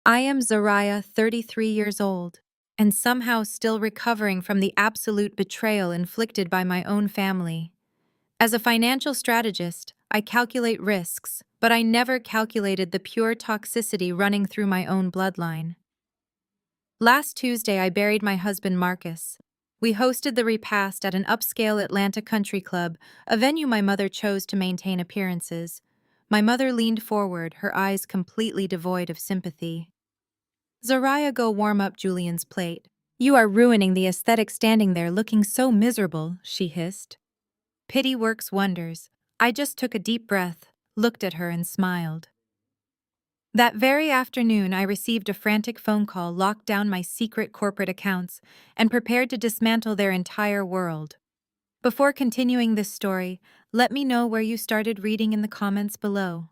I am Zariah, 33 years old, and somehow still recovering from the absolute betrayal inflicted by my own family. As a financial strategist, I calculate risks, but I never calculated the pure toxicity running through my own bloodline. Last Tuesday, I buried my husband Marcus. We hosted the repast at an upscale Atlanta country club, a venue my mother chose to maintain appearances. My mother leaned forward, her eyes completely devoid of sympathy. Zariah, go warm up Julian's plate. You are ruining the aesthetic standing there looking so miserable, she hissed. Pity works wonders. I just took a deep breath, looked at her and smiled. That very afternoon, I received a frantic phone call, locked down my secret corporate accounts, and prepared to dismantle their entire world. Before continuing this story, let me know where you started reading in the comments below.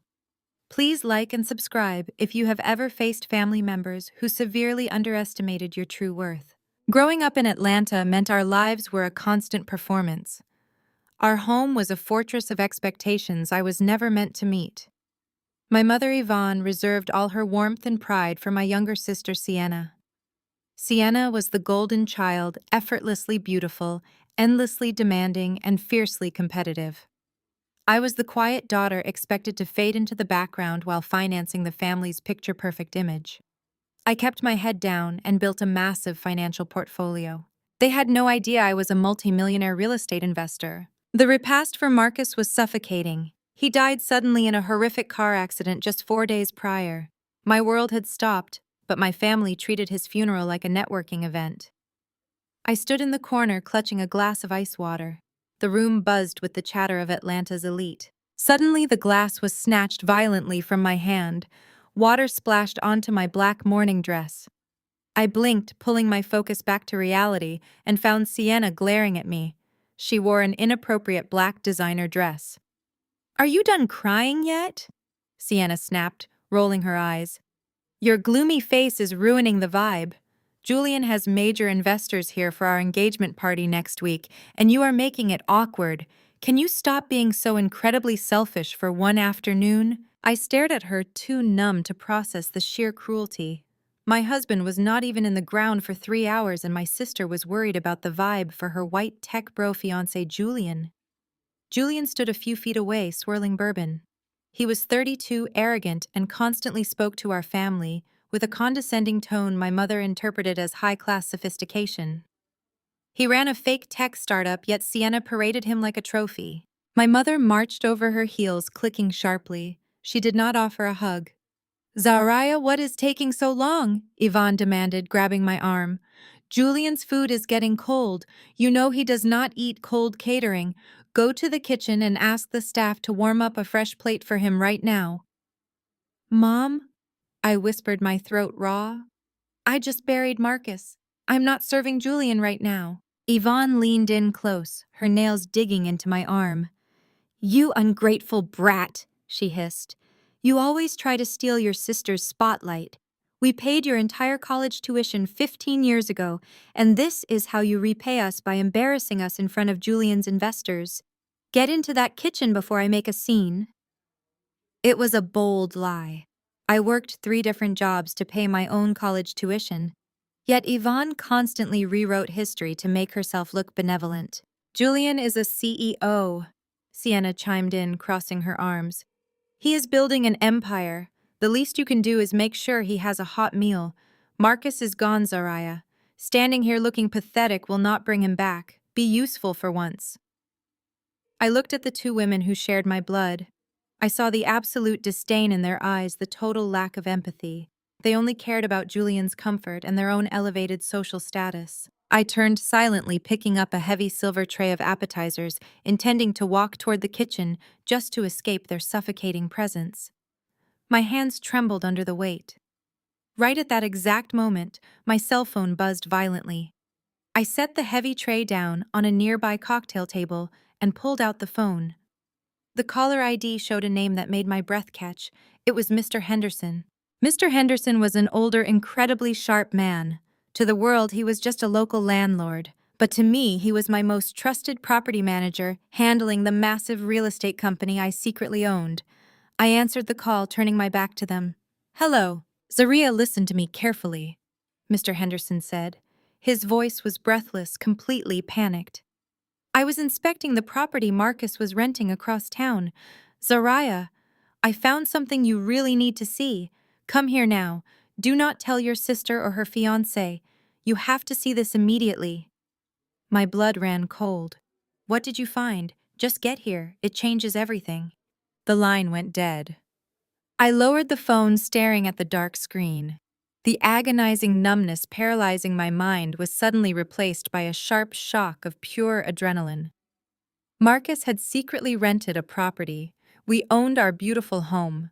Please like and subscribe if you have ever faced family members who severely underestimated your true worth. Growing up in Atlanta meant our lives were a constant performance. Our home was a fortress of expectations I was never meant to meet. My mother Yvonne reserved all her warmth and pride for my younger sister Sienna. Sienna was the golden child, effortlessly beautiful, endlessly demanding, and fiercely competitive. I was the quiet daughter expected to fade into the background while financing the family's picture-perfect image. I kept my head down and built a massive financial portfolio. They had no idea I was a multi-millionaire real estate investor. The repast for Marcus was suffocating. He died suddenly in a horrific car accident just 4 days prior. My world had stopped, but my family treated his funeral like a networking event. I stood in the corner clutching a glass of ice water. The room buzzed with the chatter of Atlanta's elite. Suddenly, the glass was snatched violently from my hand. Water splashed onto my black morning dress. I blinked, pulling my focus back to reality, and found Sienna glaring at me. She wore an inappropriate black designer dress. "Are you done crying yet?" Sienna snapped, rolling her eyes. "Your gloomy face is ruining the vibe. Julian has major investors here for our engagement party next week, and you are making it awkward. Can you stop being so incredibly selfish for one afternoon?" I stared at her, too numb to process the sheer cruelty. My husband was not even in the ground for 3 hours, and my sister was worried about the vibe for her white tech bro fiancé Julian. Julian stood a few feet away, swirling bourbon. He was 32, arrogant, and constantly spoke to our family, with a condescending tone my mother interpreted as high-class sophistication. He ran a fake tech startup, yet Sienna paraded him like a trophy. My mother marched over her heels, clicking sharply. She did not offer a hug. "Zariah, what is taking so long?" Yvonne demanded, grabbing my arm. "Julian's food is getting cold. You know he does not eat cold catering. Go to the kitchen and ask the staff to warm up a fresh plate for him right now." "Mom?" I whispered, my throat raw. "I just buried Marcus. I'm not serving Julian right now." Yvonne leaned in close, her nails digging into my arm. "You ungrateful brat," she hissed. "You always try to steal your sister's spotlight. We paid your entire college tuition 15 years ago, and this is how you repay us by embarrassing us in front of Julian's investors. Get into that kitchen before I make a scene." It was a bold lie. I worked 3 different jobs to pay my own college tuition. Yet Yvonne constantly rewrote history to make herself look benevolent. "Julian is a CEO," Sienna chimed in, crossing her arms. "He is building an empire. The least you can do is make sure he has a hot meal. Marcus is gone, Zariah. Standing here looking pathetic will not bring him back. Be useful for once." I looked at the 2 women who shared my blood. I saw the absolute disdain in their eyes, the total lack of empathy. They only cared about Julian's comfort and their own elevated social status. I turned silently, picking up a heavy silver tray of appetizers, intending to walk toward the kitchen just to escape their suffocating presence. My hands trembled under the weight. Right at that exact moment, my cell phone buzzed violently. I set the heavy tray down on a nearby cocktail table and pulled out the phone. The caller ID showed a name that made my breath catch. It was Mr. Henderson. Mr. Henderson was an older, incredibly sharp man. To the world, he was just a local landlord. But to me, he was my most trusted property manager, handling the massive real estate company I secretly owned. I answered the call, turning my back to them. "Hello," Zaria listened to me carefully, Mr. Henderson said. His voice was breathless, completely panicked. I was inspecting the property Marcus was renting across town. Zaria, I found something you really need to see. Come here now. Do not tell your sister or her fiancé. You have to see this immediately. My blood ran cold. What did you find? Just get here. It changes everything. The line went dead. I lowered the phone, staring at the dark screen. The agonizing numbness paralyzing my mind was suddenly replaced by a sharp shock of pure adrenaline. Marcus had secretly rented a property. We owned our beautiful home.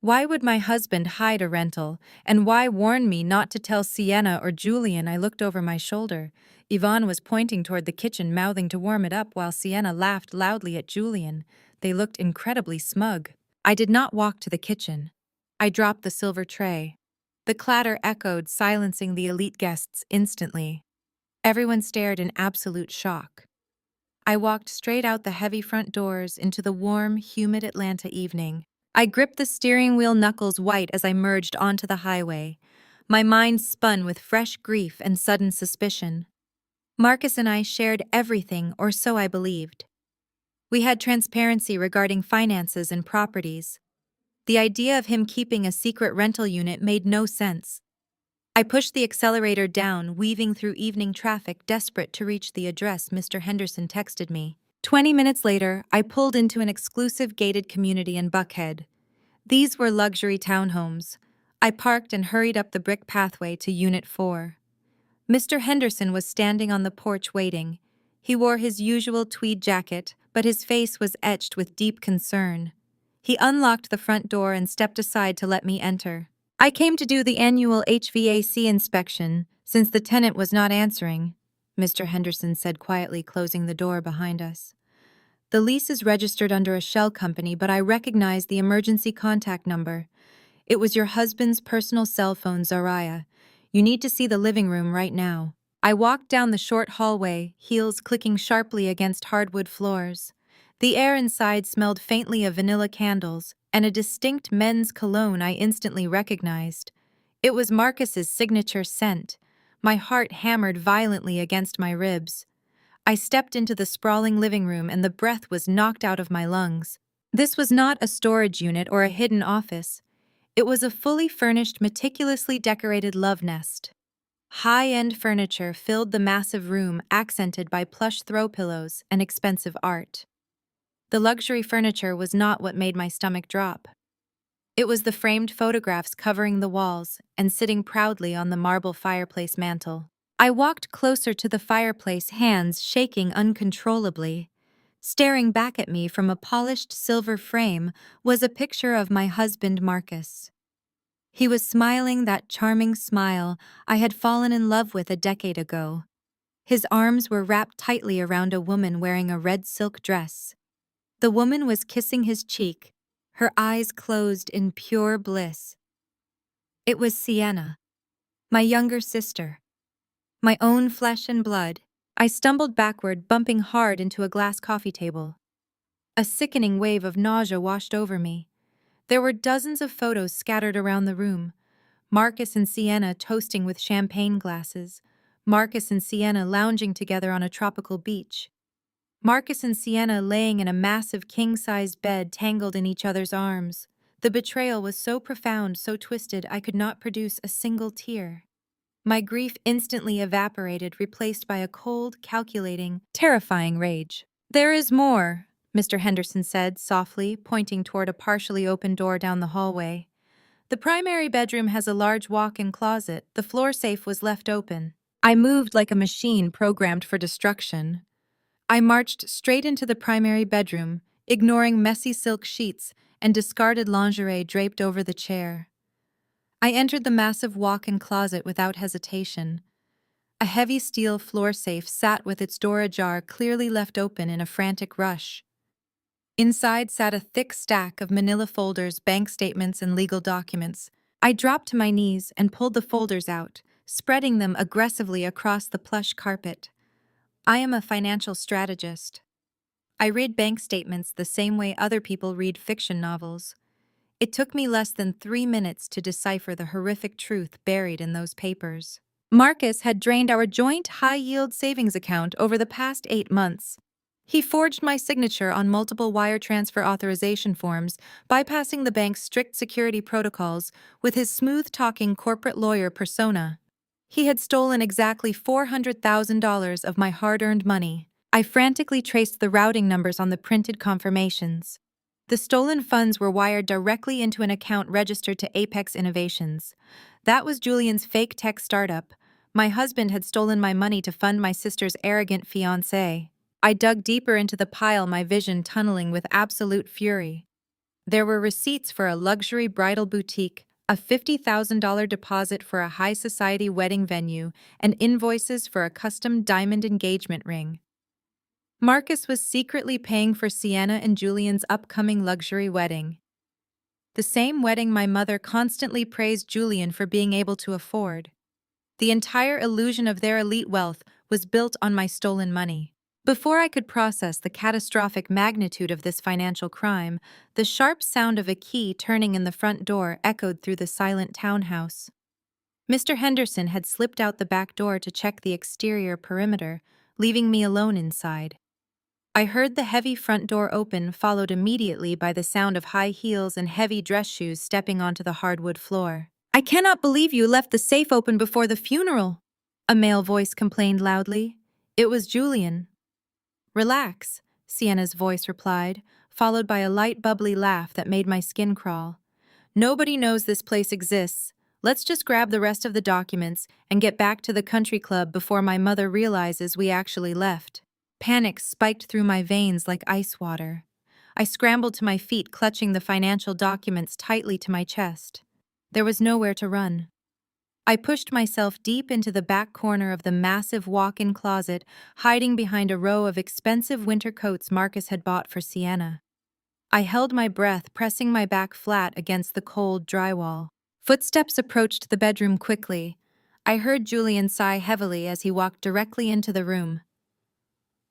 Why would my husband hide a rental, and why warn me not to tell Sienna or Julian? I looked over my shoulder. Yvonne was pointing toward the kitchen, mouthing to warm it up, while Sienna laughed loudly at Julian. They looked incredibly smug. I did not walk to the kitchen. I dropped the silver tray. The clatter echoed, silencing the elite guests instantly. Everyone stared in absolute shock. I walked straight out the heavy front doors into the warm, humid Atlanta evening. I gripped the steering wheel, knuckles white, as I merged onto the highway. My mind spun with fresh grief and sudden suspicion. Marcus and I shared everything, or so I believed. We had transparency regarding finances and properties. The idea of him keeping a secret rental unit made no sense. I pushed the accelerator down, weaving through evening traffic, desperate to reach the address Mr. Henderson texted me. 20 minutes later, I pulled into an exclusive gated community in Buckhead. These were luxury townhomes. I parked and hurried up the brick pathway to Unit 4. Mr. Henderson was standing on the porch waiting. He wore his usual tweed jacket, but his face was etched with deep concern. He unlocked the front door and stepped aside to let me enter. I came to do the annual HVAC inspection, since the tenant was not answering, Mr. Henderson said quietly, closing the door behind us. The lease is registered under a shell company, but I recognize the emergency contact number. It was your husband's personal cell phone, Zaria. You need to see the living room right now. I walked down the short hallway, heels clicking sharply against hardwood floors. The air inside smelled faintly of vanilla candles and a distinct men's cologne I instantly recognized. It was Marcus's signature scent. My heart hammered violently against my ribs. I stepped into the sprawling living room and the breath was knocked out of my lungs. This was not a storage unit or a hidden office. It was a fully furnished, meticulously decorated love nest. High-end furniture filled the massive room, accented by plush throw pillows and expensive art. The luxury furniture was not what made my stomach drop. It was the framed photographs covering the walls and sitting proudly on the marble fireplace mantel. I walked closer to the fireplace, hands shaking uncontrollably. Staring back at me from a polished silver frame was a picture of my husband, Marcus. He was smiling that charming smile I had fallen in love with a decade ago. His arms were wrapped tightly around a woman wearing a red silk dress. The woman was kissing his cheek, her eyes closed in pure bliss. It was Sienna, my younger sister, my own flesh and blood. I stumbled backward, bumping hard into a glass coffee table. A sickening wave of nausea washed over me. There were dozens of photos scattered around the room. Marcus and Sienna toasting with champagne glasses. Marcus and Sienna lounging together on a tropical beach. Marcus and Sienna laying in a massive king-size bed, tangled in each other's arms. The betrayal was so profound, so twisted, I could not produce a single tear. My grief instantly evaporated, replaced by a cold, calculating, terrifying rage. "There is more," Mr. Henderson said softly, pointing toward a partially open door down the hallway. "The primary bedroom has a large walk-in closet. The floor safe was left open." I moved like a machine programmed for destruction. I marched straight into the primary bedroom, ignoring messy silk sheets and discarded lingerie draped over the chair. I entered the massive walk-in closet without hesitation. A heavy steel floor safe sat with its door ajar, clearly left open in a frantic rush. Inside sat a thick stack of manila folders, bank statements, and legal documents. I dropped to my knees and pulled the folders out, spreading them aggressively across the plush carpet. I am a financial strategist. I read bank statements the same way other people read fiction novels. It took me less than 3 minutes to decipher the horrific truth buried in those papers. Marcus had drained our joint high-yield savings account over the past 8 months. He forged my signature on multiple wire transfer authorization forms, bypassing the bank's strict security protocols with his smooth-talking corporate lawyer persona. He had stolen exactly $400,000 of my hard-earned money. I frantically traced the routing numbers on the printed confirmations. The stolen funds were wired directly into an account registered to Apex Innovations. That was Julian's fake tech startup. My husband had stolen my money to fund my sister's arrogant fiancé. I dug deeper into the pile, my vision tunneling with absolute fury. There were receipts for a luxury bridal boutique, a $50,000 deposit for a high society wedding venue, and invoices for a custom diamond engagement ring. Marcus was secretly paying for Sienna and Julian's upcoming luxury wedding. The same wedding my mother constantly praised Julian for being able to afford. The entire illusion of their elite wealth was built on my stolen money. Before I could process the catastrophic magnitude of this financial crime, the sharp sound of a key turning in the front door echoed through the silent townhouse. Mr. Henderson had slipped out the back door to check the exterior perimeter, leaving me alone inside. I heard the heavy front door open, followed immediately by the sound of high heels and heavy dress shoes stepping onto the hardwood floor. "I cannot believe you left the safe open before the funeral," a male voice complained loudly. It was Julian. "Relax," Sienna's voice replied, followed by a light bubbly laugh that made my skin crawl. "Nobody knows this place exists. Let's just grab the rest of the documents and get back to the country club before my mother realizes we actually left." Panic spiked through my veins like ice water. I scrambled to my feet, clutching the financial documents tightly to my chest. There was nowhere to run. I pushed myself deep into the back corner of the massive walk-in closet, hiding behind a row of expensive winter coats Marcus had bought for Sienna. I held my breath, pressing my back flat against the cold drywall. Footsteps approached the bedroom quickly. I heard Julian sigh heavily as he walked directly into the room.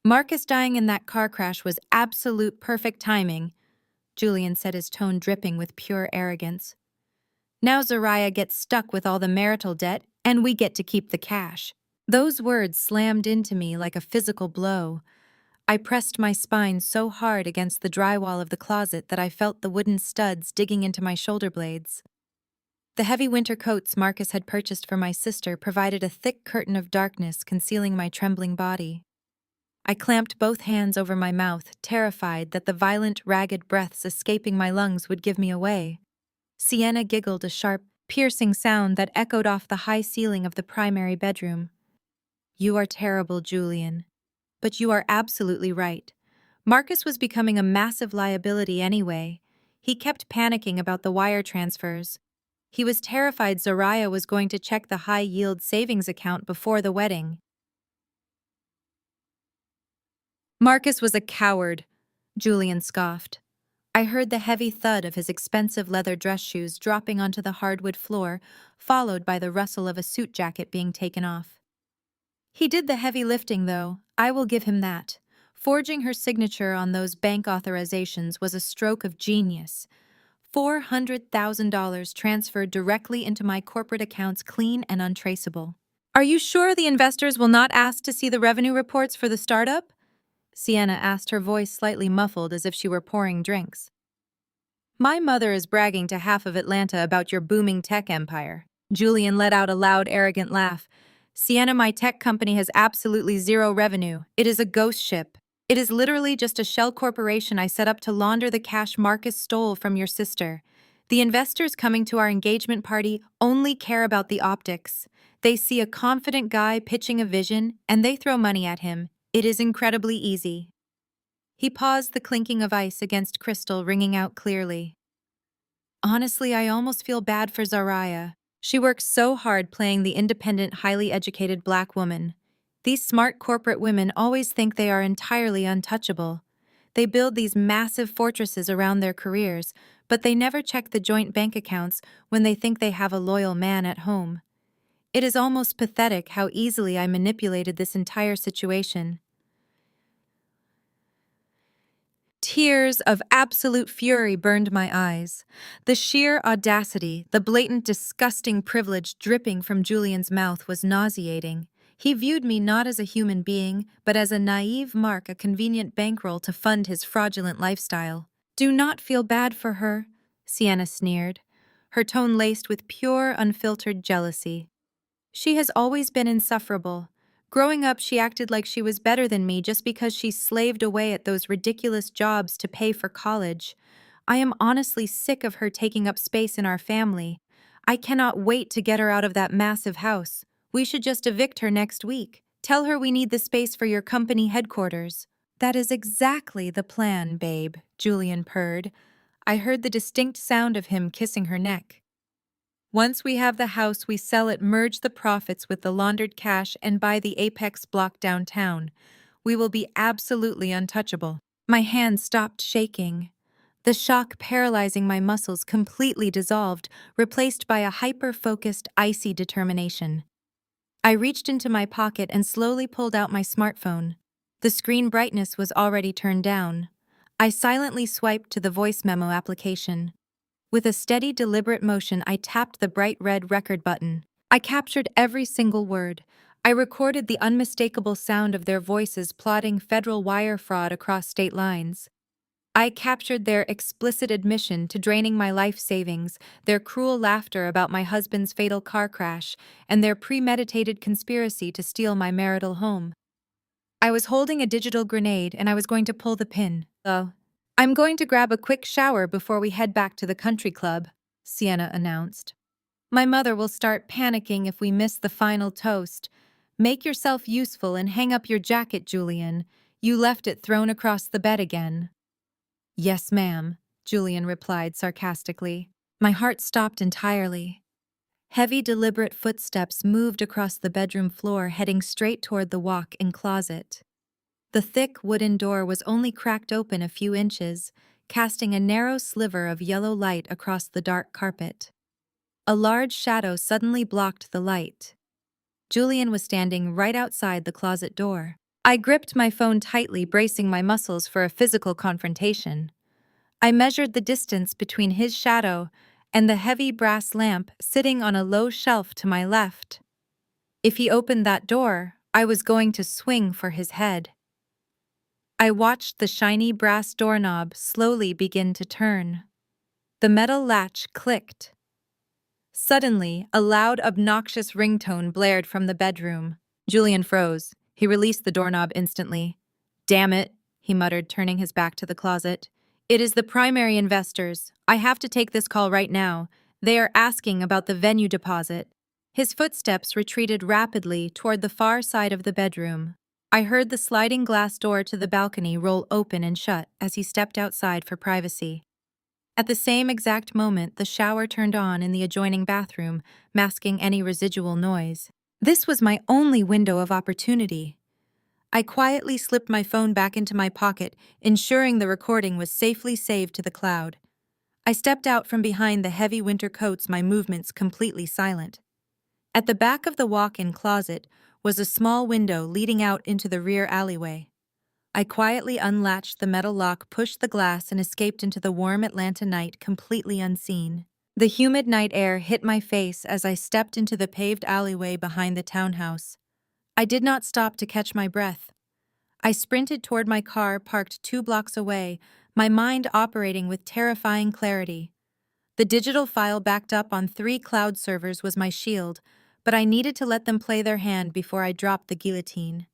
"Marcus dying in that car crash was absolute perfect timing," Julian said, his tone dripping with pure arrogance. "Now Zariah gets stuck with all the marital debt, and we get to keep the cash." Those words slammed into me like a physical blow. I pressed my spine so hard against the drywall of the closet that I felt the wooden studs digging into my shoulder blades. The heavy winter coats Marcus had purchased for my sister provided a thick curtain of darkness concealing my trembling body. I clamped both hands over my mouth, terrified that the violent, ragged breaths escaping my lungs would give me away. Sienna giggled, a sharp, piercing sound that echoed off the high ceiling of the primary bedroom. "You are terrible, Julian. But you are absolutely right. Marcus was becoming a massive liability anyway. He kept panicking about the wire transfers. He was terrified Zariah was going to check the high-yield savings account before the wedding." "Marcus was a coward," Julian scoffed. I heard the heavy thud of his expensive leather dress shoes dropping onto the hardwood floor, followed by the rustle of a suit jacket being taken off. "He did the heavy lifting, though. I will give him that. Forging her signature on those bank authorizations was a stroke of genius. $400,000 transferred directly into my corporate accounts, clean and untraceable." "Are you sure the investors will not ask to see the revenue reports for the startup?" Sienna asked, her voice slightly muffled as if she were pouring drinks. "My mother is bragging to half of Atlanta about your booming tech empire." Julian let out a loud, arrogant laugh. "Sienna, my tech company has absolutely zero revenue. It is a ghost ship. It is literally just a shell corporation I set up to launder the cash Marcus stole from your sister. The investors coming to our engagement party only care about the optics. They see a confident guy pitching a vision, and they throw money at him. It is incredibly easy." He paused, the clinking of ice against crystal ringing out clearly. "Honestly, I almost feel bad for Zariah. She works so hard playing the independent, highly educated black woman. These smart corporate women always think they are entirely untouchable. They build these massive fortresses around their careers, but they never check the joint bank accounts when they think they have a loyal man at home. It is almost pathetic how easily I manipulated this entire situation." Tears of absolute fury burned my eyes. The sheer audacity, the blatant, disgusting privilege dripping from Julian's mouth was nauseating. He viewed me not as a human being, but as a naive mark, a convenient bankroll to fund his fraudulent lifestyle. Do not feel bad for her, Sienna sneered, her tone laced with pure, unfiltered jealousy. She has always been insufferable. Growing up, she acted like she was better than me just because she slaved away at those ridiculous jobs to pay for college. I am honestly sick of her taking up space in our family. I cannot wait to get her out of that massive house. We should just evict her next week. Tell her we need the space for your company headquarters. That is exactly the plan, babe, Julian purred. I heard the distinct sound of him kissing her neck. Once we have the house, we sell it, merge the profits with the laundered cash, and buy the Apex block downtown. We will be absolutely untouchable. My hand stopped shaking. The shock paralyzing my muscles completely dissolved, replaced by a hyper-focused, icy determination. I reached into my pocket and slowly pulled out my smartphone. The screen brightness was already turned down. I silently swiped to the voice memo application. With a steady, deliberate motion, I tapped the bright red record button. I captured every single word. I recorded the unmistakable sound of their voices plotting federal wire fraud across state lines. I captured their explicit admission to draining my life savings, their cruel laughter about my husband's fatal car crash, and their premeditated conspiracy to steal my marital home. I was holding a digital grenade and I was going to pull the pin. I'm going to grab a quick shower before we head back to the country club, Sienna announced. My mother will start panicking if we miss the final toast. Make yourself useful and hang up your jacket, Julian. You left it thrown across the bed again. Yes, ma'am, Julian replied sarcastically. My heart stopped entirely. Heavy, deliberate footsteps moved across the bedroom floor, heading straight toward the walk-in closet. The thick wooden door was only cracked open a few inches, casting a narrow sliver of yellow light across the dark carpet. A large shadow suddenly blocked the light. Julian was standing right outside the closet door. I gripped my phone tightly, bracing my muscles for a physical confrontation. I measured the distance between his shadow and the heavy brass lamp sitting on a low shelf to my left. If he opened that door, I was going to swing for his head. I watched the shiny brass doorknob slowly begin to turn. The metal latch clicked. Suddenly, a loud, obnoxious ringtone blared from the bedroom. Julian froze. He released the doorknob instantly. Damn it, he muttered, turning his back to the closet. It is the primary investors. I have to take this call right now. They are asking about the venue deposit. His footsteps retreated rapidly toward the far side of the bedroom. I heard the sliding glass door to the balcony roll open and shut as he stepped outside for privacy. At the same exact moment, the shower turned on in the adjoining bathroom, masking any residual noise. This was my only window of opportunity. I quietly slipped my phone back into my pocket, ensuring the recording was safely saved to the cloud. I stepped out from behind the heavy winter coats, my movements completely silent. At the back of the walk-in closet was a small window leading out into the rear alleyway. I quietly unlatched the metal lock, pushed the glass, and escaped into the warm Atlanta night completely unseen. The humid night air hit my face as I stepped into the paved alleyway behind the townhouse. I did not stop to catch my breath. I sprinted toward my car parked 2 blocks away, my mind operating with terrifying clarity. The digital file backed up on 3 cloud servers was my shield, but I needed to let them play their hand before I dropped the guillotine.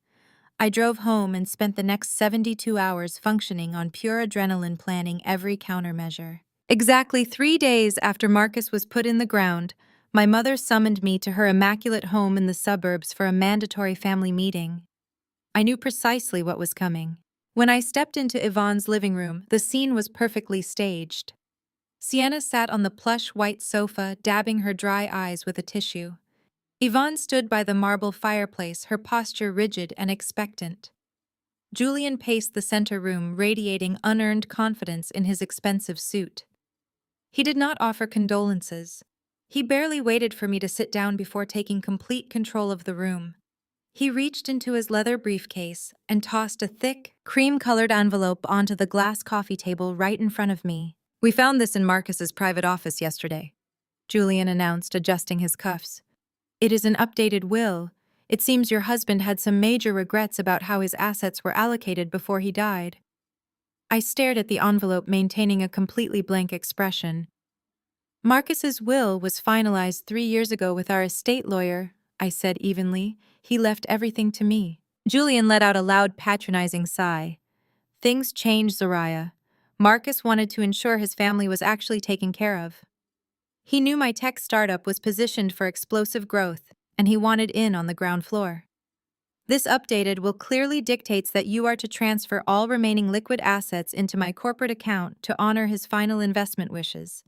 I drove home and spent the next 72 hours functioning on pure adrenaline, planning every countermeasure. Exactly 3 days after Marcus was put in the ground, my mother summoned me to her immaculate home in the suburbs for a mandatory family meeting. I knew precisely what was coming. When I stepped into Yvonne's living room, the scene was perfectly staged. Sienna sat on the plush white sofa, dabbing her dry eyes with a tissue. Yvonne stood by the marble fireplace, her posture rigid and expectant. Julian paced the center room, radiating unearned confidence in his expensive suit. He did not offer condolences. He barely waited for me to sit down before taking complete control of the room. He reached into his leather briefcase and tossed a thick, cream-colored envelope onto the glass coffee table right in front of me. "We found this in Marcus's private office yesterday," Julian announced, adjusting his cuffs. "It is an updated will. It seems your husband had some major regrets about how his assets were allocated before he died." I stared at the envelope, maintaining a completely blank expression. "Marcus's will was finalized 3 years ago with our estate lawyer," I said evenly. "He left everything to me." Julian let out a loud, patronizing sigh. "Things changed, Zariah. Marcus wanted to ensure his family was actually taken care of. He knew my tech startup was positioned for explosive growth, and he wanted in on the ground floor. This updated will clearly dictates that you are to transfer all remaining liquid assets into my corporate account to honor his final investment wishes."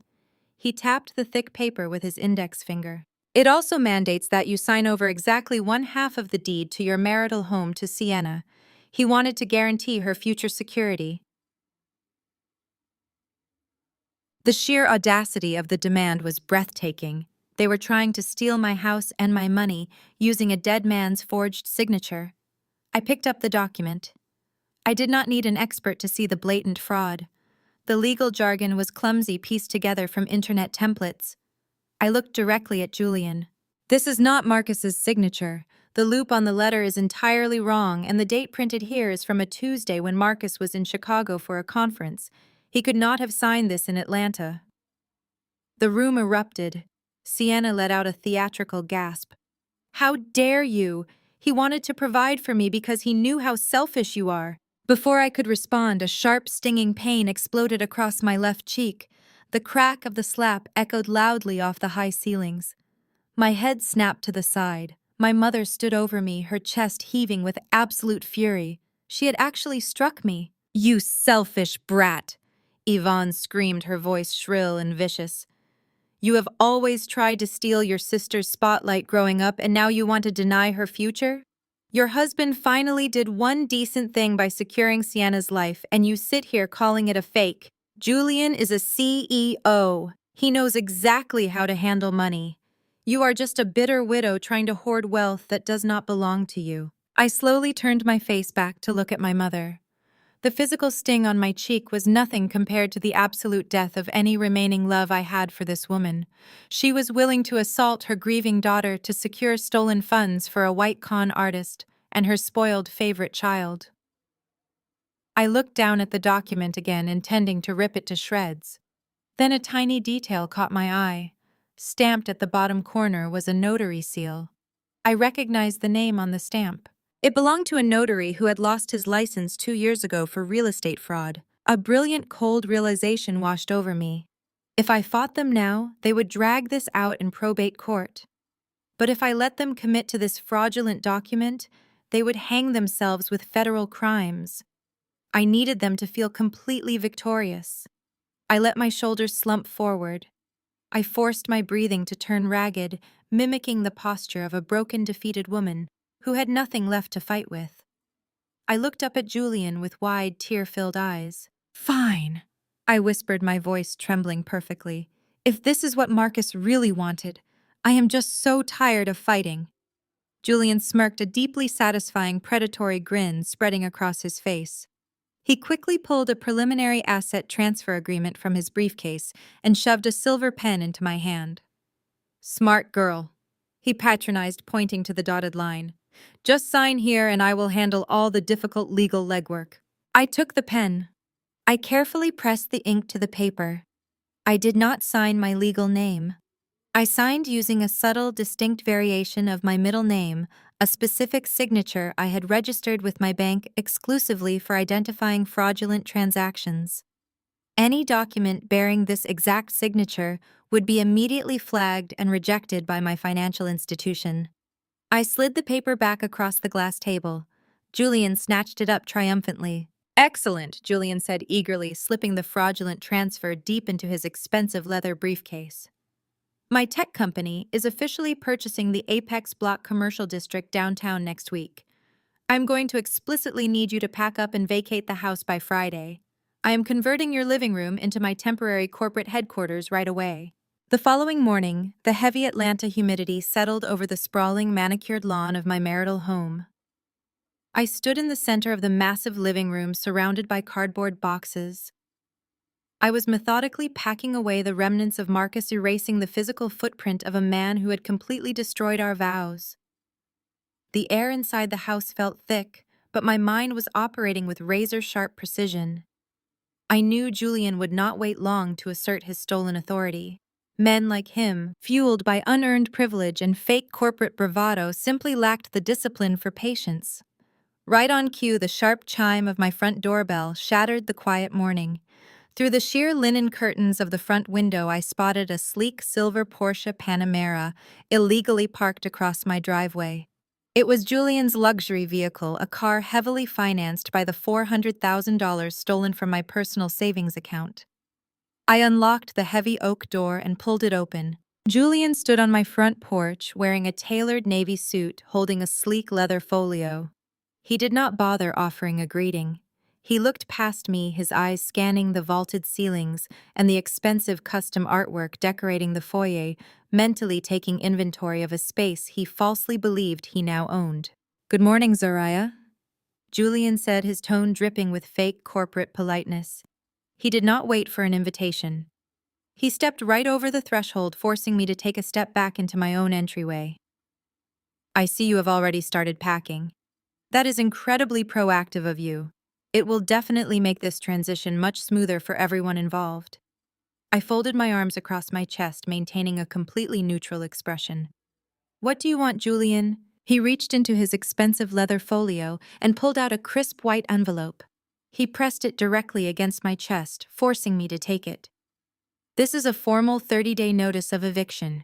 He tapped the thick paper with his index finger. "It also mandates that you sign over exactly 1/2 of the deed to your marital home to Sienna. He wanted to guarantee her future security." The sheer audacity of the demand was breathtaking. They were trying to steal my house and my money using a dead man's forged signature. I picked up the document. I did not need an expert to see the blatant fraud. The legal jargon was clumsy, pieced together from internet templates. I looked directly at Julian. "This is not Marcus's signature. The loop on the letter is entirely wrong, and the date printed here is from a Tuesday when Marcus was in Chicago for a conference. He could not have signed this in Atlanta." The room erupted. Sienna let out a theatrical gasp. "How dare you? He wanted to provide for me because he knew how selfish you are." Before I could respond, a sharp, stinging pain exploded across my left cheek. The crack of the slap echoed loudly off the high ceilings. My head snapped to the side. My mother stood over me, her chest heaving with absolute fury. She had actually struck me. "You selfish brat!" Yvonne screamed, her voice shrill and vicious. "You have always tried to steal your sister's spotlight growing up, and now you want to deny her future? Your husband finally did one decent thing by securing Sienna's life, and you sit here calling it a fake. Julian is a CEO. He knows exactly how to handle money. You are just a bitter widow trying to hoard wealth that does not belong to you." I slowly turned my face back to look at my mother. The physical sting on my cheek was nothing compared to the absolute death of any remaining love I had for this woman. She was willing to assault her grieving daughter to secure stolen funds for a white con artist and her spoiled favorite child. I looked down at the document again, intending to rip it to shreds. Then a tiny detail caught my eye. Stamped at the bottom corner was a notary seal. I recognized the name on the stamp. It belonged to a notary who had lost his license 2 years ago for real estate fraud. A brilliant, cold realization washed over me. If I fought them now, they would drag this out in probate court. But if I let them commit to this fraudulent document, they would hang themselves with federal crimes. I needed them to feel completely victorious. I let my shoulders slump forward. I forced my breathing to turn ragged, mimicking the posture of a broken, defeated woman who had nothing left to fight with. I looked up at Julian with wide, tear-filled eyes. "Fine," I whispered, my voice trembling perfectly. "If this is what Marcus really wanted, I am just so tired of fighting." Julian smirked, a deeply satisfying, predatory grin spreading across his face. He quickly pulled a preliminary asset transfer agreement from his briefcase and shoved a silver pen into my hand. "Smart girl," he patronized, pointing to the dotted line. "Just sign here and I will handle all the difficult legal legwork." I took the pen. I carefully pressed the ink to the paper. I did not sign my legal name. I signed using a subtle, distinct variation of my middle name, a specific signature I had registered with my bank exclusively for identifying fraudulent transactions. Any document bearing this exact signature would be immediately flagged and rejected by my financial institution. I slid the paper back across the glass table. Julian snatched it up triumphantly. "Excellent," Julian said eagerly, slipping the fraudulent transfer deep into his expensive leather briefcase. "My tech company is officially purchasing the Apex Block Commercial District downtown next week. I'm going to explicitly need you to pack up and vacate the house by Friday. I am converting your living room into my temporary corporate headquarters right away." The following morning, the heavy Atlanta humidity settled over the sprawling manicured lawn of my marital home. I stood in the center of the massive living room surrounded by cardboard boxes. I was methodically packing away the remnants of Marcus, erasing the physical footprint of a man who had completely destroyed our vows. The air inside the house felt thick, but my mind was operating with razor-sharp precision. I knew Julian would not wait long to assert his stolen authority. Men like him, fueled by unearned privilege and fake corporate bravado, simply lacked the discipline for patience. Right on cue, the sharp chime of my front doorbell shattered the quiet morning. Through the sheer linen curtains of the front window, I spotted a sleek silver Porsche Panamera illegally parked across my driveway. It was Julian's luxury vehicle, a car heavily financed by the $400,000 stolen from my personal savings account. I unlocked the heavy oak door and pulled it open. Julian stood on my front porch wearing a tailored navy suit holding a sleek leather folio. He did not bother offering a greeting. He looked past me, his eyes scanning the vaulted ceilings and the expensive custom artwork decorating the foyer, mentally taking inventory of a space he falsely believed he now owned. "Good morning, Zariah," Julian said, his tone dripping with fake corporate politeness. He did not wait for an invitation. He stepped right over the threshold, forcing me to take a step back into my own entryway. "I see you have already started packing. That is incredibly proactive of you. It will definitely make this transition much smoother for everyone involved." I folded my arms across my chest, maintaining a completely neutral expression. "What do you want, Julian?" He reached into his expensive leather folio and pulled out a crisp white envelope. He pressed it directly against my chest, forcing me to take it. "This is a formal 30-day notice of eviction.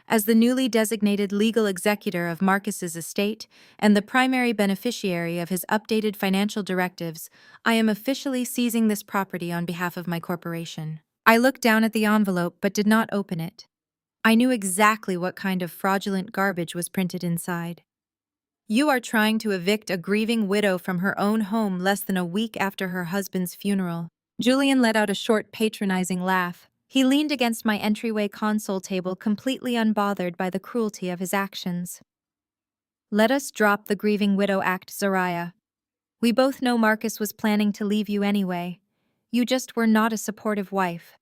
As the newly designated legal executor of Marcus's estate and the primary beneficiary of his updated financial directives, I am officially seizing this property on behalf of my corporation." I looked down at the envelope but did not open it. I knew exactly what kind of fraudulent garbage was printed inside. "You are trying to evict a grieving widow from her own home less than a week after her husband's funeral." Julian let out a short, patronizing laugh. He leaned against my entryway console table, completely unbothered by the cruelty of his actions. "Let us drop the grieving widow act, Zariah. We both know Marcus was planning to leave you anyway. You just were not a supportive wife.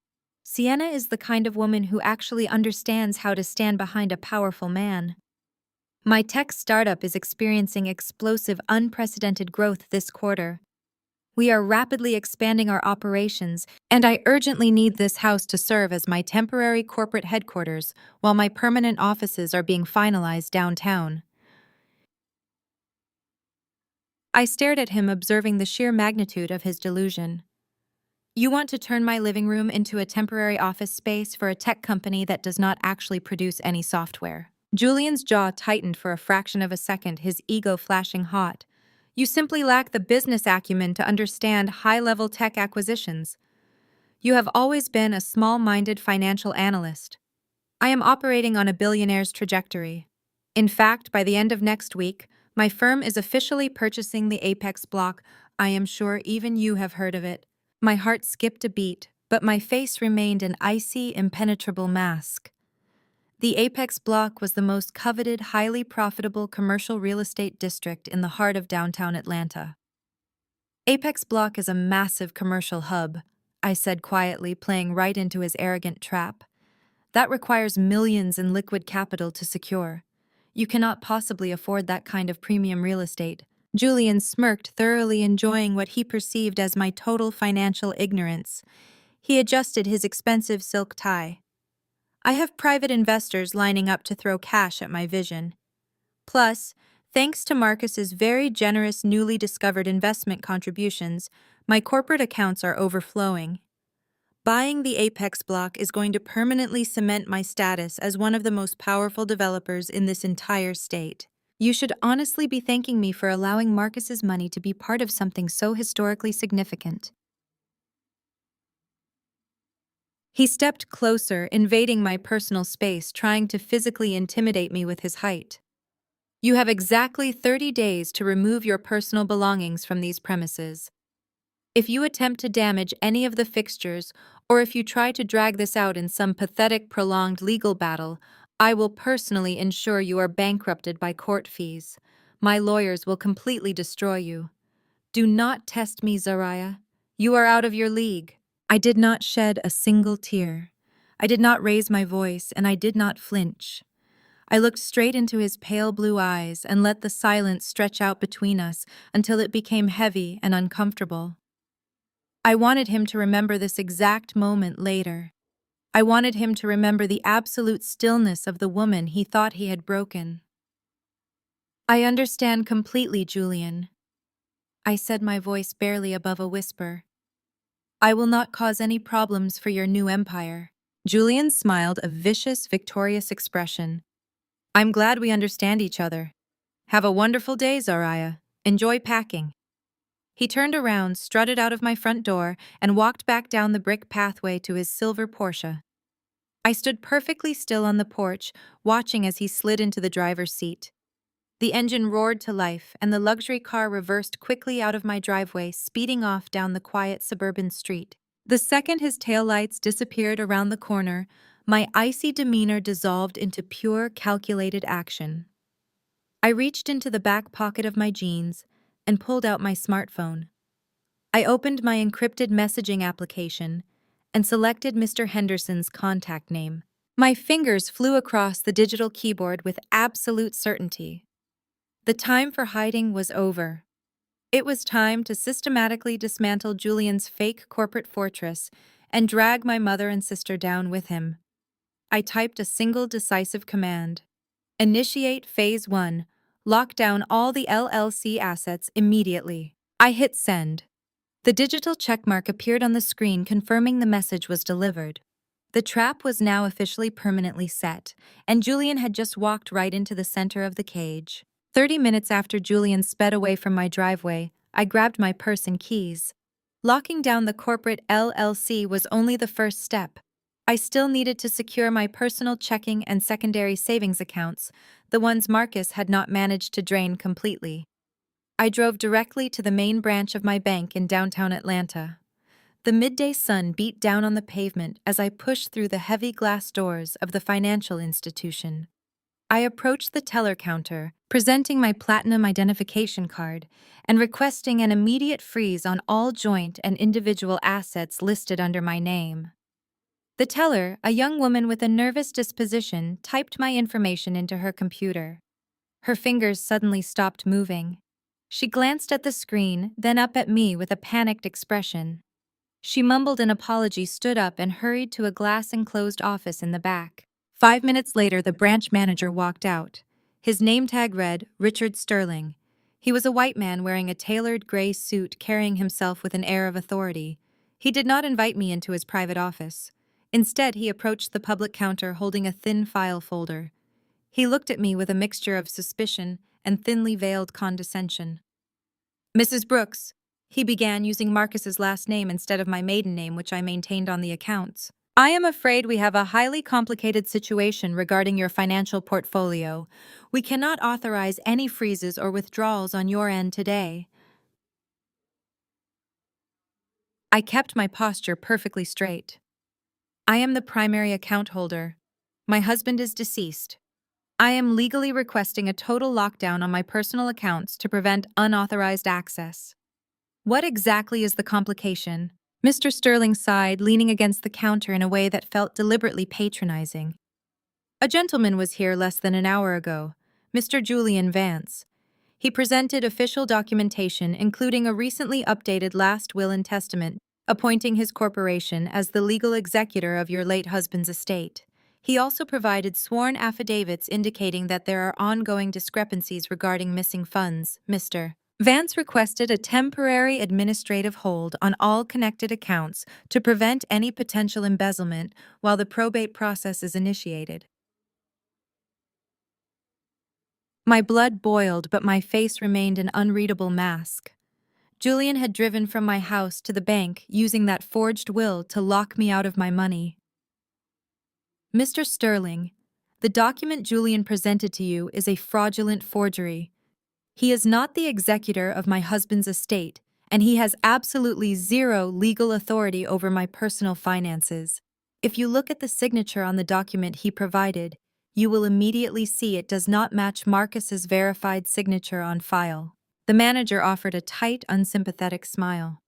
Sienna is the kind of woman who actually understands how to stand behind a powerful man. My tech startup is experiencing explosive, unprecedented growth this quarter. We are rapidly expanding our operations, and I urgently need this house to serve as my temporary corporate headquarters while my permanent offices are being finalized downtown." I stared at him, observing the sheer magnitude of his delusion. "You want to turn my living room into a temporary office space for a tech company that does not actually produce any software?" Julian's jaw tightened for a fraction of a second, his ego flashing hot. "You simply lack the business acumen to understand high-level tech acquisitions. You have always been a small-minded financial analyst. I am operating on a billionaire's trajectory. In fact, by the end of next week, my firm is officially purchasing the Apex block. I am sure even you have heard of it." My heart skipped a beat, but my face remained an icy, impenetrable mask. The Apex block was the most coveted, highly profitable commercial real estate district in the heart of downtown Atlanta. "Apex block is a massive commercial hub," I said quietly, playing right into his arrogant trap. "That requires millions in liquid capital to secure. You cannot possibly afford that kind of premium real estate." Julian smirked, thoroughly enjoying what he perceived as my total financial ignorance. He adjusted his expensive silk tie. "I have private investors lining up to throw cash at my vision. Plus, thanks to Marcus's very generous newly discovered investment contributions, my corporate accounts are overflowing. Buying the Apex block is going to permanently cement my status as one of the most powerful developers in this entire state. You should honestly be thanking me for allowing Marcus's money to be part of something so historically significant." He stepped closer, invading my personal space, trying to physically intimidate me with his height. "You have exactly 30 days to remove your personal belongings from these premises. If you attempt to damage any of the fixtures Or if you try to drag this out in some pathetic, prolonged legal battle, I will personally ensure you are bankrupted by court fees. My lawyers will completely destroy you. Do not test me, Zariah. You are out of your league. I did not shed a single tear. I did not raise my voice, and I did not flinch. I looked straight into his pale blue eyes and let the silence stretch out between us until it became heavy and uncomfortable. I wanted him to remember this exact moment later. I wanted him to remember the absolute stillness of the woman he thought he had broken. I understand completely, Julian. I said, my voice barely above a whisper. I will not cause any problems for your new empire. Julian smiled a vicious, victorious expression. I'm glad we understand each other. Have a wonderful day, Zariah. Enjoy packing. He turned around, strutted out of my front door, and walked back down the brick pathway to his silver Porsche. I stood perfectly still on the porch, watching as he slid into the driver's seat. The engine roared to life, and the luxury car reversed quickly out of my driveway, speeding off down the quiet suburban street. The second his taillights disappeared around the corner, my icy demeanor dissolved into pure, calculated action. I reached into the back pocket of my jeans and pulled out my smartphone. I opened my encrypted messaging application and selected Mr. Henderson's contact name. My fingers flew across the digital keyboard with absolute certainty. The time for hiding was over. It was time to systematically dismantle Julian's fake corporate fortress and drag my mother and sister down with him. I typed a single decisive command. Initiate Phase 1. Lock down all the LLC assets immediately. I hit send. The digital checkmark appeared on the screen confirming the message was delivered. The trap was now officially permanently set, and Julian had just walked right into the center of the cage. 30 minutes after Julian sped away from my driveway, I grabbed my purse and keys. Locking down the corporate LLC was only the first step. I still needed to secure my personal checking and secondary savings accounts, the ones Marcus had not managed to drain completely. I drove directly to the main branch of my bank in downtown Atlanta. The midday sun beat down on the pavement as I pushed through the heavy glass doors of the financial institution. I approached the teller counter, presenting my platinum identification card and requesting an immediate freeze on all joint and individual assets listed under my name. The teller, a young woman with a nervous disposition, typed my information into her computer. Her fingers suddenly stopped moving. She glanced at the screen, then up at me with a panicked expression. She mumbled an apology, stood up, and hurried to a glass-enclosed office in the back. 5 minutes later, the branch manager walked out. His name tag read, Richard Sterling. He was a white man wearing a tailored gray suit, carrying himself with an air of authority. He did not invite me into his private office. Instead, he approached the public counter holding a thin file folder. He looked at me with a mixture of suspicion and thinly veiled condescension. Mrs. Brooks, he began, using Marcus's last name instead of my maiden name, which I maintained on the accounts. I am afraid we have a highly complicated situation regarding your financial portfolio. We cannot authorize any freezes or withdrawals on your end today. I kept my posture perfectly straight. I am the primary account holder. My husband is deceased. I am legally requesting a total lockdown on my personal accounts to prevent unauthorized access. What exactly is the complication? Mr. Sterling sighed, leaning against the counter in a way that felt deliberately patronizing. A gentleman was here less than an hour ago, Mr. Julian Vance. He presented official documentation, including a recently updated last will and testament, appointing his corporation as the legal executor of your late husband's estate. He also provided sworn affidavits indicating that there are ongoing discrepancies regarding missing funds. Mr. Vance requested a temporary administrative hold on all connected accounts to prevent any potential embezzlement while the probate process is initiated. My blood boiled, but my face remained an unreadable mask. Julian had driven from my house to the bank using that forged will to lock me out of my money. Mr. Sterling, the document Julian presented to you is a fraudulent forgery. He is not the executor of my husband's estate, and he has absolutely zero legal authority over my personal finances. If you look at the signature on the document he provided, you will immediately see it does not match Marcus's verified signature on file. The manager offered a tight, unsympathetic smile.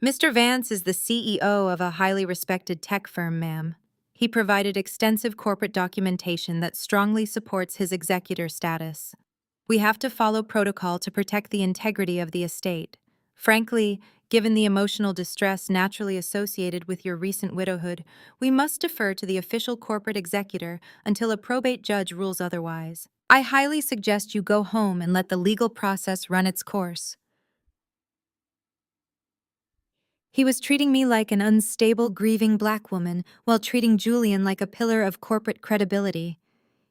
Mr. Vance is the CEO of a highly respected tech firm, ma'am. He provided extensive corporate documentation that strongly supports his executor status. We have to follow protocol to protect the integrity of the estate. Frankly, given the emotional distress naturally associated with your recent widowhood, we must defer to the official corporate executor until a probate judge rules otherwise. I highly suggest you go home and let the legal process run its course. He was treating me like an unstable, grieving black woman while treating Julian like a pillar of corporate credibility.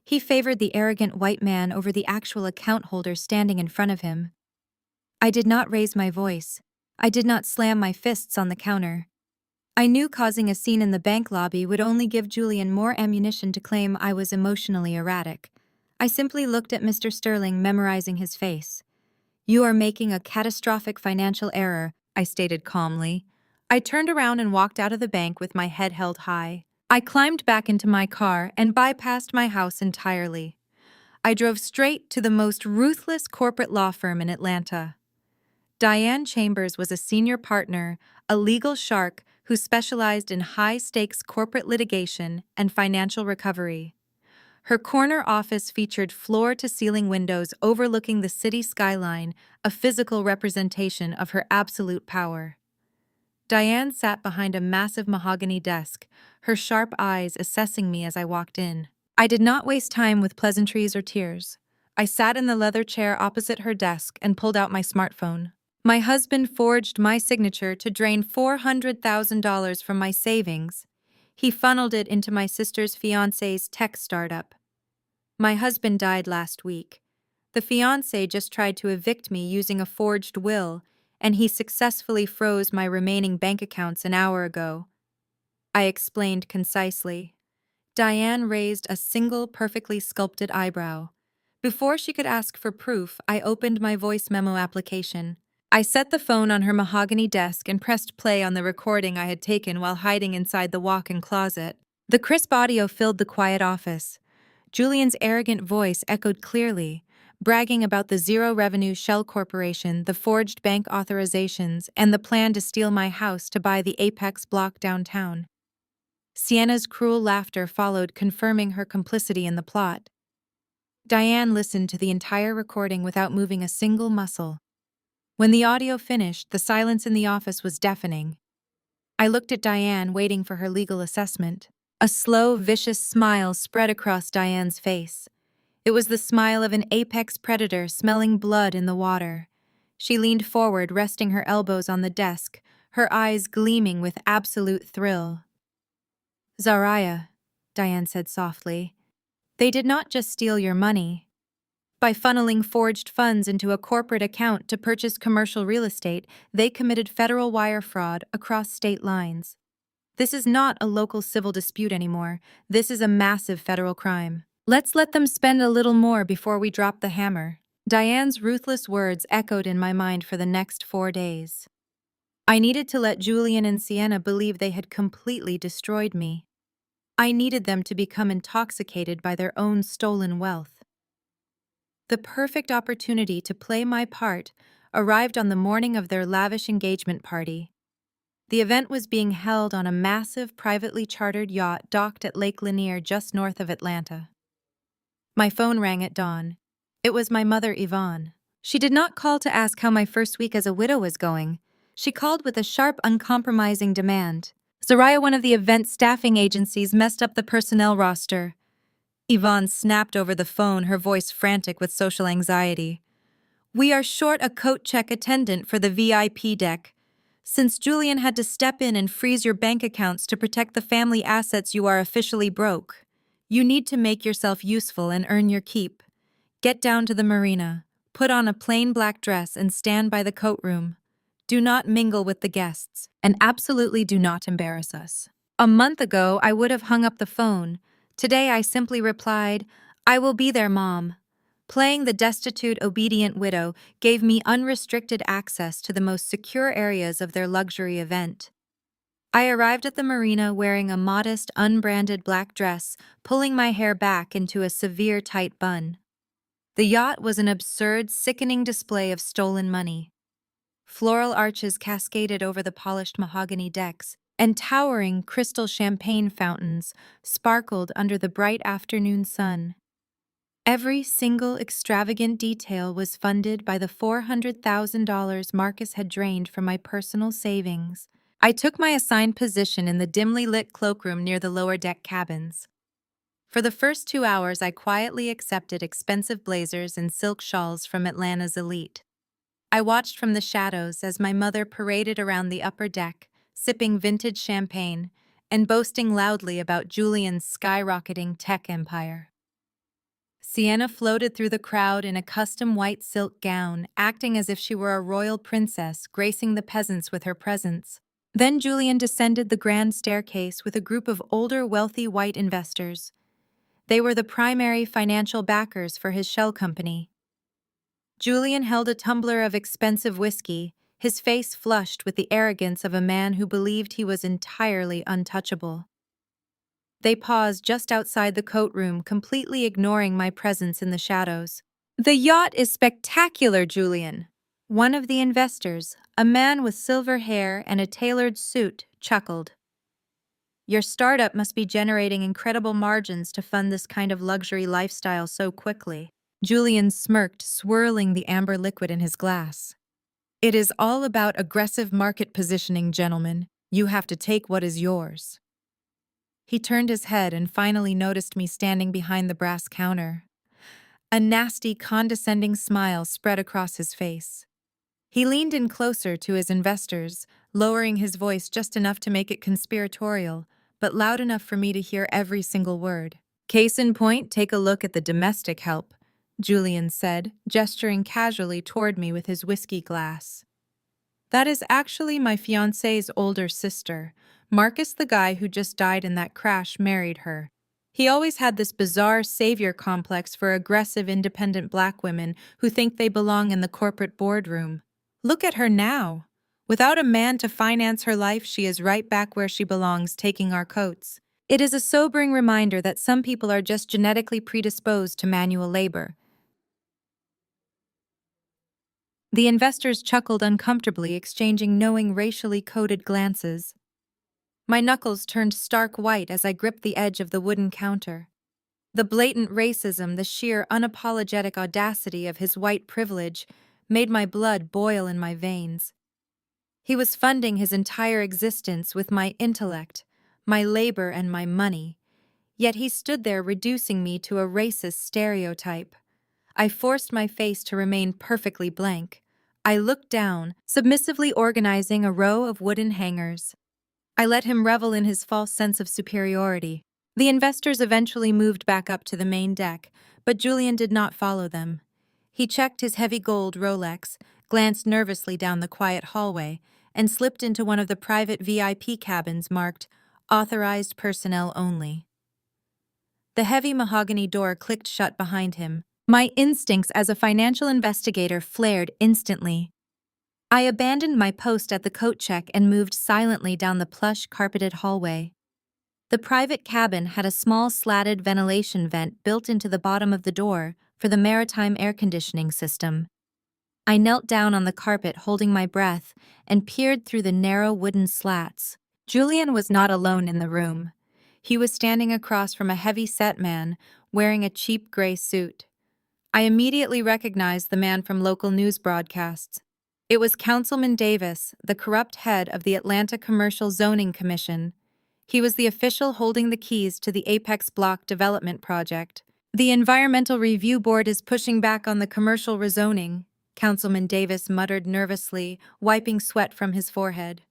He favored the arrogant white man over the actual account holder standing in front of him. I did not raise my voice. I did not slam my fists on the counter. I knew causing a scene in the bank lobby would only give Julian more ammunition to claim I was emotionally erratic. I simply looked at Mr. Sterling, memorizing his face. "You are making a catastrophic financial error," I stated calmly. I turned around and walked out of the bank with my head held high. I climbed back into my car and bypassed my house entirely. I drove straight to the most ruthless corporate law firm in Atlanta. Diane Chambers was a senior partner, a legal shark who specialized in high-stakes corporate litigation and financial recovery. Her corner office featured floor-to-ceiling windows overlooking the city skyline, a physical representation of her absolute power. Diane sat behind a massive mahogany desk, her sharp eyes assessing me as I walked in. I did not waste time with pleasantries or tears. I sat in the leather chair opposite her desk and pulled out my smartphone. My husband forged my signature to drain $400,000 from my savings. He funneled it into my sister's fiancé's tech startup. My husband died last week. The fiancé just tried to evict me using a forged will, and he successfully froze my remaining bank accounts an hour ago. I explained concisely. Diane raised a single perfectly sculpted eyebrow. Before she could ask for proof, I opened my voice memo application. I set the phone on her mahogany desk and pressed play on the recording I had taken while hiding inside the walk-in closet. The crisp audio filled the quiet office. Julian's arrogant voice echoed clearly, bragging about the zero-revenue shell corporation, the forged bank authorizations, and the plan to steal my house to buy the Apex block downtown. Sienna's cruel laughter followed, confirming her complicity in the plot. Diane listened to the entire recording without moving a single muscle. When the audio finished, the silence in the office was deafening. I looked at Diane, waiting for her legal assessment. A slow, vicious smile spread across Diane's face. It was the smile of an apex predator smelling blood in the water. She leaned forward, resting her elbows on the desk, her eyes gleaming with absolute thrill. "Zariah," Diane said softly, "they did not just steal your money. By funneling forged funds into a corporate account to purchase commercial real estate, they committed federal wire fraud across state lines. This is not a local civil dispute anymore. This is a massive federal crime. Let's let them spend a little more before we drop the hammer." Diane's ruthless words echoed in my mind for the next 4 days. I needed to let Julian and Sienna believe they had completely destroyed me. I needed them to become intoxicated by their own stolen wealth. The perfect opportunity to play my part arrived on the morning of their lavish engagement party. The event was being held on a massive, privately chartered yacht docked at Lake Lanier just north of Atlanta. My phone rang at dawn. It was my mother, Yvonne. She did not call to ask how my first week as a widow was going. She called with a sharp, uncompromising demand. "Zariah, one of the event staffing agencies, messed up the personnel roster." Yvonne snapped over the phone, her voice frantic with social anxiety. "We are short a coat check attendant for the VIP deck. Since Julian had to step in and freeze your bank accounts to protect the family assets, you are officially broke. You need to make yourself useful and earn your keep. Get down to the marina, put on a plain black dress and stand by the coat room. Do not mingle with the guests, and absolutely do not embarrass us." A month ago, I would have hung up the phone. Today, I simply replied, "I will be there, Mom." Playing the destitute, obedient widow gave me unrestricted access to the most secure areas of their luxury event. I arrived at the marina wearing a modest, unbranded black dress, pulling my hair back into a severe tight bun. The yacht was an absurd, sickening display of stolen money. Floral arches cascaded over the polished mahogany decks, and towering crystal champagne fountains sparkled under the bright afternoon sun. Every single extravagant detail was funded by the $400,000 Marcus had drained from my personal savings. I took my assigned position in the dimly lit cloakroom near the lower deck cabins. For the first 2 hours, I quietly accepted expensive blazers and silk shawls from Atlanta's elite. I watched from the shadows as my mother paraded around the upper deck, sipping vintage champagne and boasting loudly about Julian's skyrocketing tech empire. Sienna floated through the crowd in a custom white silk gown, acting as if she were a royal princess, gracing the peasants with her presence. Then Julian descended the grand staircase with a group of older, wealthy white investors. They were the primary financial backers for his shell company. Julian held a tumbler of expensive whiskey, his face flushed with the arrogance of a man who believed he was entirely untouchable. They paused just outside the coat room, completely ignoring my presence in the shadows. "The yacht is spectacular, Julian." One of the investors, a man with silver hair and a tailored suit, chuckled. "Your startup must be generating incredible margins to fund this kind of luxury lifestyle so quickly." Julian smirked, swirling the amber liquid in his glass. "It is all about aggressive market positioning, gentlemen. You have to take what is yours." He turned his head and finally noticed me standing behind the brass counter. A nasty, condescending smile spread across his face. He leaned in closer to his investors, lowering his voice just enough to make it conspiratorial, but loud enough for me to hear every single word. "Case in point, take a look at the domestic help," Julian said, gesturing casually toward me with his whiskey glass. "That is actually my fiancée's older sister. Marcus, the guy who just died in that crash, married her. He always had this bizarre savior complex for aggressive, independent black women who think they belong in the corporate boardroom. Look at her now. Without a man to finance her life, she is right back where she belongs, taking our coats. It is a sobering reminder that some people are just genetically predisposed to manual labor." The investors chuckled uncomfortably, exchanging knowing, racially coded glances. My knuckles turned stark white as I gripped the edge of the wooden counter. The blatant racism, the sheer unapologetic audacity of his white privilege made my blood boil in my veins. He was funding his entire existence with my intellect, my labor, and my money. Yet he stood there reducing me to a racist stereotype. I forced my face to remain perfectly blank. I looked down, submissively organizing a row of wooden hangers. I let him revel in his false sense of superiority. The investors eventually moved back up to the main deck, but Julian did not follow them. He checked his heavy gold Rolex, glanced nervously down the quiet hallway, and slipped into one of the private VIP cabins marked "Authorized Personnel Only." The heavy mahogany door clicked shut behind him. My instincts as a financial investigator flared instantly. I abandoned my post at the coat check and moved silently down the plush, carpeted hallway. The private cabin had a small slatted ventilation vent built into the bottom of the door for the maritime air conditioning system. I knelt down on the carpet, holding my breath, and peered through the narrow wooden slats. Julian was not alone in the room. He was standing across from a heavy-set man, wearing a cheap gray suit. I immediately recognized the man from local news broadcasts. It was Councilman Davis, the corrupt head of the Atlanta Commercial Zoning Commission. He was the official holding the keys to the Apex Block development project. "The Environmental Review Board is pushing back on the commercial rezoning," Councilman Davis muttered nervously, wiping sweat from his forehead.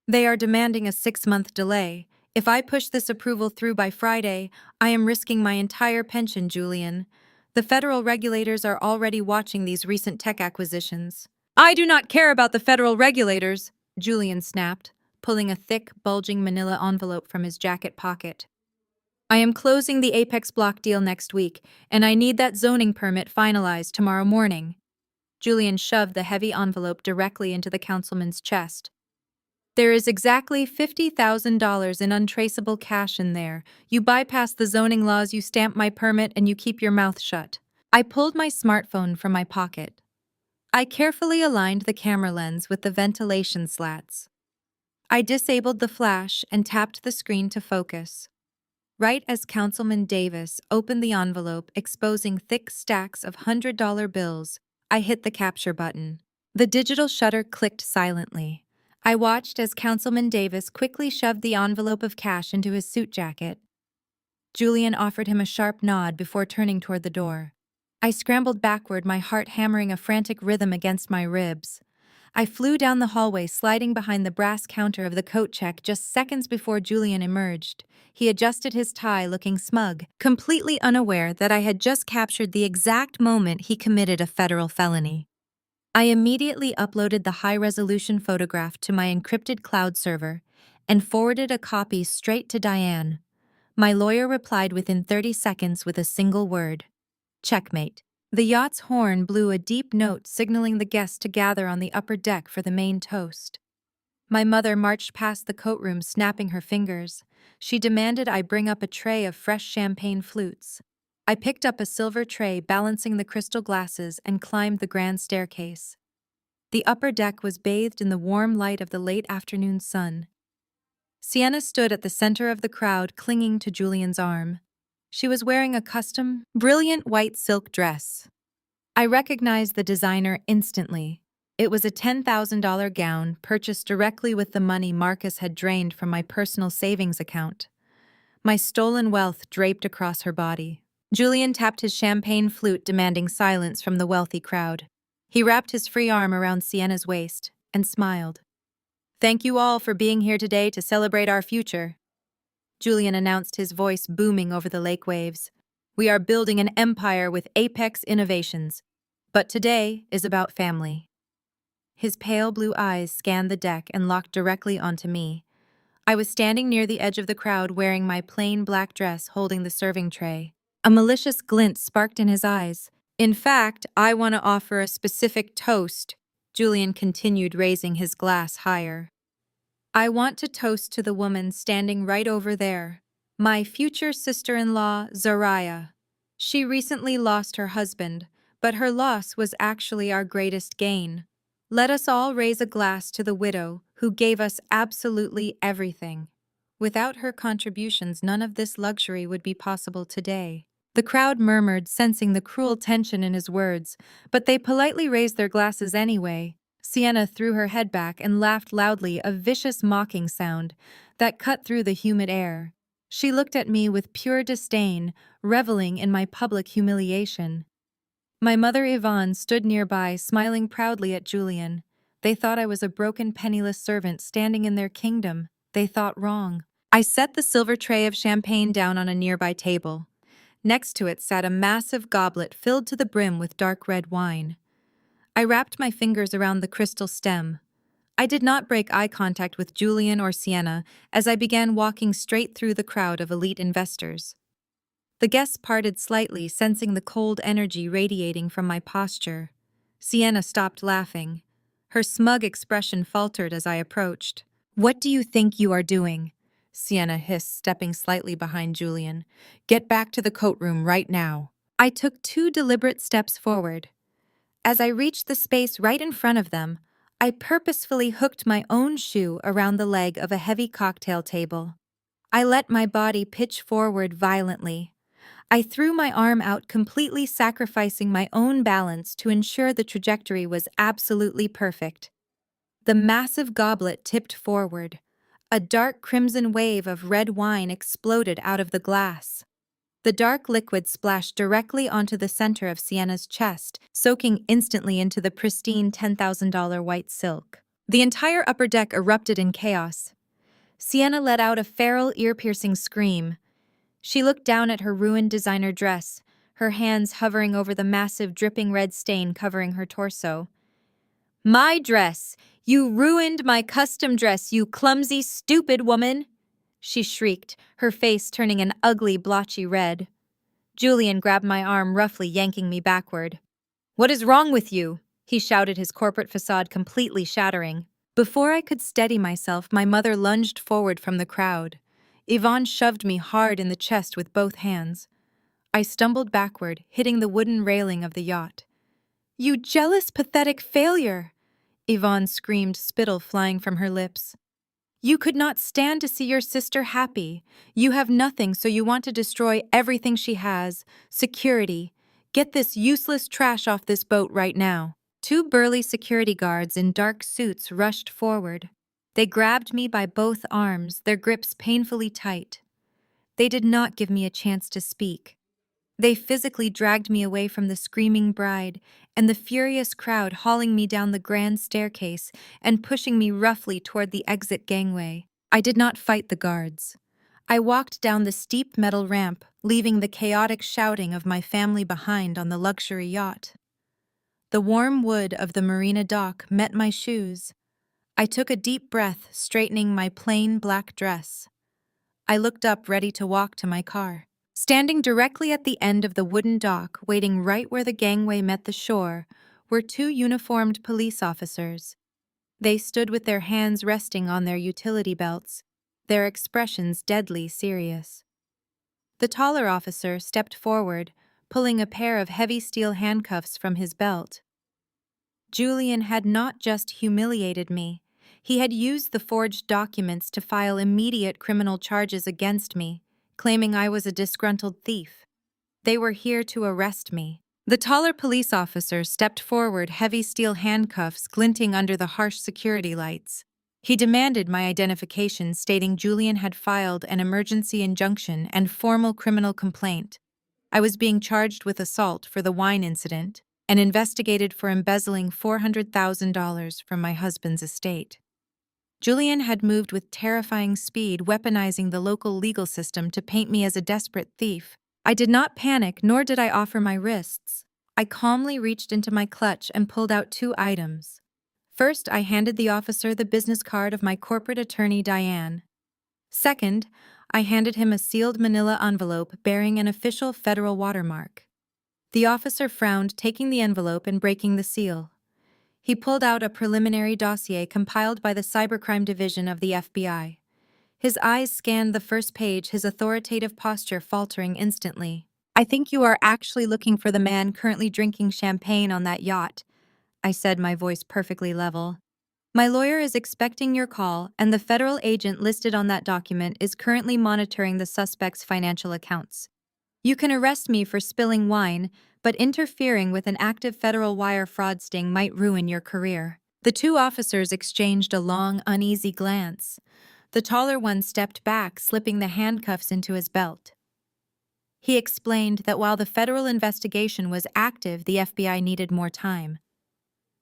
"They are demanding a 6-month delay. If I push this approval through by Friday, I am risking my entire pension, Julian. The federal regulators are already watching these recent tech acquisitions." "I do not care about the federal regulators," Julian snapped, pulling a thick, bulging manila envelope from his jacket pocket. I am closing the Apex block deal next week, and I need that zoning permit finalized tomorrow morning. Julian shoved the heavy envelope directly into the councilman's chest. There is exactly $50,000 in untraceable cash in there. You bypass the zoning laws, you stamp my permit, and you keep your mouth shut. I pulled my smartphone from my pocket. I carefully aligned the camera lens with the ventilation slats. I disabled the flash and tapped the screen to focus. Right as Councilman Davis opened the envelope, exposing thick stacks of $100 bills, I hit the capture button. The digital shutter clicked silently. I watched as Councilman Davis quickly shoved the envelope of cash into his suit jacket. Julian offered him a sharp nod before turning toward the door. I scrambled backward, my heart hammering a frantic rhythm against my ribs. I flew down the hallway, sliding behind the brass counter of the coat check just seconds before Julian emerged. He adjusted his tie, looking smug, completely unaware that I had just captured the exact moment he committed a federal felony. I immediately uploaded the high-resolution photograph to my encrypted cloud server and forwarded a copy straight to Diane. My lawyer replied within 30 seconds with a single word: checkmate. The yacht's horn blew a deep note signaling the guests to gather on the upper deck for the main toast. My mother marched past the coat room, snapping her fingers. She demanded I bring up a tray of fresh champagne flutes. I picked up a silver tray, balancing the crystal glasses, and climbed the grand staircase. The upper deck was bathed in the warm light of the late afternoon sun. Sienna stood at the center of the crowd, clinging to Julian's arm. She was wearing a custom, brilliant white silk dress. I recognized the designer instantly. It was a $10,000 gown purchased directly with the money Marcus had drained from my personal savings account. My stolen wealth draped across her body. Julian tapped his champagne flute, demanding silence from the wealthy crowd. He wrapped his free arm around Sienna's waist and smiled. "Thank you all for being here today to celebrate our future," Julian announced, his voice booming over the lake waves. "We are building an empire with Apex innovations, but today is about family." His pale blue eyes scanned the deck and locked directly onto me. I was standing near the edge of the crowd, wearing my plain black dress, holding the serving tray. A malicious glint sparked in his eyes. "In fact, I want to offer a specific toast," Julian continued, raising his glass higher. "I want to toast to the woman standing right over there, my future sister-in-law, Zariah. She recently lost her husband, but her loss was actually our greatest gain. Let us all raise a glass to the widow who gave us absolutely everything. Without her contributions, none of this luxury would be possible today." The crowd murmured, sensing the cruel tension in his words, but they politely raised their glasses anyway. Sienna threw her head back and laughed loudly, a vicious mocking sound that cut through the humid air. She looked at me with pure disdain, reveling in my public humiliation. My mother Yvonne stood nearby, smiling proudly at Julian. They thought I was a broken, penniless servant standing in their kingdom. They thought wrong. I set the silver tray of champagne down on a nearby table. Next to it sat a massive goblet filled to the brim with dark red wine. I wrapped my fingers around the crystal stem. I did not break eye contact with Julian or Sienna as I began walking straight through the crowd of elite investors. The guests parted slightly, sensing the cold energy radiating from my posture. Sienna stopped laughing. Her smug expression faltered as I approached. "What do you think you are doing?" Sienna hissed, stepping slightly behind Julian. "Get back to the coat room right now." I took 2 deliberate steps forward. As I reached the space right in front of them, I purposefully hooked my own shoe around the leg of a heavy cocktail table. I let my body pitch forward violently. I threw my arm out, completely sacrificing my own balance to ensure the trajectory was absolutely perfect. The massive goblet tipped forward. A dark crimson wave of red wine exploded out of the glass. The dark liquid splashed directly onto the center of Sienna's chest, soaking instantly into the pristine $10,000 white silk. The entire upper deck erupted in chaos. Sienna let out a feral, ear-piercing scream. She looked down at her ruined designer dress, her hands hovering over the massive, dripping red stain covering her torso. "My dress! You ruined my custom dress, you clumsy, stupid woman!" she shrieked, her face turning an ugly, blotchy red. Julian grabbed my arm, roughly yanking me backward. "What is wrong with you?" he shouted, his corporate facade completely shattering. Before I could steady myself, my mother lunged forward from the crowd. Yvonne shoved me hard in the chest with both hands. I stumbled backward, hitting the wooden railing of the yacht. "You jealous, pathetic failure!" Yvonne screamed, spittle flying from her lips. "You could not stand to see your sister happy. You have nothing, so you want to destroy everything she has. Security. Get this useless trash off this boat right now." Two burly security guards in dark suits rushed forward. They grabbed me by both arms, their grips painfully tight. They did not give me a chance to speak. They physically dragged me away from the screaming bride and the furious crowd, hauling me down the grand staircase and pushing me roughly toward the exit gangway. I did not fight the guards. I walked down the steep metal ramp, leaving the chaotic shouting of my family behind on the luxury yacht. The warm wood of the marina dock met my shoes. I took a deep breath, straightening my plain black dress. I looked up, ready to walk to my car. Standing directly at the end of the wooden dock, waiting right where the gangway met the shore, were two uniformed police officers. They stood with their hands resting on their utility belts, their expressions deadly serious. The taller officer stepped forward, pulling a pair of heavy steel handcuffs from his belt. Julian had not just humiliated me. He had used the forged documents to file immediate criminal charges against me, claiming I was a disgruntled thief. They were here to arrest me. The taller police officer stepped forward, heavy steel handcuffs glinting under the harsh security lights. He demanded my identification, stating Julian had filed an emergency injunction and formal criminal complaint. I was being charged with assault for the wine incident and investigated for embezzling $400,000 from my husband's estate. Julian had moved with terrifying speed, weaponizing the local legal system to paint me as a desperate thief. I did not panic, nor did I offer my wrists. I calmly reached into my clutch and pulled out two items. First, I handed the officer the business card of my corporate attorney, Diane. Second, I handed him a sealed manila envelope bearing an official federal watermark. The officer frowned, taking the envelope and breaking the seal. He pulled out a preliminary dossier compiled by the Cybercrime Division of the FBI. His eyes scanned the first page, his authoritative posture faltering instantly. "I think you are actually looking for the man currently drinking champagne on that yacht," I said, my voice perfectly level. "My lawyer is expecting your call, and the federal agent listed on that document is currently monitoring the suspect's financial accounts. You can arrest me for spilling wine, but interfering with an active federal wire fraud sting might ruin your career." The two officers exchanged a long, uneasy glance. The taller one stepped back, slipping the handcuffs into his belt. He explained that while the federal investigation was active, the FBI needed more time.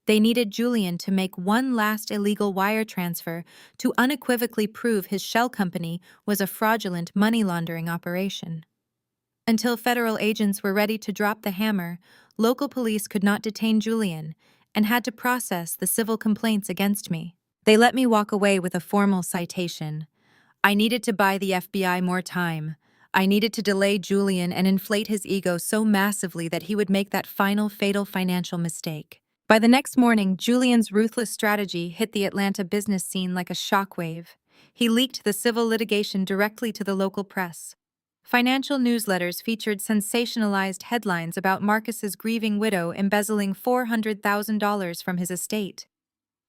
They needed Julian to make one last illegal wire transfer to unequivocally prove his shell company was a fraudulent money laundering operation. Until federal agents were ready to drop the hammer, local police could not detain Julian and had to process the civil complaints against me. They let me walk away with a formal citation. I needed to buy the FBI more time. I needed to delay Julian and inflate his ego so massively that he would make that final fatal financial mistake. By the next morning, Julian's ruthless strategy hit the Atlanta business scene like a shockwave. He leaked the civil litigation directly to the local press. Financial newsletters featured sensationalized headlines about Marcus's grieving widow embezzling $400,000 from his estate.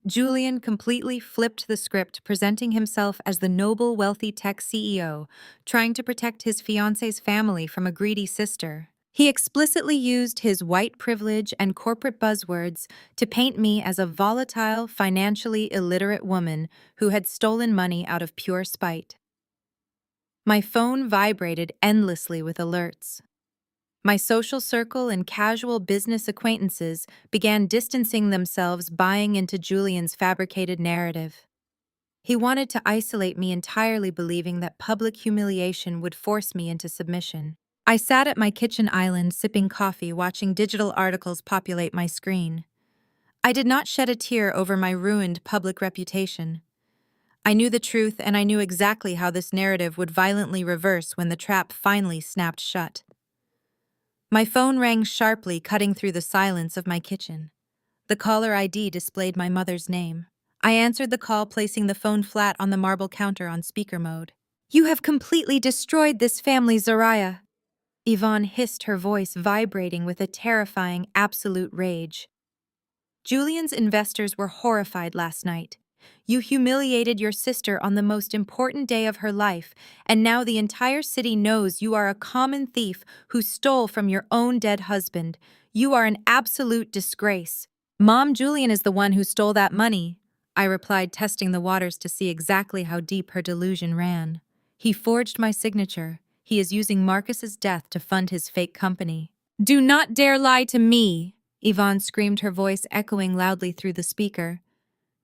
Julian completely flipped the script, presenting himself as the noble, wealthy tech CEO, trying to protect his fiancée's family from a greedy sister. He explicitly used his white privilege and corporate buzzwords to paint me as a volatile, financially illiterate woman who had stolen money out of pure spite. My phone vibrated endlessly with alerts. My social circle and casual business acquaintances began distancing themselves, buying into Julian's fabricated narrative. He wanted to isolate me entirely, believing that public humiliation would force me into submission. I sat at my kitchen island sipping coffee, watching digital articles populate my screen. I did not shed a tear over my ruined public reputation. I knew the truth, and I knew exactly how this narrative would violently reverse when the trap finally snapped shut. My phone rang sharply, cutting through the silence of my kitchen. The caller ID displayed my mother's name. I answered the call, placing the phone flat on the marble counter on speaker mode. "You have completely destroyed this family, Zariah," Yvonne hissed, her voice vibrating with a terrifying, absolute rage. "Julian's investors were horrified last night. You humiliated your sister on the most important day of her life, and now the entire city knows you are a common thief who stole from your own dead husband. You are an absolute disgrace." "Mom, Julian is the one who stole that money," I replied, testing the waters to see exactly how deep her delusion ran. "He forged my signature. He is using Marcus's death to fund his fake company." "Do not dare lie to me!" Yvonne screamed, her voice echoing loudly through the speaker.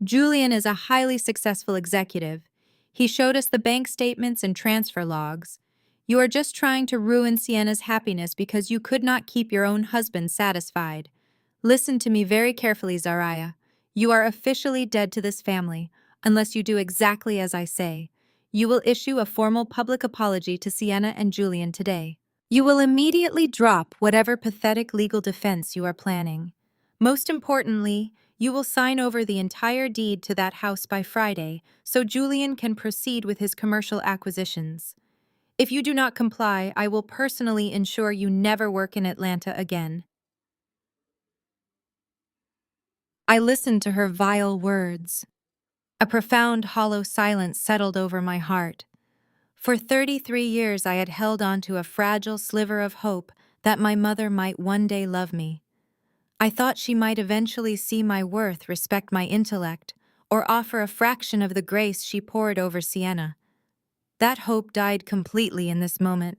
"Julian is a highly successful executive. He showed us the bank statements and transfer logs. You are just trying to ruin Sienna's happiness because you could not keep your own husband satisfied. Listen to me very carefully, Zariah. You are officially dead to this family, unless you do exactly as I say. You will issue a formal public apology to Sienna and Julian today. You will immediately drop whatever pathetic legal defense you are planning. Most importantly, you will sign over the entire deed to that house by Friday so Julian can proceed with his commercial acquisitions. If you do not comply, I will personally ensure you never work in Atlanta again." I listened to her vile words. A profound, hollow silence settled over my heart. For 33 years I had held on to a fragile sliver of hope that my mother might one day love me. I thought she might eventually see my worth, respect my intellect, or offer a fraction of the grace she poured over Sienna. That hope died completely in this moment.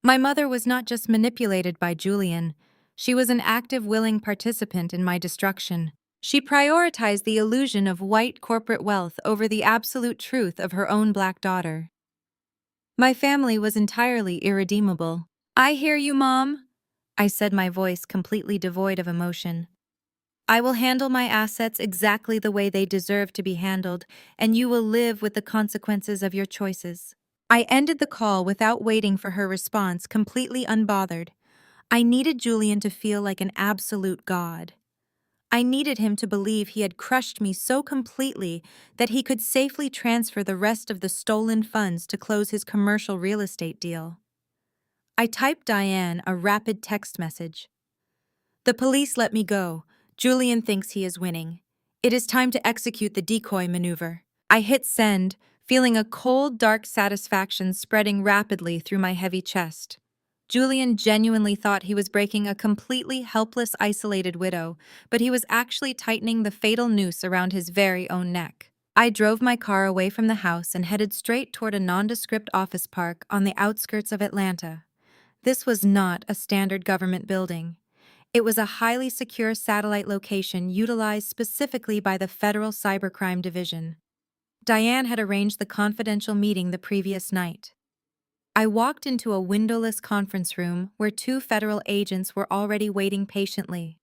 My mother was not just manipulated by Julian. She was an active, willing participant in my destruction. She prioritized the illusion of white corporate wealth over the absolute truth of her own black daughter. My family was entirely irredeemable. "I hear you, Mom," I said, my voice completely devoid of emotion. "I will handle my assets exactly the way they deserve to be handled, and you will live with the consequences of your choices." I ended the call without waiting for her response, completely unbothered. I needed Julian to feel like an absolute god. I needed him to believe he had crushed me so completely that he could safely transfer the rest of the stolen funds to close his commercial real estate deal. I typed Diane a rapid text message. "The police let me go. Julian thinks he is winning. It is time to execute the decoy maneuver." I hit send, feeling a cold, dark satisfaction spreading rapidly through my heavy chest. Julian genuinely thought he was breaking a completely helpless, isolated widow, but he was actually tightening the fatal noose around his very own neck. I drove my car away from the house and headed straight toward a nondescript office park on the outskirts of Atlanta. This was not a standard government building. It was a highly secure satellite location utilized specifically by the Federal Cybercrime Division. Diane had arranged the confidential meeting the previous night. I walked into a windowless conference room where two federal agents were already waiting patiently.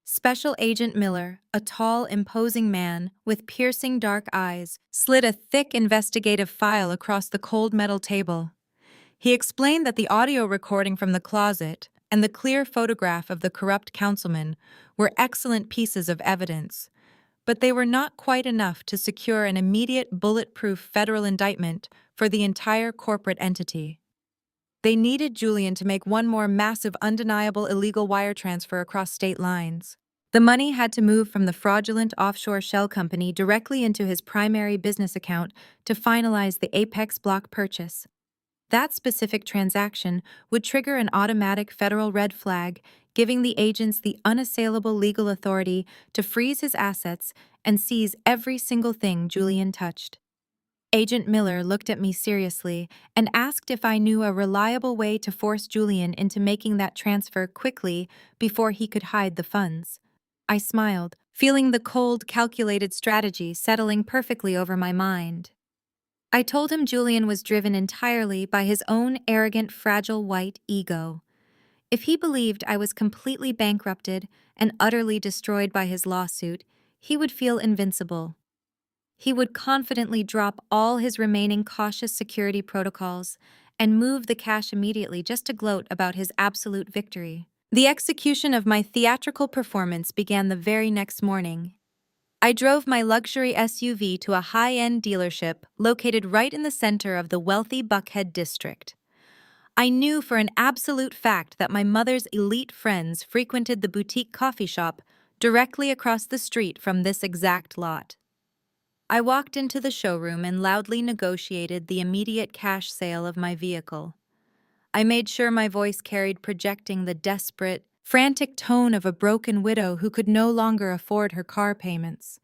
Special Agent Miller, a tall, imposing man with piercing dark eyes, slid a thick investigative file across the cold metal table. He explained that the audio recording from the closet and the clear photograph of the corrupt councilman were excellent pieces of evidence, but they were not quite enough to secure an immediate bulletproof federal indictment for the entire corporate entity. They needed Julian to make one more massive, undeniable illegal wire transfer across state lines. The money had to move from the fraudulent offshore shell company directly into his primary business account to finalize the Apex block purchase. That specific transaction would trigger an automatic federal red flag, giving the agents the unassailable legal authority to freeze his assets and seize every single thing Julian touched. Agent Miller looked at me seriously and asked if I knew a reliable way to force Julian into making that transfer quickly before he could hide the funds. I smiled, feeling the cold, calculated strategy settling perfectly over my mind. I told him Julian was driven entirely by his own arrogant, fragile white ego. If he believed I was completely bankrupted and utterly destroyed by his lawsuit, he would feel invincible. He would confidently drop all his remaining cautious security protocols and move the cash immediately just to gloat about his absolute victory. The execution of my theatrical performance began the very next morning. I drove my luxury SUV to a high-end dealership located right in the center of the wealthy Buckhead district. I knew for an absolute fact that my mother's elite friends frequented the boutique coffee shop directly across the street from this exact lot. I walked into the showroom and loudly negotiated the immediate cash sale of my vehicle. I made sure my voice carried projecting the desperate, frantic tone of a broken widow who could no longer afford her car payments.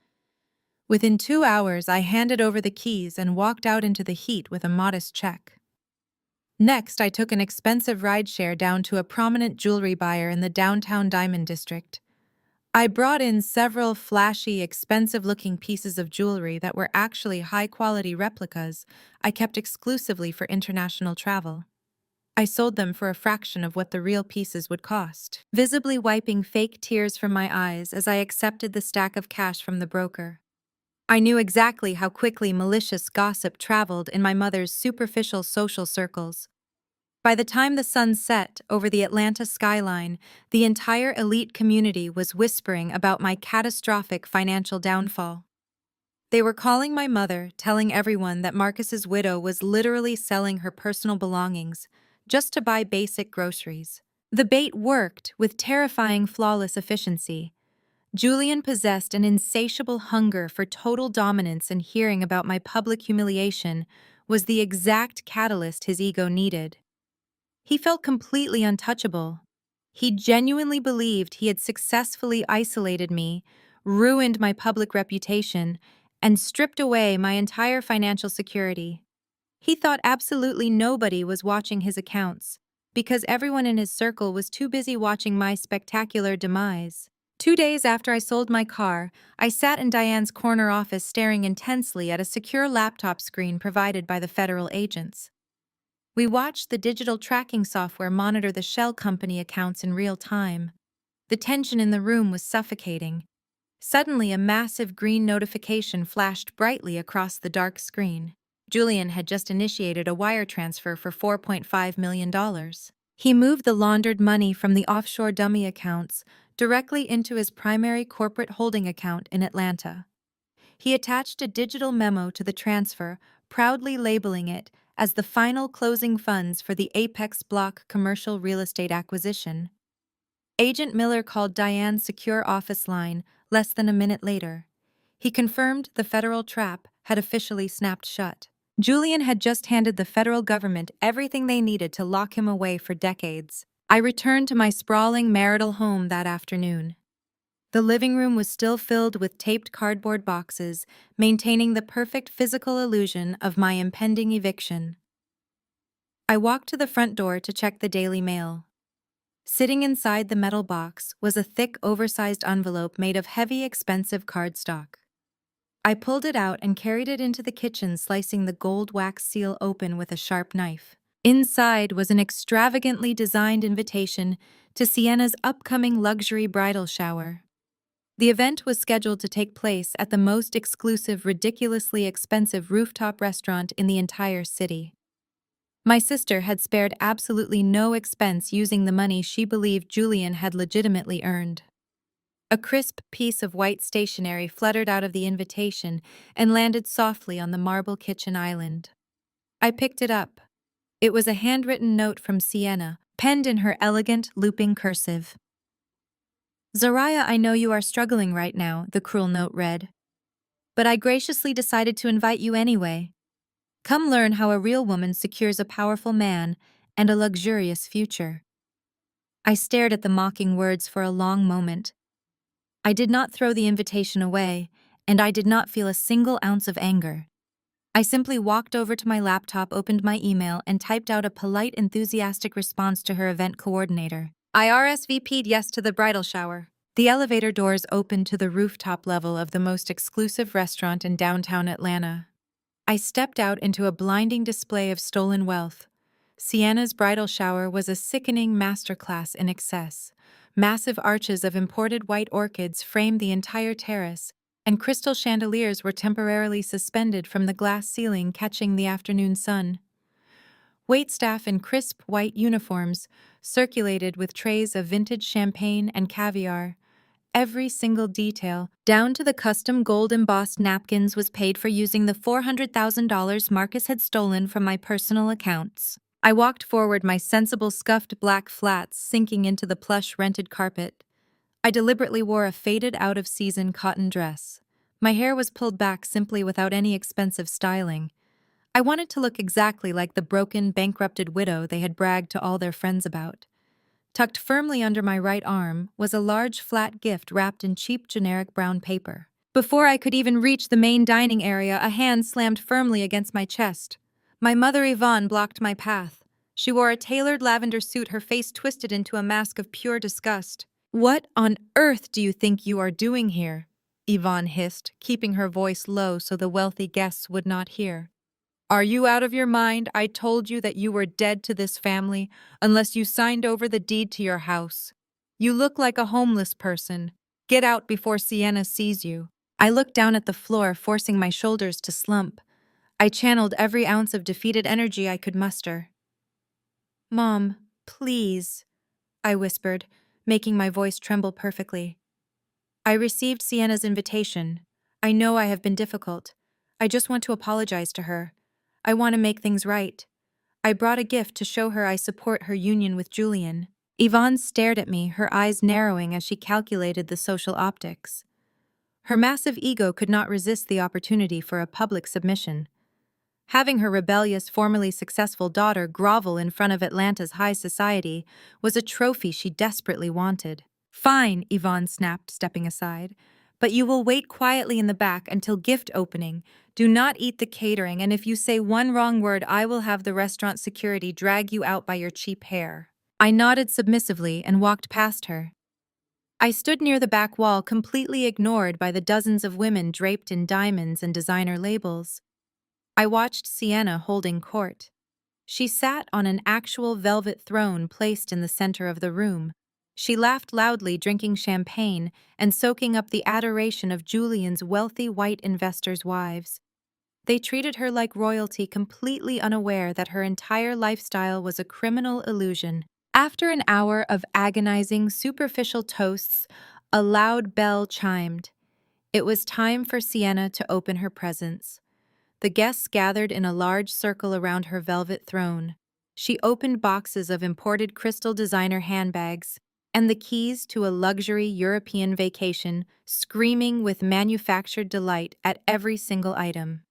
Within 2 hours, I handed over the keys and walked out into the heat with a modest check. Next, I took an expensive rideshare down to a prominent jewelry buyer in the downtown Diamond District. I brought in several flashy, expensive-looking pieces of jewelry that were actually high-quality replicas I kept exclusively for international travel. I sold them for a fraction of what the real pieces would cost, visibly wiping fake tears from my eyes as I accepted the stack of cash from the broker. I knew exactly how quickly malicious gossip traveled in my mother's superficial social circles. By the time the sun set over the Atlanta skyline, the entire elite community was whispering about my catastrophic financial downfall. They were calling my mother, telling everyone that Marcus's widow was literally selling her personal belongings just to buy basic groceries. The bait worked with terrifying flawless efficiency. Julian possessed an insatiable hunger for total dominance, and hearing about my public humiliation was the exact catalyst his ego needed. He felt completely untouchable. He genuinely believed he had successfully isolated me, ruined my public reputation, and stripped away my entire financial security. He thought absolutely nobody was watching his accounts, because everyone in his circle was too busy watching my spectacular demise. 2 days after I sold my car, I sat in Diane's corner office staring intensely at a secure laptop screen provided by the federal agents. We watched the digital tracking software monitor the shell company accounts in real time. The tension in the room was suffocating. Suddenly, a massive green notification flashed brightly across the dark screen. Julian had just initiated a wire transfer for $4.5 million. He moved the laundered money from the offshore dummy accounts directly into his primary corporate holding account in Atlanta. He attached a digital memo to the transfer, proudly labeling it as the final closing funds for the Apex Block commercial real estate acquisition. Agent Miller called Diane's secure office line less than a minute later. He confirmed the federal trap had officially snapped shut. Julian had just handed the federal government everything they needed to lock him away for decades. I returned to my sprawling marital home that afternoon. The living room was still filled with taped cardboard boxes, maintaining the perfect physical illusion of my impending eviction. I walked to the front door to check the Daily Mail. Sitting inside the metal box was a thick, oversized envelope made of heavy, expensive cardstock. I pulled it out and carried it into the kitchen, slicing the gold wax seal open with a sharp knife. Inside was an extravagantly designed invitation to Sienna's upcoming luxury bridal shower. The event was scheduled to take place at the most exclusive, ridiculously expensive rooftop restaurant in the entire city. My sister had spared absolutely no expense using the money she believed Julian had legitimately earned. A crisp piece of white stationery fluttered out of the invitation and landed softly on the marble kitchen island. I picked it up. It was a handwritten note from Sienna, penned in her elegant, looping cursive. "Zariah, I know you are struggling right now," the cruel note read. "But I graciously decided to invite you anyway. Come learn how a real woman secures a powerful man and a luxurious future." I stared at the mocking words for a long moment. I did not throw the invitation away, and I did not feel a single ounce of anger. I simply walked over to my laptop, opened my email, and typed out a polite, enthusiastic response to her event coordinator. I RSVP'd yes to the bridal shower. The elevator doors opened to the rooftop level of the most exclusive restaurant in downtown Atlanta. I stepped out into a blinding display of stolen wealth. Sienna's bridal shower was a sickening masterclass in excess. Massive arches of imported white orchids framed the entire terrace, and crystal chandeliers were temporarily suspended from the glass ceiling, catching the afternoon sun. Waitstaff in crisp white uniforms circulated with trays of vintage champagne and caviar. Every single detail, down to the custom gold-embossed napkins, was paid for using the $400,000 Marcus had stolen from my personal accounts. I walked forward, my sensible scuffed black flats sinking into the plush rented carpet. I deliberately wore a faded out-of-season cotton dress. My hair was pulled back simply without any expensive styling. I wanted to look exactly like the broken, bankrupted widow they had bragged to all their friends about. Tucked firmly under my right arm was a large flat gift wrapped in cheap generic brown paper. Before I could even reach the main dining area, a hand slammed firmly against my chest. My mother Yvonne blocked my path. She wore a tailored lavender suit, her face twisted into a mask of pure disgust. "What on earth do you think you are doing here?" Yvonne hissed, keeping her voice low so the wealthy guests would not hear. "Are you out of your mind? I told you that you were dead to this family unless you signed over the deed to your house. You look like a homeless person. Get out before Sienna sees you." I looked down at the floor, forcing my shoulders to slump. I channeled every ounce of defeated energy I could muster. "Mom, please," I whispered, making my voice tremble perfectly. "I received Sienna's invitation. I know I have been difficult. I just want to apologize to her. I want to make things right. I brought a gift to show her I support her union with Julian." Yvonne stared at me, her eyes narrowing as she calculated the social optics. Her massive ego could not resist the opportunity for a public submission. Having her rebellious, formerly successful daughter grovel in front of Atlanta's high society was a trophy she desperately wanted. "Fine," Yvonne snapped, stepping aside. "But you will wait quietly in the back until gift opening. Do not eat the catering, and if you say one wrong word, I will have the restaurant security drag you out by your cheap hair." I nodded submissively and walked past her. I stood near the back wall, completely ignored by the dozens of women draped in diamonds and designer labels. I watched Sienna holding court. She sat on an actual velvet throne placed in the center of the room. She laughed loudly, drinking champagne and soaking up the adoration of Julian's wealthy white investors' wives. They treated her like royalty, completely unaware that her entire lifestyle was a criminal illusion. After an hour of agonizing, superficial toasts, a loud bell chimed. It was time for Sienna to open her presents. The guests gathered in a large circle around her velvet throne. She opened boxes of imported crystal designer handbags and the keys to a luxury European vacation, screaming with manufactured delight at every single item.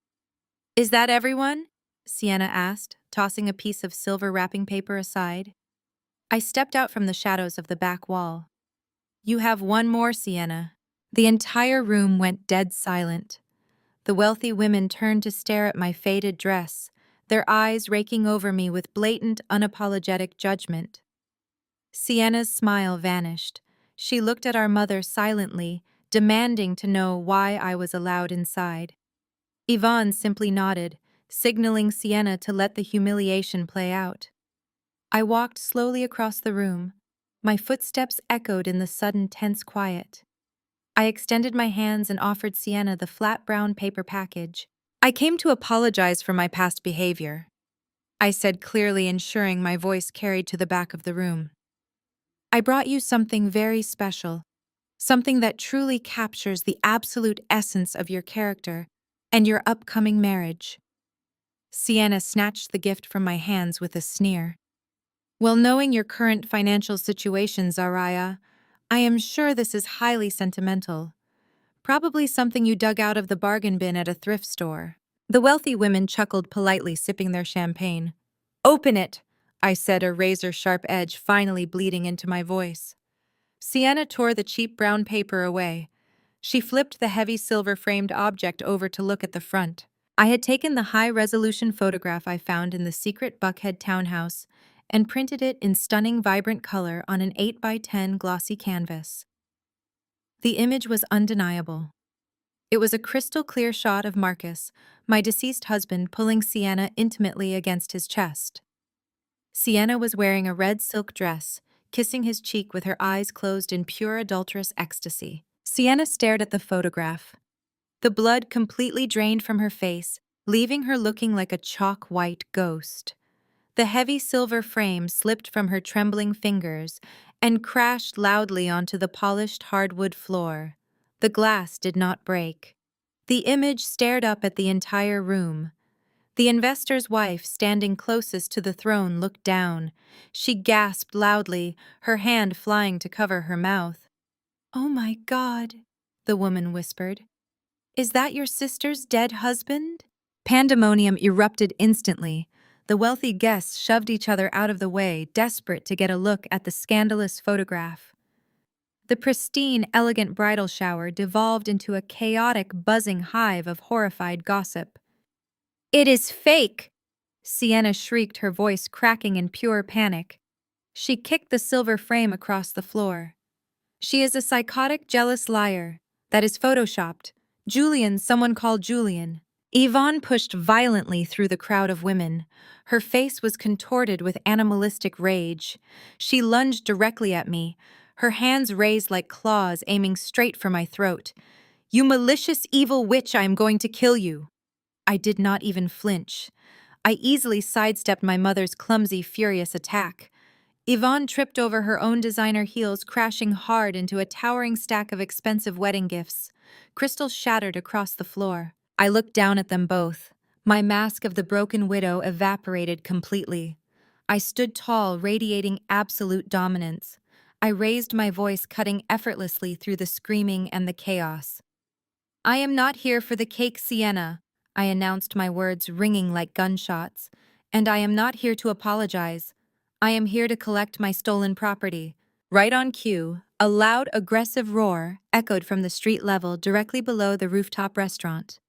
"Is that everyone?" Sienna asked, tossing a piece of silver wrapping paper aside. I stepped out from the shadows of the back wall. "You have one more, Sienna." The entire room went dead silent. The wealthy women turned to stare at my faded dress, their eyes raking over me with blatant, unapologetic judgment. Sienna's smile vanished. She looked at our mother silently, demanding to know why I was allowed inside. Yvonne simply nodded, signaling Sienna to let the humiliation play out. I walked slowly across the room. My footsteps echoed in the sudden tense quiet. I extended my hands and offered Sienna the flat brown paper package. "I came to apologize for my past behavior," I said clearly, ensuring my voice carried to the back of the room. "I brought you something very special, something that truly captures the absolute essence of your character and your upcoming marriage." Sienna snatched the gift from my hands with a sneer. "Well, knowing your current financial situation, Zaraya, I am sure this is highly sentimental. Probably something you dug out of the bargain bin at a thrift store." The wealthy women chuckled politely, sipping their champagne. "Open it," I said, a razor-sharp edge finally bleeding into my voice. Sienna tore the cheap brown paper away. She flipped the heavy silver-framed object over to look at the front. I had taken the high-resolution photograph I found in the secret Buckhead townhouse and printed it in stunning, vibrant color on an 8x10 glossy canvas. The image was undeniable. It was a crystal-clear shot of Marcus, my deceased husband, pulling Sienna intimately against his chest. Sienna was wearing a red silk dress, kissing his cheek with her eyes closed in pure adulterous ecstasy. Sienna stared at the photograph. The blood completely drained from her face, leaving her looking like a chalk-white ghost. The heavy silver frame slipped from her trembling fingers and crashed loudly onto the polished hardwood floor. The glass did not break. The image stared up at the entire room. The investor's wife, standing closest to the throne, looked down. She gasped loudly, her hand flying to cover her mouth. "Oh my God," the woman whispered. "Is that your sister's dead husband?" Pandemonium erupted instantly. The wealthy guests shoved each other out of the way, desperate to get a look at the scandalous photograph. The pristine, elegant bridal shower devolved into a chaotic, buzzing hive of horrified gossip. "It is fake!" Sienna shrieked, her voice cracking in pure panic. She kicked the silver frame across the floor. "She is a psychotic, jealous liar. That is photoshopped. Julian, someone called Julian." Yvonne pushed violently through the crowd of women. Her face was contorted with animalistic rage. She lunged directly at me, her hands raised like claws aiming straight for my throat. "You malicious, evil witch, I am going to kill you." I did not even flinch. I easily sidestepped my mother's clumsy, furious attack. Yvonne tripped over her own designer heels, crashing hard into a towering stack of expensive wedding gifts. Crystals shattered across the floor. I looked down at them both. My mask of the broken widow evaporated completely. I stood tall, radiating absolute dominance. I raised my voice, cutting effortlessly through the screaming and the chaos. "I am not here for the cake, Sienna," I announced, my words ringing like gunshots. "And I am not here to apologize. I am here to collect my stolen property." Right on cue, a loud, aggressive roar echoed from the street level directly below the rooftop restaurant.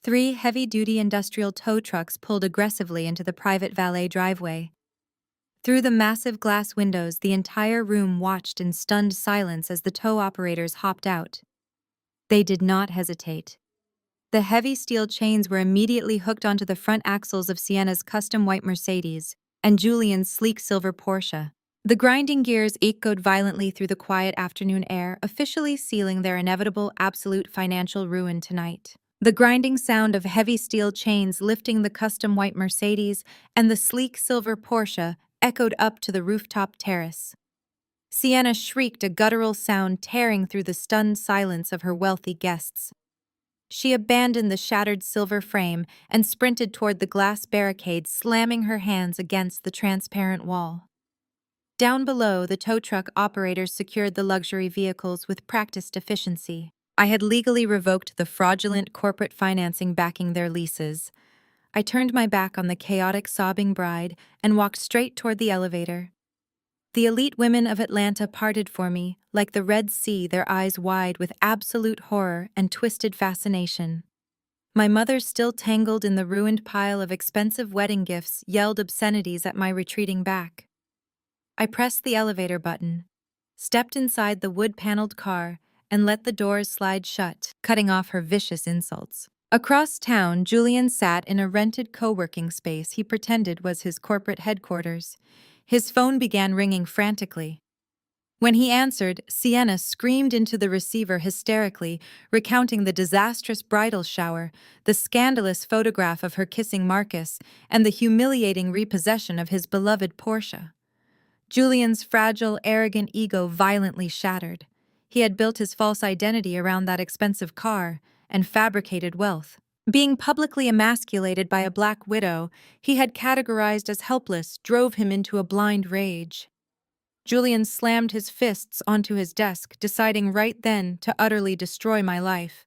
3 heavy-duty industrial tow trucks pulled aggressively into the private valet driveway. Through the massive glass windows, the entire room watched in stunned silence as the tow operators hopped out. They did not hesitate. The heavy steel chains were immediately hooked onto the front axles of Sienna's custom white Mercedes and Julian's sleek silver Porsche. The grinding gears echoed violently through the quiet afternoon air, officially sealing their inevitable absolute financial ruin tonight. The grinding sound of heavy steel chains lifting the custom white Mercedes and the sleek silver Porsche echoed up to the rooftop terrace. Sienna shrieked, a guttural sound tearing through the stunned silence of her wealthy guests. She abandoned the shattered silver frame and sprinted toward the glass barricade, slamming her hands against the transparent wall. Down below, the tow truck operators secured the luxury vehicles with practiced efficiency. I had legally revoked the fraudulent corporate financing backing their leases. I turned my back on the chaotic, sobbing bride and walked straight toward the elevator. The elite women of Atlanta parted for me, like the Red Sea, their eyes wide with absolute horror and twisted fascination. My mother, still tangled in the ruined pile of expensive wedding gifts, yelled obscenities at my retreating back. I pressed the elevator button, stepped inside the wood-paneled car, and let the doors slide shut, cutting off her vicious insults. Across town, Julian sat in a rented co-working space he pretended was his corporate headquarters. His phone began ringing frantically. When he answered, Sienna screamed into the receiver hysterically, recounting the disastrous bridal shower, the scandalous photograph of her kissing Marcus, and the humiliating repossession of his beloved Porsche. Julian's fragile, arrogant ego violently shattered. He had built his false identity around that expensive car and fabricated wealth. Being publicly emasculated by a black widow he had categorized as helpless drove him into a blind rage. Julian slammed his fists onto his desk, deciding right then to utterly destroy my life.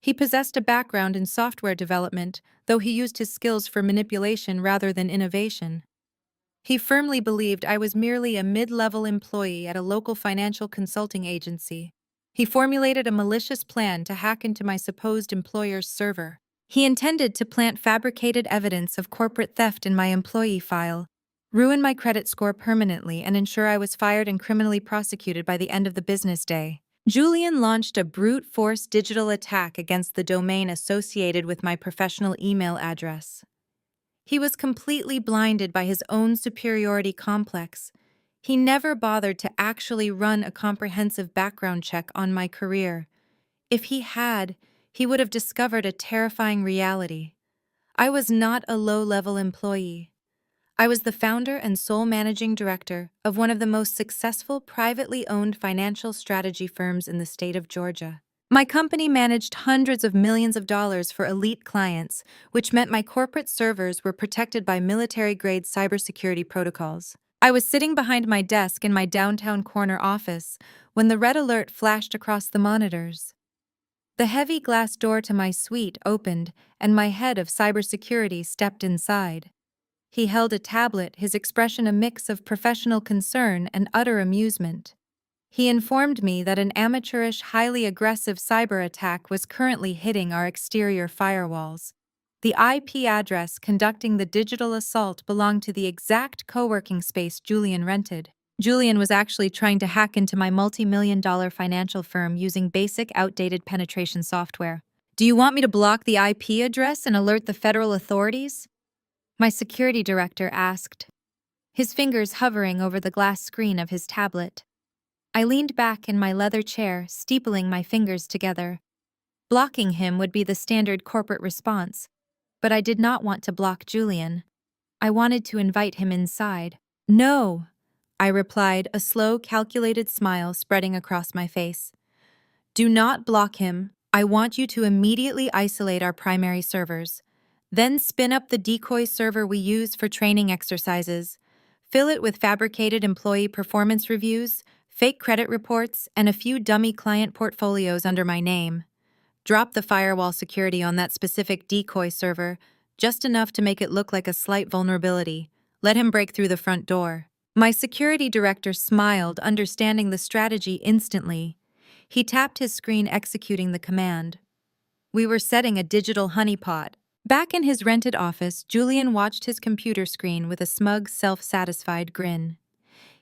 He possessed a background in software development, though he used his skills for manipulation rather than innovation. He firmly believed I was merely a mid-level employee at a local financial consulting agency. He formulated a malicious plan to hack into my supposed employer's server. He intended to plant fabricated evidence of corporate theft in my employee file, ruin my credit score permanently, and ensure I was fired and criminally prosecuted by the end of the business day. Julian launched a brute force digital attack against the domain associated with my professional email address. He was completely blinded by his own superiority complex. He never bothered to actually run a comprehensive background check on my career. If he had, he would have discovered a terrifying reality. I was not a low-level employee. I was the founder and sole managing director of one of the most successful privately owned financial strategy firms in the state of Georgia. My company managed hundreds of millions of dollars for elite clients, which meant my corporate servers were protected by military-grade cybersecurity protocols. I was sitting behind my desk in my downtown corner office when the red alert flashed across the monitors. The heavy glass door to my suite opened, and my head of cybersecurity stepped inside. He held a tablet, his expression a mix of professional concern and utter amusement. He informed me that an amateurish, highly aggressive cyber attack was currently hitting our exterior firewalls. The IP address conducting the digital assault belonged to the exact co-working space Julian rented. Julian was actually trying to hack into my multi-million-dollar financial firm using basic, outdated penetration software. Do you want me to block the IP address and alert the federal authorities? My security director asked, his fingers hovering over the glass screen of his tablet. I leaned back in my leather chair, steepling my fingers together. Blocking him would be the standard corporate response, but I did not want to block Julian. I wanted to invite him inside. No, I replied, a slow, calculated smile spreading across my face. Do not block him. I want you to immediately isolate our primary servers. Then spin up the decoy server we use for training exercises. Fill it with fabricated employee performance reviews, fake credit reports, and a few dummy client portfolios under my name. Drop the firewall security on that specific decoy server, just enough to make it look like a slight vulnerability. Let him break through the front door. My security director smiled, understanding the strategy instantly. He tapped his screen, executing the command. We were setting a digital honeypot. Back in his rented office, Julian watched his computer screen with a smug, self-satisfied grin.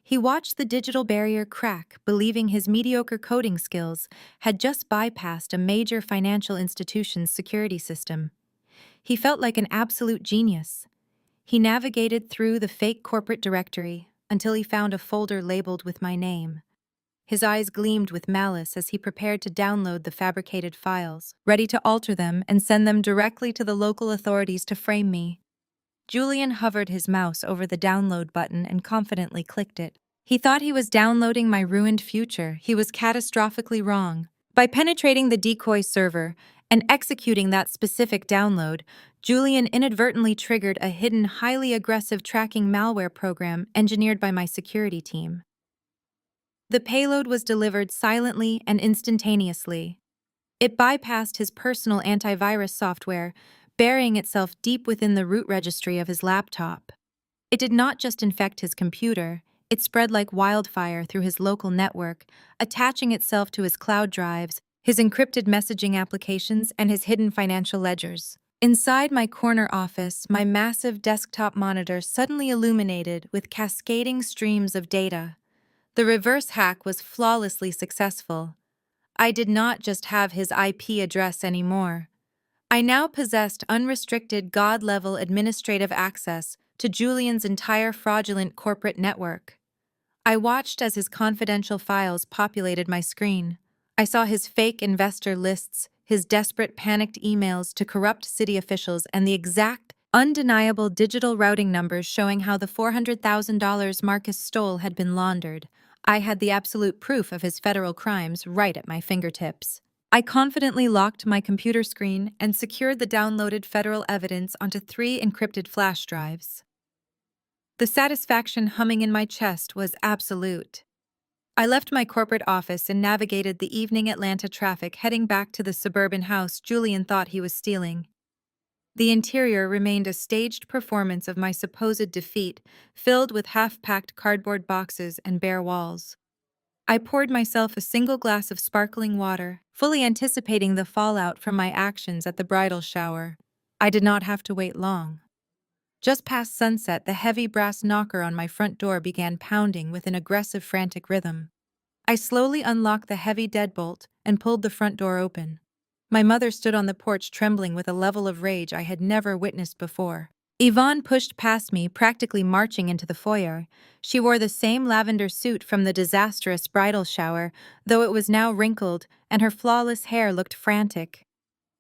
He watched the digital barrier crack, believing his mediocre coding skills had just bypassed a major financial institution's security system. He felt like an absolute genius. He navigated through the fake corporate directory until he found a folder labeled with my name. His eyes gleamed with malice as he prepared to download the fabricated files, ready to alter them and send them directly to the local authorities to frame me. Julian hovered his mouse over the download button and confidently clicked it. He thought he was downloading my ruined future. He was catastrophically wrong. By penetrating the decoy server and executing that specific download, Julian inadvertently triggered a hidden, highly aggressive tracking malware program engineered by my security team. The payload was delivered silently and instantaneously. It bypassed his personal antivirus software, burying itself deep within the root registry of his laptop. It did not just infect his computer, it spread like wildfire through his local network, attaching itself to his cloud drives, his encrypted messaging applications, and his hidden financial ledgers. Inside my corner office, my massive desktop monitor suddenly illuminated with cascading streams of data. The reverse hack was flawlessly successful. I did not just have his IP address anymore. I now possessed unrestricted God-level administrative access to Julian's entire fraudulent corporate network. I watched as his confidential files populated my screen. I saw his fake investor lists, his desperate, panicked emails to corrupt city officials, and the exact, undeniable digital routing numbers showing how the $400,000 Marcus stole had been laundered. I had the absolute proof of his federal crimes right at my fingertips. I confidently locked my computer screen and secured the downloaded federal evidence onto 3 encrypted flash drives. The satisfaction humming in my chest was absolute. I left my corporate office and navigated the evening Atlanta traffic, heading back to the suburban house Julian thought he was stealing. The interior remained a staged performance of my supposed defeat, filled with half-packed cardboard boxes and bare walls. I poured myself a single glass of sparkling water, fully anticipating the fallout from my actions at the bridal shower. I did not have to wait long. Just past sunset, the heavy brass knocker on my front door began pounding with an aggressive, frantic rhythm. I slowly unlocked the heavy deadbolt and pulled the front door open. My mother stood on the porch trembling with a level of rage I had never witnessed before. Yvonne pushed past me, practically marching into the foyer. She wore the same lavender suit from the disastrous bridal shower, though it was now wrinkled, and her flawless hair looked frantic.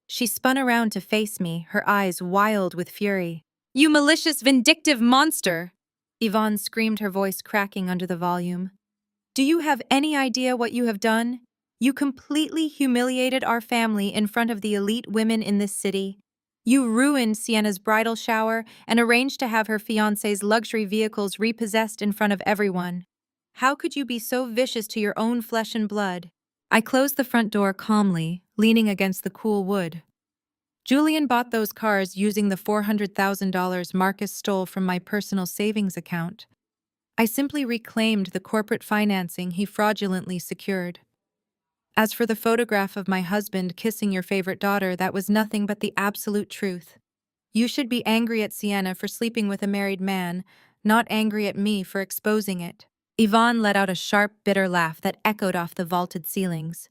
She spun around to face me, her eyes wild with fury. "You malicious, vindictive monster!" Yvonne screamed, her voice cracking under the volume. "Do you have any idea what you have done? You completely humiliated our family in front of the elite women in this city. You ruined Sienna's bridal shower and arranged to have her fiancé's luxury vehicles repossessed in front of everyone. How could you be so vicious to your own flesh and blood?" I closed the front door calmly, leaning against the cool wood. Julian bought those cars using the $400,000 Marcus stole from my personal savings account. I simply reclaimed the corporate financing he fraudulently secured. As for the photograph of my husband kissing your favorite daughter, that was nothing but the absolute truth. You should be angry at Sienna for sleeping with a married man, not angry at me for exposing it. Yvonne let out a sharp, bitter laugh that echoed off the vaulted ceilings.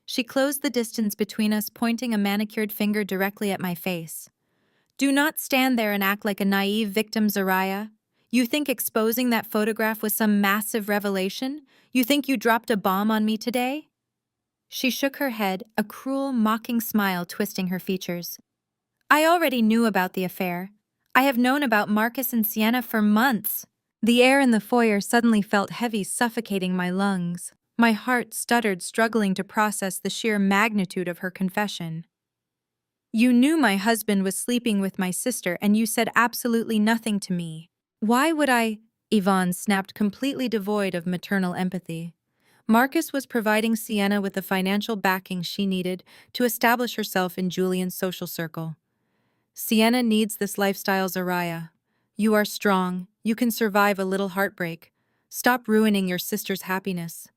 She closed the distance between us, pointing a manicured finger directly at my face. "Do not stand there and act like a naive victim, Zariah. You think exposing that photograph was some massive revelation? You think you dropped a bomb on me today?" She shook her head, a cruel, mocking smile twisting her features. "I already knew about the affair. I have known about Marcus and Sienna for months." The air in the foyer suddenly felt heavy, suffocating my lungs. My heart stuttered, struggling to process the sheer magnitude of her confession. "You knew my husband was sleeping with my sister and you said absolutely nothing to me. Why would I?" Yvonne snapped, completely devoid of maternal empathy. "Marcus was providing Sienna with the financial backing she needed to establish herself in Julian's social circle. Sienna needs this lifestyle, Zariah. You are strong. You can survive a little heartbreak. Stop ruining your sister's happiness.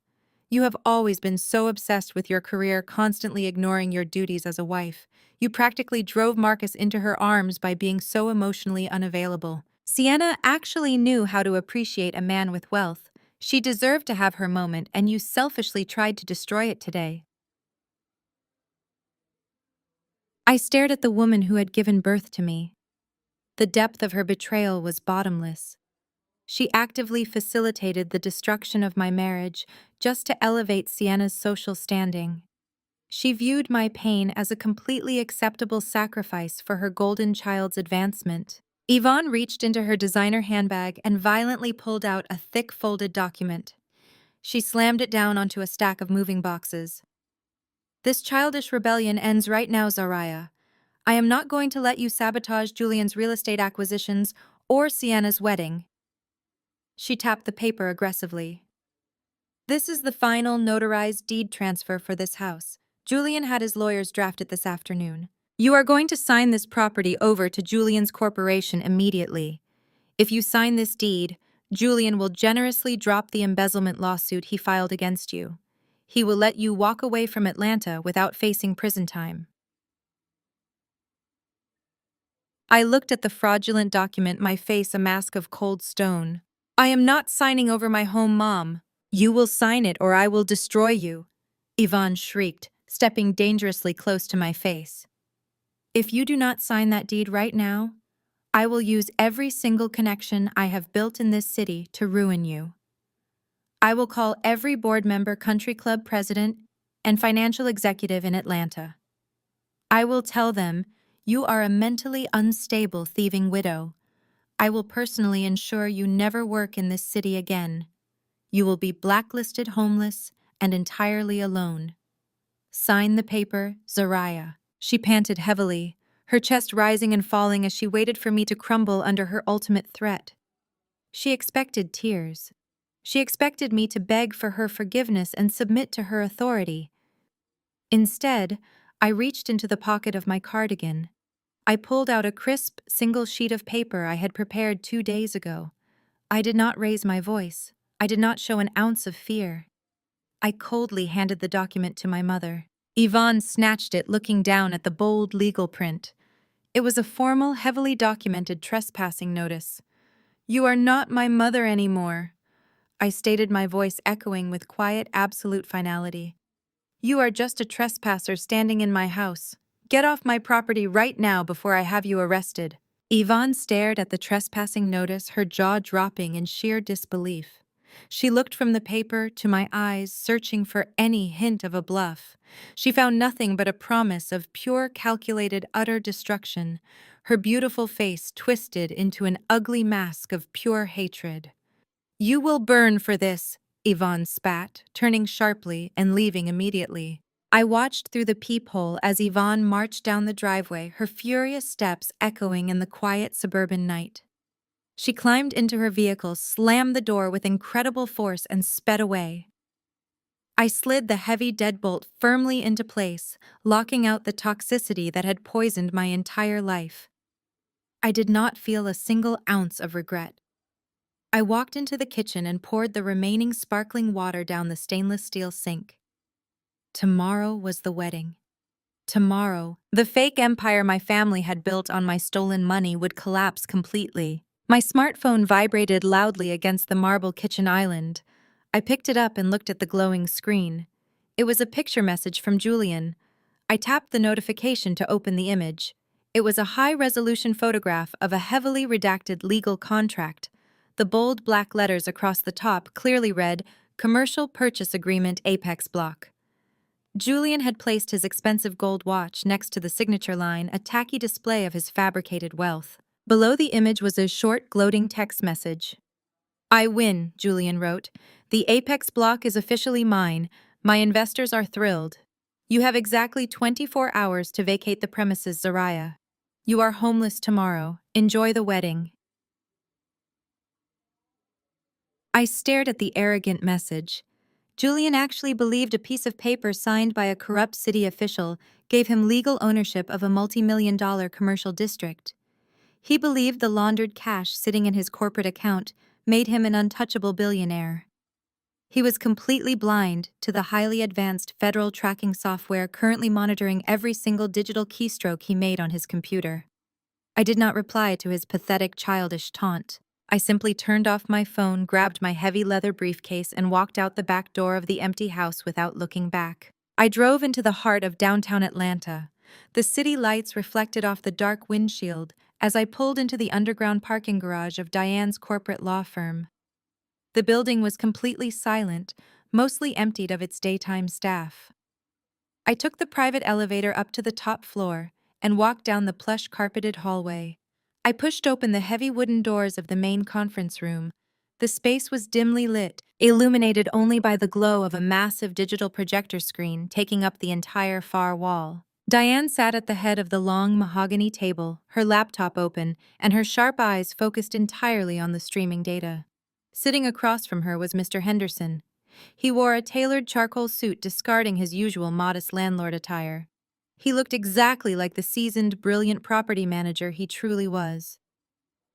You have always been so obsessed with your career, constantly ignoring your duties as a wife. You practically drove Marcus into her arms by being so emotionally unavailable. Sienna actually knew how to appreciate a man with wealth. She deserved to have her moment, and you selfishly tried to destroy it today." I stared at the woman who had given birth to me. The depth of her betrayal was bottomless. She actively facilitated the destruction of my marriage just to elevate Sienna's social standing. She viewed my pain as a completely acceptable sacrifice for her golden child's advancement. Yvonne reached into her designer handbag and violently pulled out a thick folded document. She slammed it down onto a stack of moving boxes. "This childish rebellion ends right now, Zariah. I am not going to let you sabotage Julian's real estate acquisitions or Sienna's wedding." She tapped the paper aggressively. "This is the final notarized deed transfer for this house. Julian had his lawyers draft it this afternoon. You are going to sign this property over to Julian's corporation immediately. If you sign this deed, Julian will generously drop the embezzlement lawsuit he filed against you. He will let you walk away from Atlanta without facing prison time." I looked at the fraudulent document, my face a mask of cold stone. "I am not signing over my home, Mom. You will sign it or I will destroy you," Yvonne shrieked, stepping dangerously close to my face. "If you do not sign that deed right now, I will use every single connection I have built in this city to ruin you. I will call every board member, country club president, and financial executive in Atlanta. I will tell them you are a mentally unstable, thieving widow. I will personally ensure you never work in this city again. You will be blacklisted, homeless, and entirely alone. Sign the paper, Zariah." She panted heavily, her chest rising and falling as she waited for me to crumble under her ultimate threat. She expected tears. She expected me to beg for her forgiveness and submit to her authority. Instead, I reached into the pocket of my cardigan. I pulled out a crisp, single sheet of paper I had prepared 2 days ago. I did not raise my voice. I did not show an ounce of fear. I coldly handed the document to my mother. Yvonne snatched it, looking down at the bold legal print. It was a formal, heavily documented trespassing notice. "You are not my mother anymore," I stated, my voice echoing with quiet, absolute finality. "You are just a trespasser standing in my house. Get off my property right now before I have you arrested." Yvonne stared at the trespassing notice, her jaw dropping in sheer disbelief. She looked from the paper to my eyes, searching for any hint of a bluff. She found nothing but a promise of pure, calculated, utter destruction, her beautiful face twisted into an ugly mask of pure hatred. "You will burn for this," Yvonne spat, turning sharply and leaving immediately. I watched through the peephole as Yvonne marched down the driveway, her furious steps echoing in the quiet suburban night. She climbed into her vehicle, slammed the door with incredible force, and sped away. I slid the heavy deadbolt firmly into place, locking out the toxicity that had poisoned my entire life. I did not feel a single ounce of regret. I walked into the kitchen and poured the remaining sparkling water down the stainless steel sink. Tomorrow was the wedding. Tomorrow, the fake empire my family had built on my stolen money would collapse completely. My smartphone vibrated loudly against the marble kitchen island. I picked it up and looked at the glowing screen. It was a picture message from Julian. I tapped the notification to open the image. It was a high-resolution photograph of a heavily redacted legal contract. The bold black letters across the top clearly read, "Commercial Purchase Agreement Apex Block." Julian had placed his expensive gold watch next to the signature line, a tacky display of his fabricated wealth. Below the image was a short, gloating text message. "I win," Julian wrote. "The Apex block is officially mine. My investors are thrilled. You have exactly 24 hours to vacate the premises, Zariah. You are homeless tomorrow. Enjoy the wedding." I stared at the arrogant message. Julian actually believed a piece of paper signed by a corrupt city official gave him legal ownership of a multi-million-dollar commercial district. He believed the laundered cash sitting in his corporate account made him an untouchable billionaire. He was completely blind to the highly advanced federal tracking software currently monitoring every single digital keystroke he made on his computer. I did not reply to his pathetic, childish taunt. I simply turned off my phone, grabbed my heavy leather briefcase, and walked out the back door of the empty house without looking back. I drove into the heart of downtown Atlanta. The city lights reflected off the dark windshield as I pulled into the underground parking garage of Diane's corporate law firm. The building was completely silent, mostly emptied of its daytime staff. I took the private elevator up to the top floor and walked down the plush-carpeted hallway. I pushed open the heavy wooden doors of the main conference room. The space was dimly lit, illuminated only by the glow of a massive digital projector screen taking up the entire far wall. Diane sat at the head of the long mahogany table, her laptop open, and her sharp eyes focused entirely on the streaming data. Sitting across from her was Mr. Henderson. He wore a tailored charcoal suit, discarding his usual modest landlord attire. He looked exactly like the seasoned, brilliant property manager he truly was.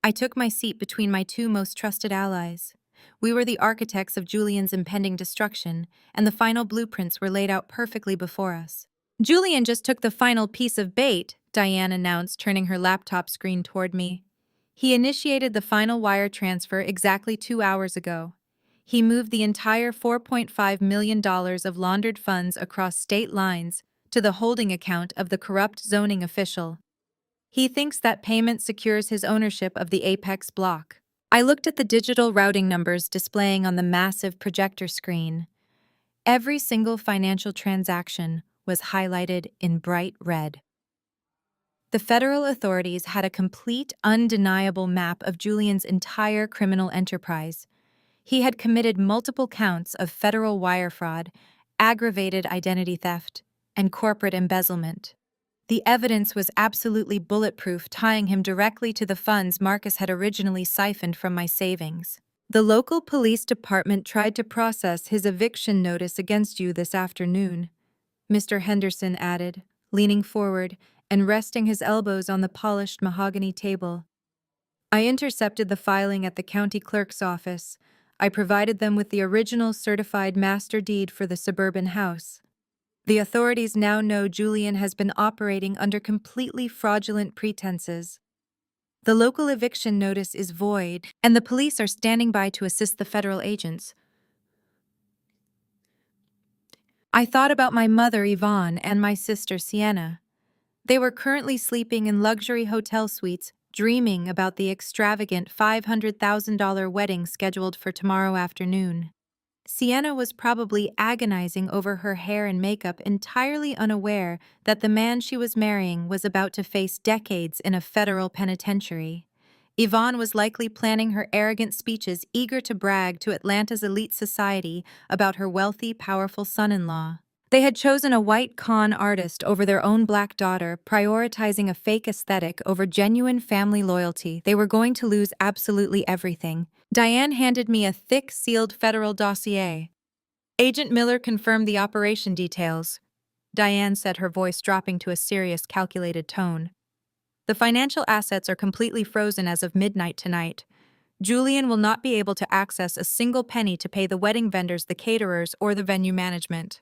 I took my seat between my two most trusted allies. We were the architects of Julian's impending destruction, and the final blueprints were laid out perfectly before us. "Julian just took the final piece of bait," Diane announced, turning her laptop screen toward me. "He initiated the final wire transfer exactly 2 hours ago. He moved the entire $4.5 million of laundered funds across state lines to the holding account of the corrupt zoning official. He thinks that payment secures his ownership of the Apex block." I looked at the digital routing numbers displaying on the massive projector screen. Every single financial transaction was highlighted in bright red. The federal authorities had a complete, undeniable map of Julian's entire criminal enterprise. He had committed multiple counts of federal wire fraud, aggravated identity theft, and corporate embezzlement. The evidence was absolutely bulletproof, tying him directly to the funds Marcus had originally siphoned from my savings. "The local police department tried to process his eviction notice against you this afternoon," Mr. Henderson added, leaning forward and resting his elbows on the polished mahogany table. "I intercepted the filing at the county clerk's office. I provided them with the original certified master deed for the suburban house. The authorities now know Julian has been operating under completely fraudulent pretenses. The local eviction notice is void, and the police are standing by to assist the federal agents." I thought about my mother, Yvonne, and my sister, Sienna. They were currently sleeping in luxury hotel suites, dreaming about the extravagant $500,000 wedding scheduled for tomorrow afternoon. Sienna was probably agonizing over her hair and makeup, entirely unaware that the man she was marrying was about to face decades in a federal penitentiary. Yvonne was likely planning her arrogant speeches, eager to brag to Atlanta's elite society about her wealthy, powerful son-in-law. They had chosen a white con artist over their own black daughter, prioritizing a fake aesthetic over genuine family loyalty. They were going to lose absolutely everything. Diane handed me a thick, sealed federal dossier. Agent Miller confirmed the operation details. Diane said, her voice dropping to a serious, calculated tone. The financial assets are completely frozen as of midnight tonight. Julian will not be able to access a single penny to pay the wedding vendors, the caterers, or the venue management.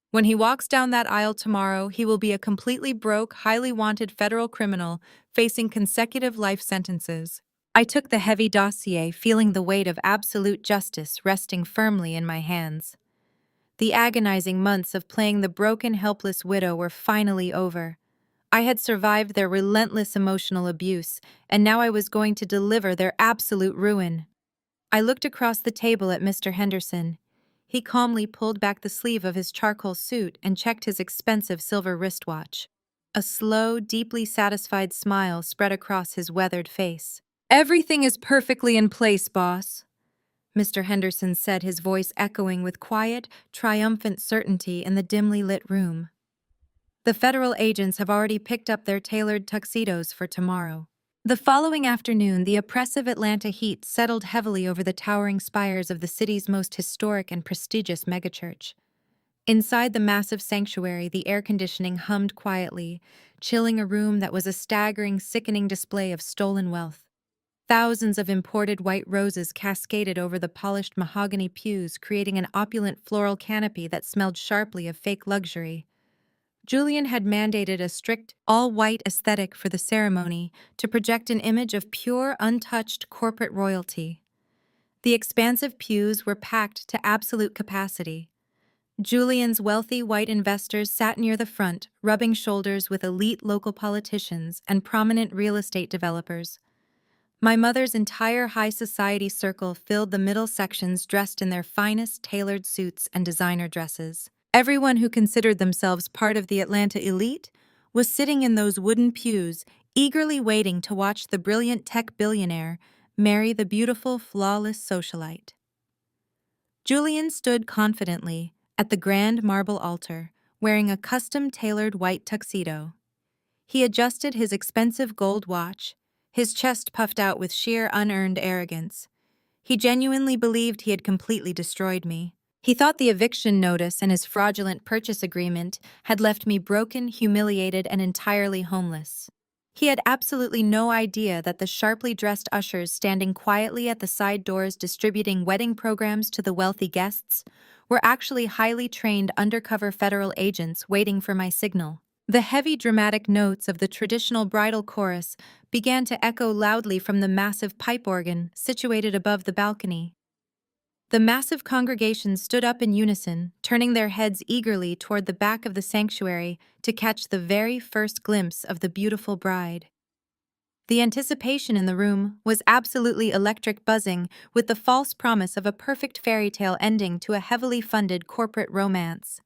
When he walks down that aisle tomorrow, he will be a completely broke, highly wanted federal criminal facing consecutive life sentences. I took the heavy dossier, feeling the weight of absolute justice resting firmly in my hands. The agonizing months of playing the broken, helpless widow were finally over. I had survived their relentless emotional abuse, and now I was going to deliver their absolute ruin. I looked across the table at Mr. Henderson. He calmly pulled back the sleeve of his charcoal suit and checked his expensive silver wristwatch. A slow, deeply satisfied smile spread across his weathered face. "Everything is perfectly in place, boss," Mr. Henderson said, his voice echoing with quiet, triumphant certainty in the dimly lit room. "The federal agents have already picked up their tailored tuxedos for tomorrow." The following afternoon, the oppressive Atlanta heat settled heavily over the towering spires of the city's most historic and prestigious megachurch. Inside the massive sanctuary, the air conditioning hummed quietly, chilling a room that was a staggering, sickening display of stolen wealth. Thousands of imported white roses cascaded over the polished mahogany pews, creating an opulent floral canopy that smelled sharply of fake luxury. Julian had mandated a strict, all-white aesthetic for the ceremony to project an image of pure, untouched corporate royalty. The expansive pews were packed to absolute capacity. Julian's wealthy white investors sat near the front, rubbing shoulders with elite local politicians and prominent real estate developers. My mother's entire high society circle filled the middle sections, dressed in their finest tailored suits and designer dresses. Everyone who considered themselves part of the Atlanta elite was sitting in those wooden pews, eagerly waiting to watch the brilliant tech billionaire marry the beautiful, flawless socialite. Julian stood confidently at the grand marble altar, wearing a custom-tailored white tuxedo. He adjusted his expensive gold watch, his chest puffed out with sheer unearned arrogance. He genuinely believed he had completely destroyed me. He thought the eviction notice and his fraudulent purchase agreement had left me broken, humiliated, and entirely homeless. He had absolutely no idea that the sharply dressed ushers standing quietly at the side doors distributing wedding programs to the wealthy guests were actually highly trained undercover federal agents waiting for my signal. The heavy, dramatic notes of the traditional bridal chorus began to echo loudly from the massive pipe organ situated above the balcony. The massive congregation stood up in unison, turning their heads eagerly toward the back of the sanctuary to catch the very first glimpse of the beautiful bride. The anticipation in the room was absolutely electric, buzzing with the false promise of a perfect fairy tale ending to a heavily funded corporate romance.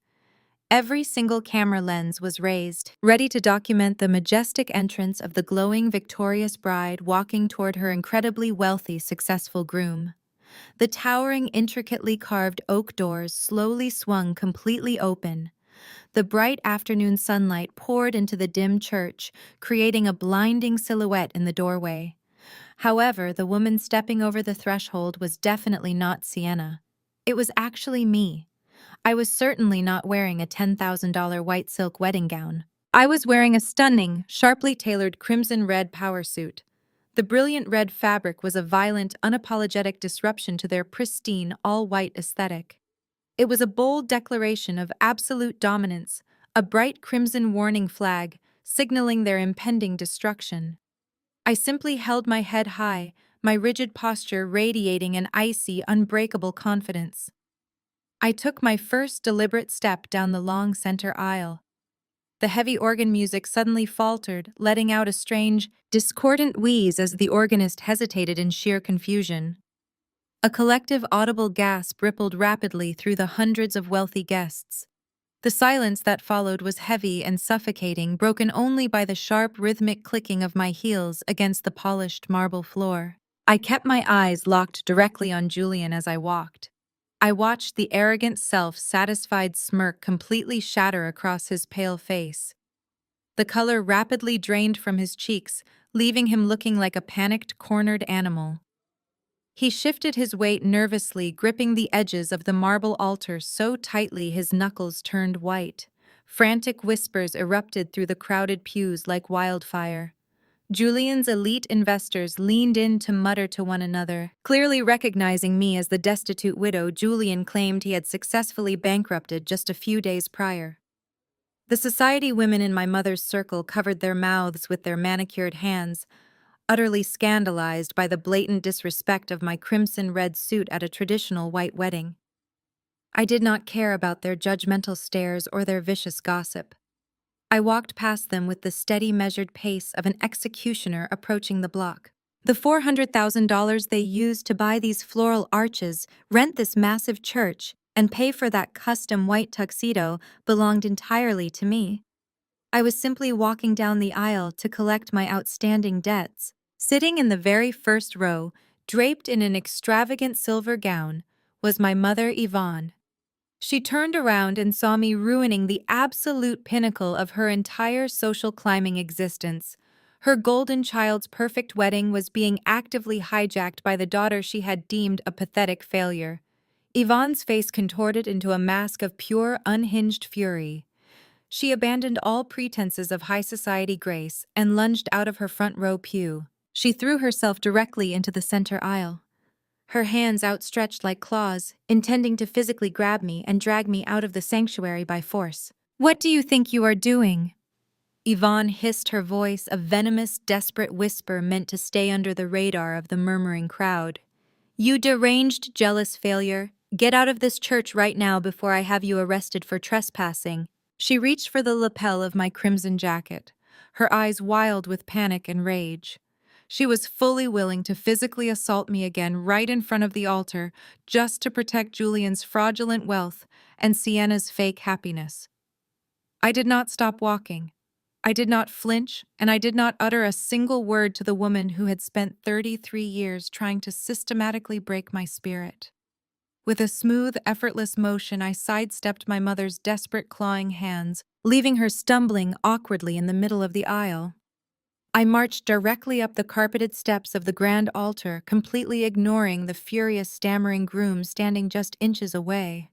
Every single camera lens was raised, ready to document the majestic entrance of the glowing, victorious bride walking toward her incredibly wealthy, successful groom. The towering, intricately carved oak doors slowly swung completely open. The bright afternoon sunlight poured into the dim church, creating a blinding silhouette in the doorway. However, the woman stepping over the threshold was definitely not Sienna. It was actually me. I was certainly not wearing a $10,000 white silk wedding gown. I was wearing a stunning, sharply tailored crimson-red power suit. The brilliant red fabric was a violent, unapologetic disruption to their pristine, all-white aesthetic. It was a bold declaration of absolute dominance, a bright crimson warning flag, signaling their impending destruction. I simply held my head high, my rigid posture radiating an icy, unbreakable confidence. I took my first deliberate step down the long center aisle. The heavy organ music suddenly faltered, letting out a strange, discordant wheeze as the organist hesitated in sheer confusion. A collective audible gasp rippled rapidly through the hundreds of wealthy guests. The silence that followed was heavy and suffocating, broken only by the sharp, rhythmic clicking of my heels against the polished marble floor. I kept my eyes locked directly on Julian as I walked. I watched the arrogant self-satisfied smirk completely shatter across his pale face. The color rapidly drained from his cheeks, leaving him looking like a panicked, cornered animal. He shifted his weight nervously, gripping the edges of the marble altar so tightly his knuckles turned white. Frantic whispers erupted through the crowded pews like wildfire. Julian's elite investors leaned in to mutter to one another. Clearly recognizing me as the destitute widow Julian claimed he had successfully bankrupted just a few days prior. The society women in my mother's circle covered their mouths with their manicured hands, utterly scandalized by the blatant disrespect of my crimson-red suit at a traditional white wedding. I did not care about their judgmental stares or their vicious gossip. I walked past them with the steady, measured pace of an executioner approaching the block. The $400,000 they used to buy these floral arches, rent this massive church, and pay for that custom white tuxedo belonged entirely to me. I was simply walking down the aisle to collect my outstanding debts. Sitting in the very first row, draped in an extravagant silver gown, was my mother Yvonne. She turned around and saw me ruining the absolute pinnacle of her entire social climbing existence. Her golden child's perfect wedding was being actively hijacked by the daughter she had deemed a pathetic failure. Yvonne's face contorted into a mask of pure, unhinged fury. She abandoned all pretenses of high society grace and lunged out of her front row pew. She threw herself directly into the center aisle, her hands outstretched like claws, intending to physically grab me and drag me out of the sanctuary by force. "What do you think you are doing?" Yvonne hissed, her voice a venomous, desperate whisper meant to stay under the radar of the murmuring crowd. "You deranged, jealous failure. Get out of this church right now before I have you arrested for trespassing." She reached for the lapel of my crimson jacket, her eyes wild with panic and rage. She was fully willing to physically assault me again right in front of the altar just to protect Julian's fraudulent wealth and Sienna's fake happiness. I did not stop walking. I did not flinch, and I did not utter a single word to the woman who had spent 33 years trying to systematically break my spirit. With a smooth, effortless motion, I sidestepped my mother's desperate clawing hands, leaving her stumbling awkwardly in the middle of the aisle. I marched directly up the carpeted steps of the grand altar, completely ignoring the furious, stammering groom standing just inches away.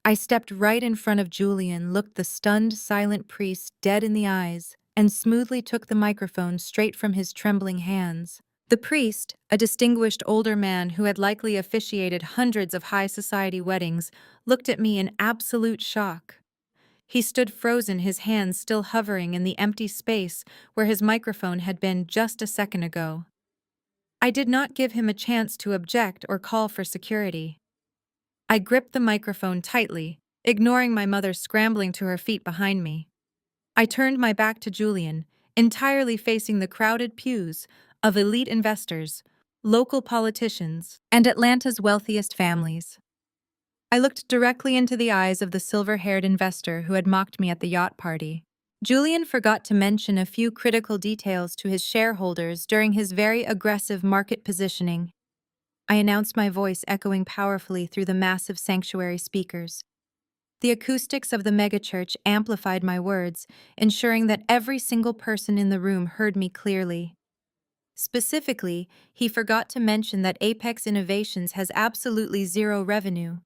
I stepped right in front of Julian, looked the stunned, silent priest dead in the eyes, and smoothly took the microphone straight from his trembling hands. The priest, a distinguished older man who had likely officiated hundreds of high society weddings, looked at me in absolute shock. He stood frozen, his hands still hovering in the empty space where his microphone had been just a second ago. I did not give him a chance to object or call for security. I gripped the microphone tightly, ignoring my mother scrambling to her feet behind me. I turned my back to Julian, entirely facing the crowded pews of elite investors, local politicians, and Atlanta's wealthiest families. I looked directly into the eyes of the silver-haired investor who had mocked me at the yacht party. Julian forgot to mention a few critical details to his shareholders during his very aggressive market positioning. I announced, my voice echoing powerfully through the massive sanctuary speakers. The acoustics of the megachurch amplified my words, ensuring that every single person in the room heard me clearly. Specifically, he forgot to mention that Apex Innovations has absolutely zero revenue.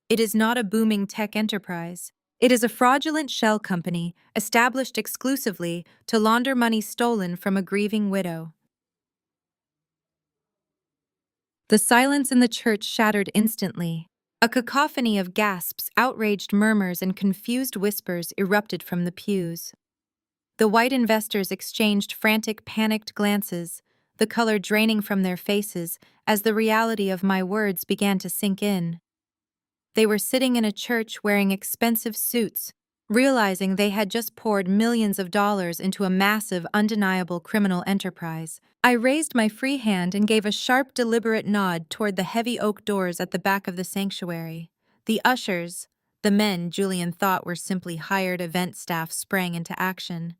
It is not a booming tech enterprise. It is a fraudulent shell company established exclusively to launder money stolen from a grieving widow. The silence in the church shattered instantly. A cacophony of gasps, outraged murmurs, and confused whispers erupted from the pews. The white investors exchanged frantic, panicked glances, the color draining from their faces as the reality of my words began to sink in. They were sitting in a church wearing expensive suits, realizing they had just poured millions of dollars into a massive, undeniable criminal enterprise. I raised my free hand and gave a sharp, deliberate nod toward the heavy oak doors at the back of the sanctuary. The ushers, the men Julian thought were simply hired event staff, sprang into action.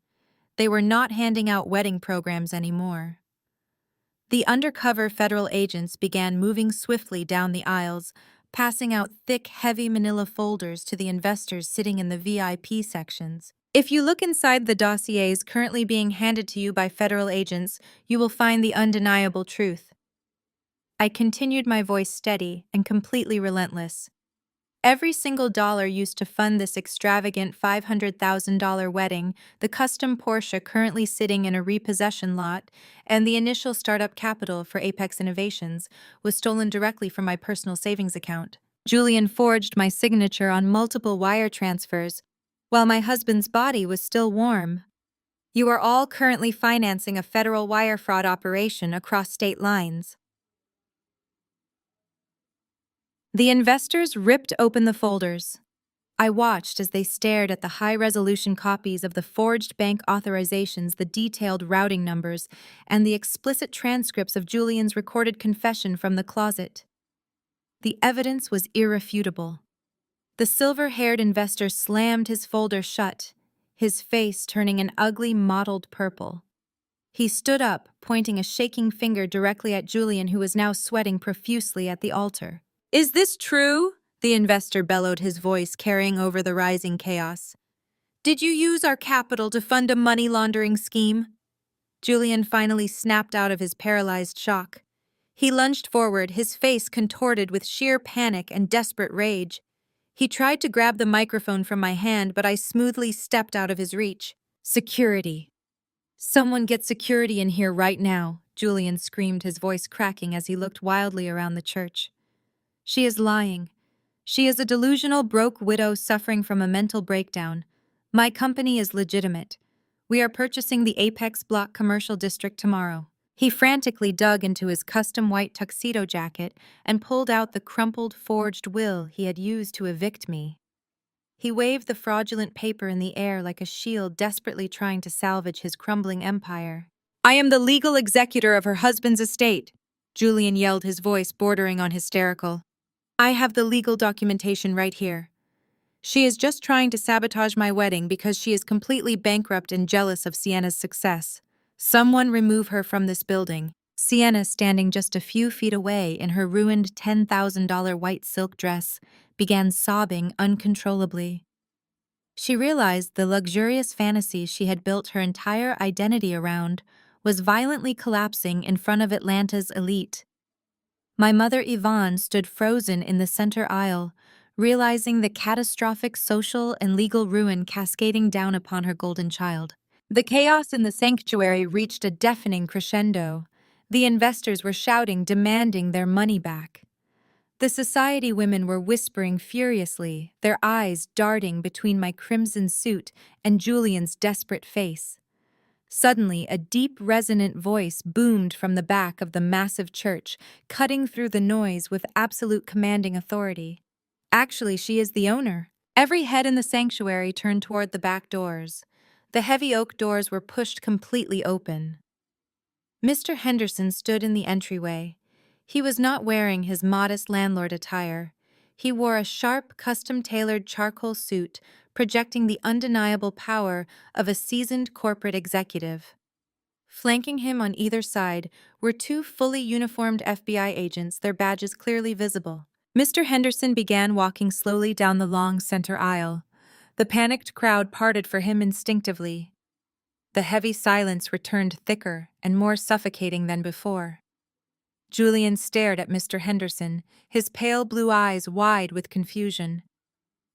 They were not handing out wedding programs anymore. The undercover federal agents began moving swiftly down the aisles, passing out thick, heavy manila folders to the investors sitting in the VIP sections. If you look inside the dossiers currently being handed to you by federal agents, you will find the undeniable truth. I continued, my voice steady and completely relentless. Every single dollar used to fund this extravagant $500,000 wedding, the custom Porsche currently sitting in a repossession lot, and the initial startup capital for Apex Innovations was stolen directly from my personal savings account. Julian forged my signature on multiple wire transfers, while my husband's body was still warm. You are all currently financing a federal wire fraud operation across state lines. The investors ripped open the folders. I watched as they stared at the high-resolution copies of the forged bank authorizations, the detailed routing numbers, and the explicit transcripts of Julian's recorded confession from the closet. The evidence was irrefutable. The silver-haired investor slammed his folder shut, his face turning an ugly mottled purple. He stood up, pointing a shaking finger directly at Julian, who was now sweating profusely at the altar. "Is this true?" the investor bellowed, his voice carrying over the rising chaos. "Did you use our capital to fund a money laundering scheme?" Julian finally snapped out of his paralyzed shock. He lunged forward, his face contorted with sheer panic and desperate rage. He tried to grab the microphone from my hand, but I smoothly stepped out of his reach. "Security. Someone get security in here right now," Julian screamed, his voice cracking as he looked wildly around the church. "She is lying. She is a delusional, broke widow suffering from a mental breakdown. My company is legitimate. We are purchasing the Apex Block Commercial District tomorrow." He frantically dug into his custom white tuxedo jacket and pulled out the crumpled, forged will he had used to evict me. He waved the fraudulent paper in the air like a shield, desperately trying to salvage his crumbling empire. "I am the legal executor of her husband's estate," Julian yelled, his voice bordering on hysterical. "I have the legal documentation right here. She is just trying to sabotage my wedding because she is completely bankrupt and jealous of Sienna's success. Someone remove her from this building." Sienna, standing just a few feet away in her ruined $10,000 white silk dress, began sobbing uncontrollably. She realized the luxurious fantasy she had built her entire identity around was violently collapsing in front of Atlanta's elite. My mother Yvonne stood frozen in the center aisle, realizing the catastrophic social and legal ruin cascading down upon her golden child. The chaos in the sanctuary reached a deafening crescendo. The investors were shouting, demanding their money back. The society women were whispering furiously, their eyes darting between my crimson suit and Julian's desperate face. Suddenly, a deep, resonant voice boomed from the back of the massive church, cutting through the noise with absolute commanding authority. "Actually, she is the owner." Every head in the sanctuary turned toward the back doors. The heavy oak doors were pushed completely open. Mr. Henderson stood in the entryway. He was not wearing his modest landlord attire. He wore a sharp, custom-tailored charcoal suit, projecting the undeniable power of a seasoned corporate executive. Flanking him on either side were two fully uniformed FBI agents, their badges clearly visible. Mr. Henderson began walking slowly down the long center aisle. The panicked crowd parted for him instinctively. The heavy silence returned, thicker and more suffocating than before. Julian stared at Mr. Henderson, his pale blue eyes wide with confusion.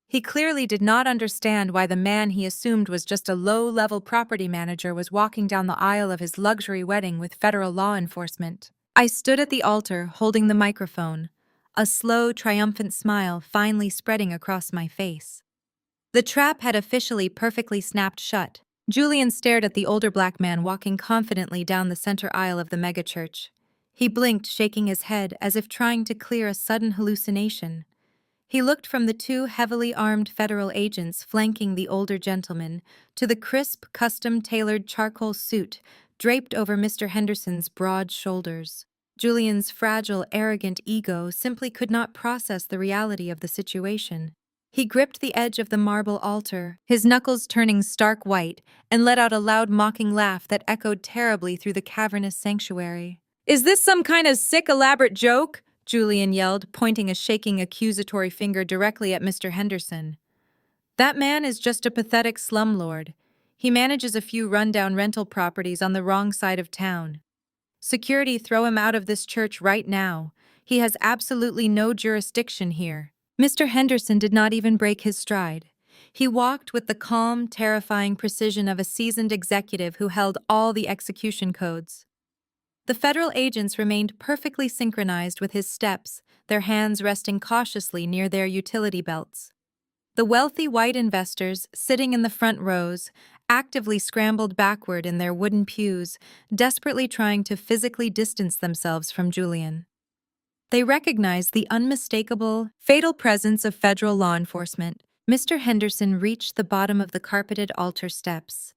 He clearly did not understand why the man he assumed was just a low-level property manager was walking down the aisle of his luxury wedding with federal law enforcement. I stood at the altar, holding the microphone, a slow, triumphant smile finally spreading across my face. The trap had officially perfectly snapped shut. Julian stared at the older black man walking confidently down the center aisle of the megachurch. He blinked, shaking his head as if trying to clear a sudden hallucination. He looked from the two heavily armed federal agents flanking the older gentleman to the crisp, custom-tailored charcoal suit draped over Mr. Henderson's broad shoulders. Julian's fragile, arrogant ego simply could not process the reality of the situation. He gripped the edge of the marble altar, his knuckles turning stark white, and let out a loud mocking laugh that echoed terribly through the cavernous sanctuary. "Is this some kind of sick, elaborate joke?" Julian yelled, pointing a shaking accusatory finger directly at Mr. Henderson. "That man is just a pathetic slumlord. He manages a few rundown rental properties on the wrong side of town. Security, throw him out of this church right now. He has absolutely no jurisdiction here." Mr. Henderson did not even break his stride. He walked with the calm, terrifying precision of a seasoned executive who held all the execution codes. The federal agents remained perfectly synchronized with his steps, their hands resting cautiously near their utility belts. The wealthy white investors, sitting in the front rows, actively scrambled backward in their wooden pews, desperately trying to physically distance themselves from Julian. They recognized the unmistakable, fatal presence of federal law enforcement. Mr. Henderson reached the bottom of the carpeted altar steps.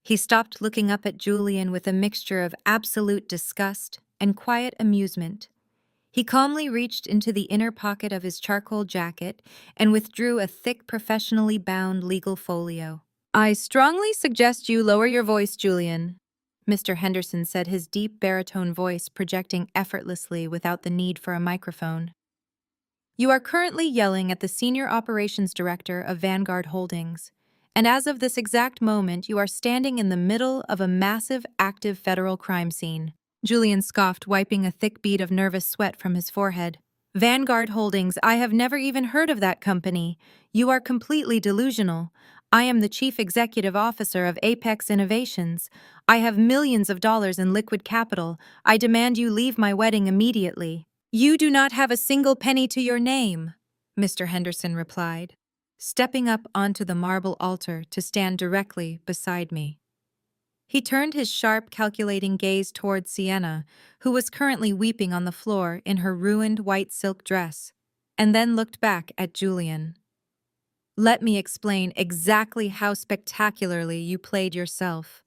He stopped looking up at Julian with a mixture of absolute disgust and quiet amusement. He calmly reached into the inner pocket of his charcoal jacket and withdrew a thick, professionally bound legal folio. "I strongly suggest you lower your voice, Julian," Mr. Henderson said, his deep baritone voice projecting effortlessly without the need for a microphone. "You are currently yelling at the Senior Operations Director of Vanguard Holdings, and as of this exact moment, you are standing in the middle of a massive, active federal crime scene." Julian scoffed, wiping a thick bead of nervous sweat from his forehead. "Vanguard Holdings, I have never even heard of that company. You are completely delusional. I am the Chief Executive Officer of Apex Innovations. I have millions of dollars in liquid capital. I demand you leave my wedding immediately." "You do not have a single penny to your name," Mr. Henderson replied, stepping up onto the marble altar to stand directly beside me. He turned his sharp, calculating gaze toward Sienna, who was currently weeping on the floor in her ruined white silk dress, and then looked back at Julian. "Let me explain exactly how spectacularly you played yourself.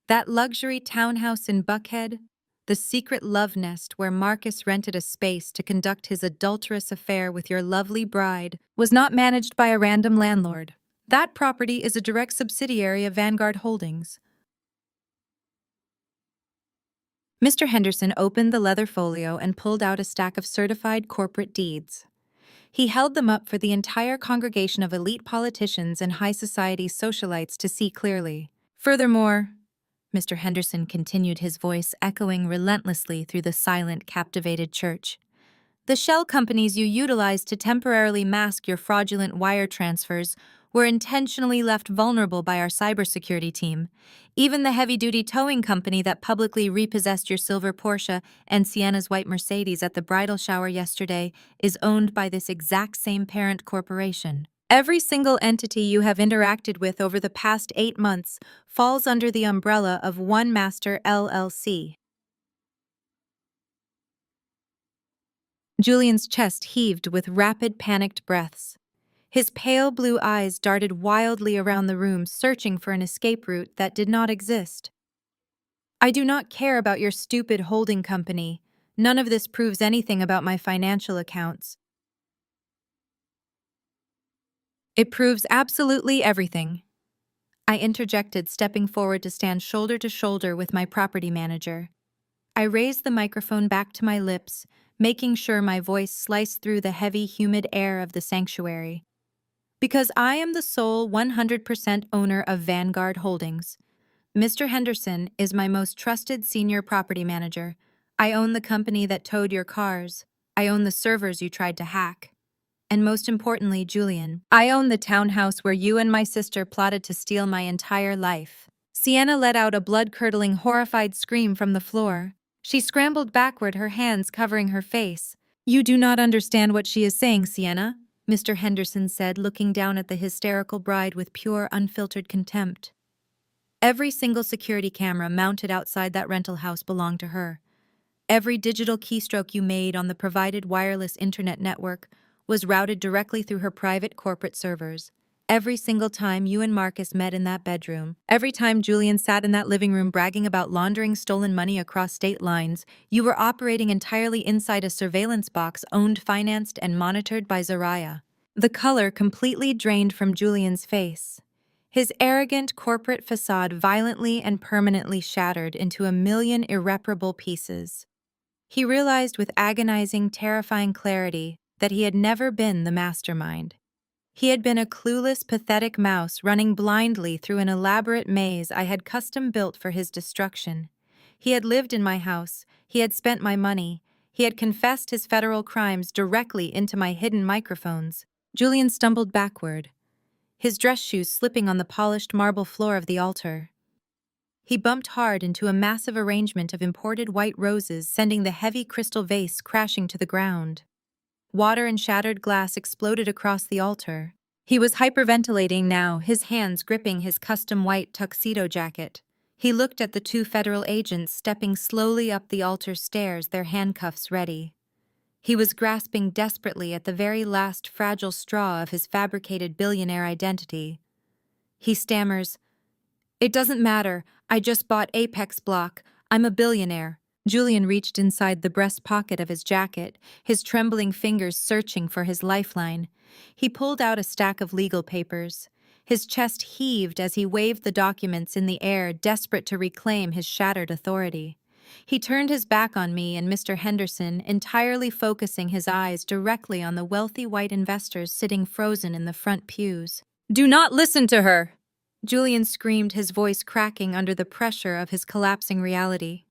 That luxury townhouse in Buckhead, the secret love nest where Marcus rented a space to conduct his adulterous affair with your lovely bride, was not managed by a random landlord. That property is a direct subsidiary of Vanguard Holdings." Mr. Henderson opened the leather folio and pulled out a stack of certified corporate deeds. He held them up for the entire congregation of elite politicians and high society socialites to see clearly. "Furthermore," Mr. Henderson continued, his voice echoing relentlessly through the silent, captivated church, "the shell companies you utilized to temporarily mask your fraudulent wire transfers were intentionally left vulnerable by our cybersecurity team. Even the heavy-duty towing company that publicly repossessed your silver Porsche and Sienna's white Mercedes at the bridal shower yesterday is owned by this exact same parent corporation. Every single entity you have interacted with over the past 8 months falls under the umbrella of One Master LLC." Julian's chest heaved with rapid, panicked breaths. His pale blue eyes darted wildly around the room, searching for an escape route that did not exist. "I do not care about your stupid holding company. None of this proves anything about my financial accounts." "It proves absolutely everything," I interjected, stepping forward to stand shoulder to shoulder with my property manager. I raised the microphone back to my lips, making sure my voice sliced through the heavy, humid air of the sanctuary. "Because I am the sole 100% owner of Vanguard Holdings. Mr. Henderson is my most trusted senior property manager. I own the company that towed your cars. I own the servers you tried to hack. And most importantly, Julian, I own the townhouse where you and my sister plotted to steal my entire life." Sienna let out a blood-curdling, horrified scream from the floor. She scrambled backward, her hands covering her face. "You do not understand what she is saying, Sienna," Mr. Henderson said, looking down at the hysterical bride with pure, unfiltered contempt. "Every single security camera mounted outside that rental house belonged to her. Every digital keystroke you made on the provided wireless internet network was routed directly through her private corporate servers. Every single time you and Marcus met in that bedroom, every time Julian sat in that living room bragging about laundering stolen money across state lines, you were operating entirely inside a surveillance box owned, financed, and monitored by Zariah. The color completely drained from Julian's face. His arrogant corporate facade violently and permanently shattered into a million irreparable pieces. He realized with agonizing, terrifying clarity that he had never been the mastermind. He had been a clueless, pathetic mouse running blindly through an elaborate maze I had custom built for his destruction. He had lived in my house, he had spent my money, he had confessed his federal crimes directly into my hidden microphones. Julian stumbled backward, his dress shoes slipping on the polished marble floor of the altar. He bumped hard into a massive arrangement of imported white roses, sending the heavy crystal vase crashing to the ground. Water and shattered glass exploded across the altar. He was hyperventilating now, his hands gripping his custom white tuxedo jacket. He looked at the two federal agents stepping slowly up the altar stairs, their handcuffs ready. He was grasping desperately at the very last fragile straw of his fabricated billionaire identity. He stammers, "It doesn't matter. I just bought Apex Block. I'm a billionaire." Julian reached inside the breast pocket of his jacket, his trembling fingers searching for his lifeline. He pulled out a stack of legal papers. His chest heaved as he waved the documents in the air, desperate to reclaim his shattered authority. He turned his back on me and Mr. Henderson, entirely focusing his eyes directly on the wealthy white investors sitting frozen in the front pews. "Do not listen to her!" Julian screamed, his voice cracking under the pressure of his collapsing reality.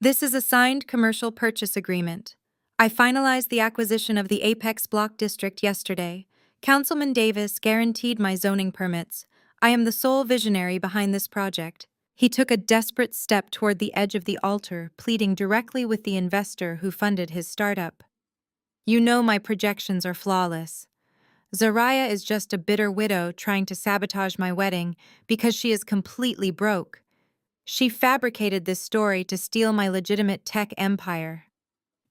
"This is a signed commercial purchase agreement. I finalized the acquisition of the Apex Block District yesterday. Councilman Davis guaranteed my zoning permits. I am the sole visionary behind this project." He took a desperate step toward the edge of the altar, pleading directly with the investor who funded his startup. "You know my projections are flawless. Zariah is just a bitter widow trying to sabotage my wedding because she is completely broke. She fabricated this story to steal my legitimate tech empire.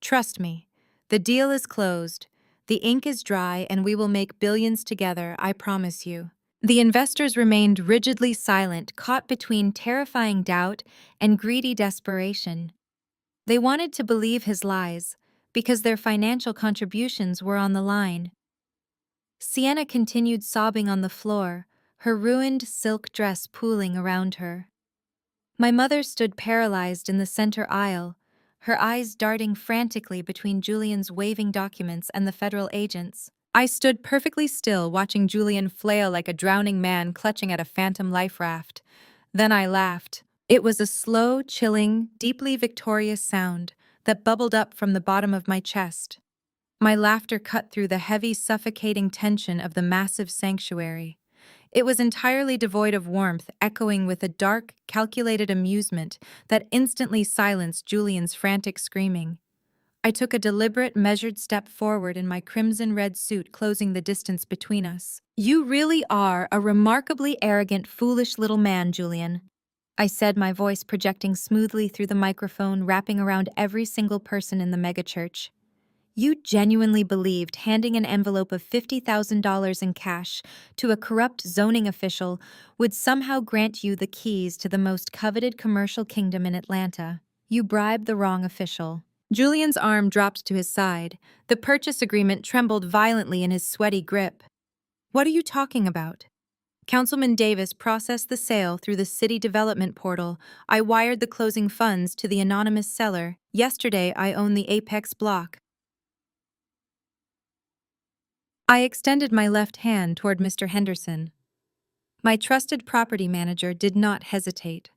Trust me, the deal is closed, the ink is dry, and we will make billions together, I promise you." The investors remained rigidly silent, caught between terrifying doubt and greedy desperation. They wanted to believe his lies, because their financial contributions were on the line. Sienna continued sobbing on the floor, her ruined silk dress pooling around her. My mother stood paralyzed in the center aisle, her eyes darting frantically between Julian's waving documents and the federal agents. I stood perfectly still, watching Julian flail like a drowning man clutching at a phantom life raft. Then I laughed. It was a slow, chilling, deeply victorious sound that bubbled up from the bottom of my chest. My laughter cut through the heavy, suffocating tension of the massive sanctuary. It was entirely devoid of warmth, echoing with a dark, calculated amusement that instantly silenced Julian's frantic screaming. I took a deliberate, measured step forward in my crimson-red suit, closing the distance between us. "You really are a remarkably arrogant, foolish little man, Julian," I said, my voice projecting smoothly through the microphone, wrapping around every single person in the megachurch. "You genuinely believed handing an envelope of $50,000 in cash to a corrupt zoning official would somehow grant you the keys to the most coveted commercial kingdom in Atlanta. You bribed the wrong official." Julian's arm dropped to his side. The purchase agreement trembled violently in his sweaty grip. "What are you talking about?" "Councilman Davis processed the sale through the city development portal. I wired the closing funds to the anonymous seller. Yesterday, I own the Apex Block." I extended my left hand toward Mr. Henderson. My trusted property manager did not hesitate.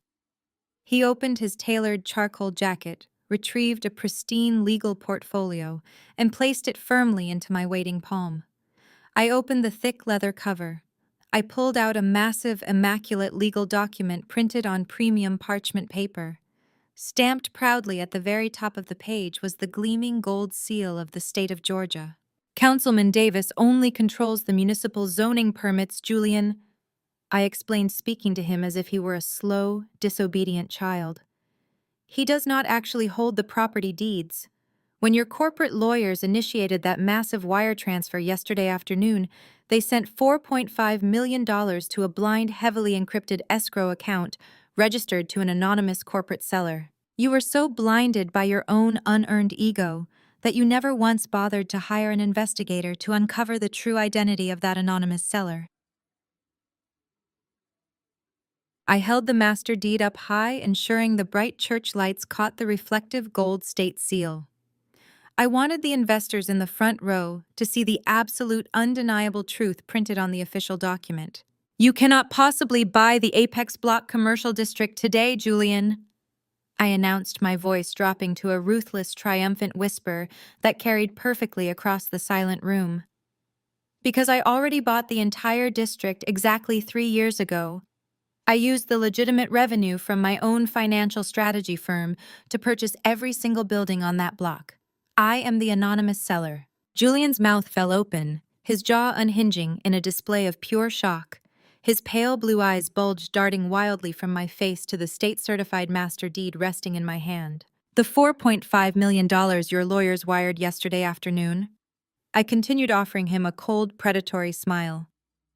He opened his tailored charcoal jacket, retrieved a pristine legal portfolio, and placed it firmly into my waiting palm. I opened the thick leather cover. I pulled out a massive, immaculate legal document printed on premium parchment paper. Stamped proudly at the very top of the page was the gleaming gold seal of the state of Georgia. "Councilman Davis only controls the municipal zoning permits, Julian," I explained, speaking to him as if he were a slow, disobedient child. "He does not actually hold the property deeds. When your corporate lawyers initiated that massive wire transfer yesterday afternoon, they sent $4.5 million to a blind, heavily encrypted escrow account registered to an anonymous corporate seller. You were so blinded by your own unearned ego that you never once bothered to hire an investigator to uncover the true identity of that anonymous seller. I held the master deed up high, ensuring the bright church lights caught the reflective gold state seal. I wanted the investors in the front row to see the absolute, undeniable truth printed on the official document. You cannot possibly buy the Apex Block Commercial District today, Julian, I announced, my voice dropping to a ruthless, triumphant whisper that carried perfectly across the silent room. Because I already bought the entire district exactly 3 years ago. I used the legitimate revenue from my own financial strategy firm to purchase every single building on that block. I am the anonymous seller. Julian's mouth fell open, his jaw unhinging in a display of pure shock. His pale blue eyes bulged, darting wildly from my face to the state-certified master deed resting in my hand. The $4.5 million your lawyers wired yesterday afternoon? I continued, offering him a cold, predatory smile.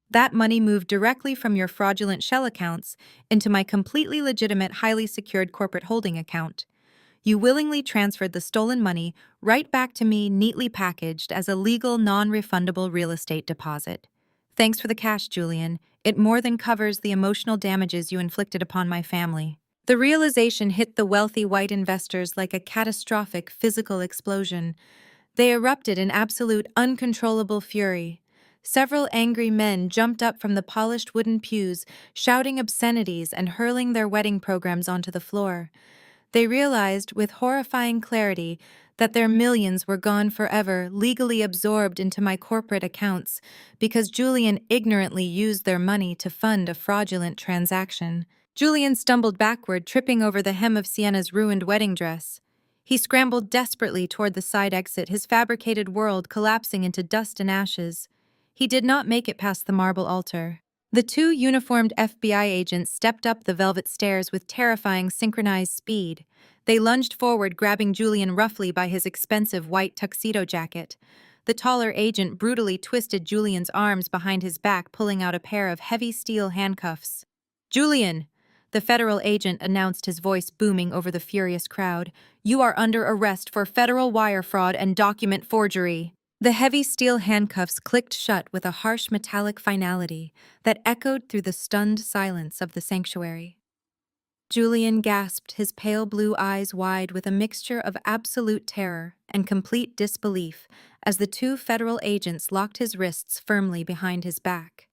That money moved directly from your fraudulent shell accounts into my completely legitimate, highly secured corporate holding account. You willingly transferred the stolen money right back to me, neatly packaged as a legal, non-refundable real estate deposit. Thanks for the cash, Julian. It more than covers the emotional damages you inflicted upon my family. The realization hit the wealthy white investors like a catastrophic physical explosion. They erupted in absolute, uncontrollable fury. Several angry men jumped up from the polished wooden pews, shouting obscenities and hurling their wedding programs onto the floor. They realized with horrifying clarity that their millions were gone forever, legally absorbed into my corporate accounts, because Julian ignorantly used their money to fund a fraudulent transaction. Julian stumbled backward, tripping over the hem of Sienna's ruined wedding dress. He scrambled desperately toward the side exit, his fabricated world collapsing into dust and ashes. He did not make it past the marble altar. The two uniformed FBI agents stepped up the velvet stairs with terrifying synchronized speed. They lunged forward, grabbing Julian roughly by his expensive white tuxedo jacket. The taller agent brutally twisted Julian's arms behind his back, pulling out a pair of heavy steel handcuffs. "Julian," the federal agent announced, his voice booming over the furious crowd, "you are under arrest for federal wire fraud and document forgery." The heavy steel handcuffs clicked shut with a harsh metallic finality that echoed through the stunned silence of the sanctuary. Julian gasped, his pale blue eyes wide with a mixture of absolute terror and complete disbelief as the two federal agents locked his wrists firmly behind his back.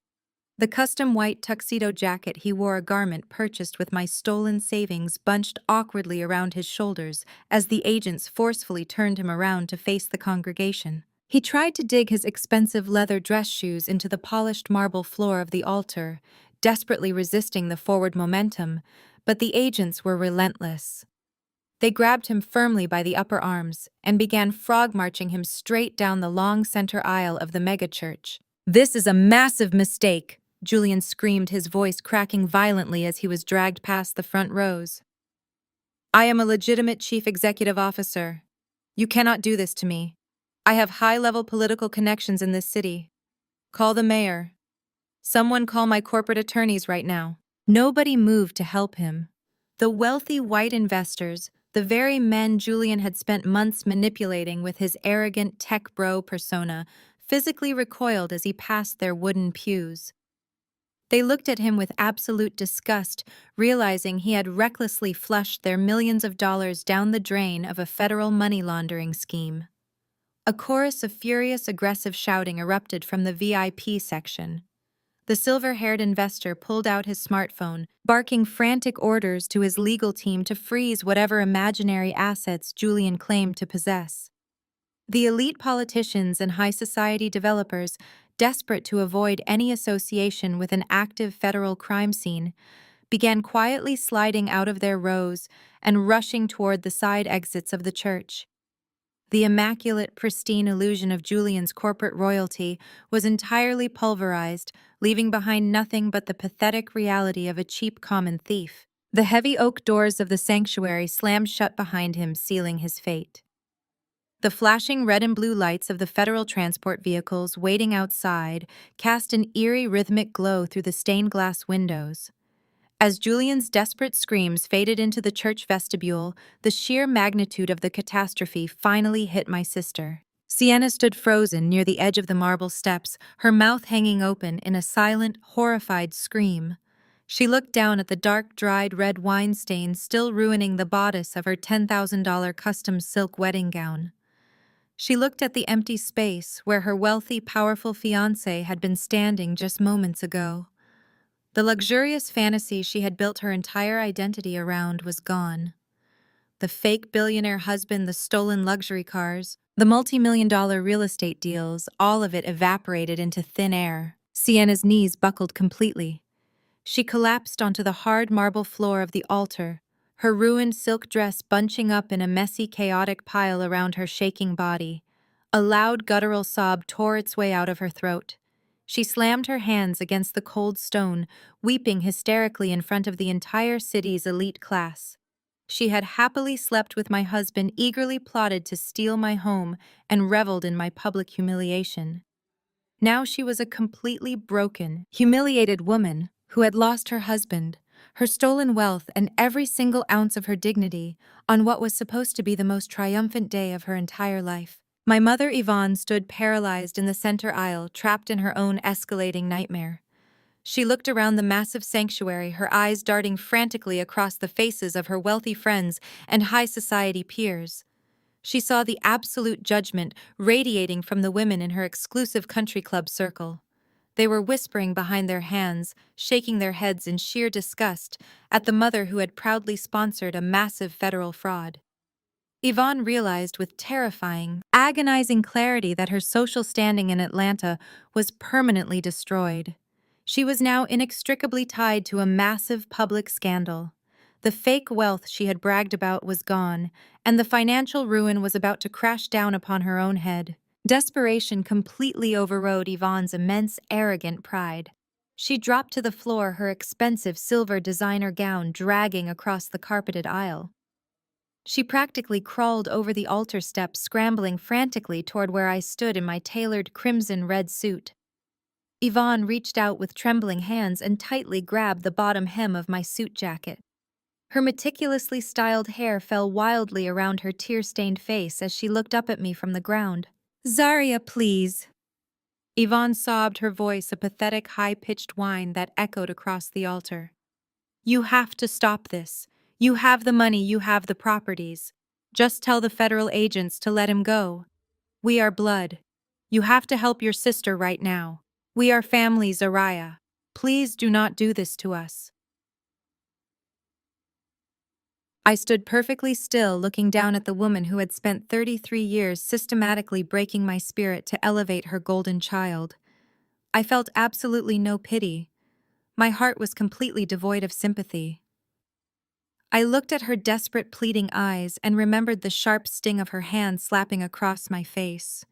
The custom white tuxedo jacket he wore, a garment purchased with my stolen savings, bunched awkwardly around his shoulders as the agents forcefully turned him around to face the congregation. He tried to dig his expensive leather dress shoes into the polished marble floor of the altar, desperately resisting the forward momentum, but the agents were relentless. They grabbed him firmly by the upper arms and began frog-marching him straight down the long center aisle of the megachurch. "This is a massive mistake," Julian screamed, his voice cracking violently as he was dragged past the front rows. "I am a legitimate chief executive officer. You cannot do this to me. I have high-level political connections in this city. Call the mayor. Someone call my corporate attorneys right now." Nobody moved to help him. The wealthy white investors, the very men Julian had spent months manipulating with his arrogant tech bro persona, physically recoiled as he passed their wooden pews. They looked at him with absolute disgust, realizing he had recklessly flushed their millions of dollars down the drain of a federal money laundering scheme. A chorus of furious, aggressive shouting erupted from the VIP section. The silver-haired investor pulled out his smartphone, barking frantic orders to his legal team to freeze whatever imaginary assets Julian claimed to possess. The elite politicians and high society developers, desperate to avoid any association with an active federal crime scene, began quietly sliding out of their rows and rushing toward the side exits of the church. The immaculate, pristine illusion of Julian's corporate royalty was entirely pulverized, leaving behind nothing but the pathetic reality of a cheap common thief. The heavy oak doors of the sanctuary slammed shut behind him, sealing his fate. The flashing red and blue lights of the federal transport vehicles waiting outside cast an eerie rhythmic glow through the stained glass windows. As Julian's desperate screams faded into the church vestibule, the sheer magnitude of the catastrophe finally hit my sister. Sienna stood frozen near the edge of the marble steps, her mouth hanging open in a silent, horrified scream. She looked down at the dark, dried red wine stains still ruining the bodice of her $10,000 custom silk wedding gown. She looked at the empty space where her wealthy, powerful fiancé had been standing just moments ago. The luxurious fantasy she had built her entire identity around was gone. The fake billionaire husband, the stolen luxury cars, the multi-million-dollar real estate deals, all of it evaporated into thin air. Sienna's knees buckled completely. She collapsed onto the hard marble floor of the altar, her ruined silk dress bunching up in a messy, chaotic pile around her shaking body. A loud, guttural sob tore its way out of her throat. She slammed her hands against the cold stone, weeping hysterically in front of the entire city's elite class. She had happily slept with my husband, eagerly plotted to steal my home, and reveled in my public humiliation. Now she was a completely broken, humiliated woman who had lost her husband, her stolen wealth, and every single ounce of her dignity on what was supposed to be the most triumphant day of her entire life. My mother, Yvonne, stood paralyzed in the center aisle, trapped in her own escalating nightmare. She looked around the massive sanctuary, her eyes darting frantically across the faces of her wealthy friends and high society peers. She saw the absolute judgment radiating from the women in her exclusive country club circle. They were whispering behind their hands, shaking their heads in sheer disgust at the mother who had proudly sponsored a massive federal fraud. Yvonne realized with terrifying, agonizing clarity that her social standing in Atlanta was permanently destroyed. She was now inextricably tied to a massive public scandal. The fake wealth she had bragged about was gone, and the financial ruin was about to crash down upon her own head. Desperation completely overrode Yvonne's immense, arrogant pride. She dropped to the floor, her expensive silver designer gown dragging across the carpeted aisle. She practically crawled over the altar steps, scrambling frantically toward where I stood in my tailored crimson-red suit. Yvonne reached out with trembling hands and tightly grabbed the bottom hem of my suit jacket. Her meticulously styled hair fell wildly around her tear-stained face as she looked up at me from the ground. "Zaria, please." Yvonne sobbed, her voice a pathetic, high-pitched whine that echoed across the altar. "You have to stop this. You have the money, you have the properties. Just tell the federal agents to let him go. We are blood. You have to help your sister right now. We are family, Zaria. Please do not do this to us." I stood perfectly still, looking down at the woman who had spent 33 years systematically breaking my spirit to elevate her golden child. I felt absolutely no pity. My heart was completely devoid of sympathy. I looked at her desperate, pleading eyes and remembered the sharp sting of her hand slapping across my face.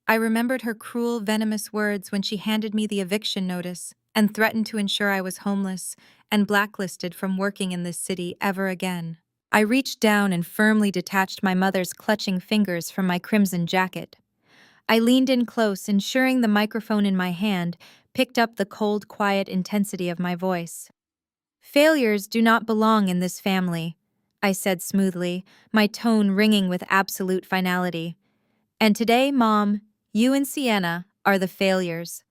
I remembered her cruel, venomous words when she handed me the eviction notice and threatened to ensure I was homeless and blacklisted from working in this city ever again. I reached down and firmly detached my mother's clutching fingers from my crimson jacket. I leaned in close, ensuring the microphone in my hand picked up the cold, quiet intensity of my voice. "Failures do not belong in this family," I said smoothly, my tone ringing with absolute finality. "And today, Mom, you and Sienna are the failures."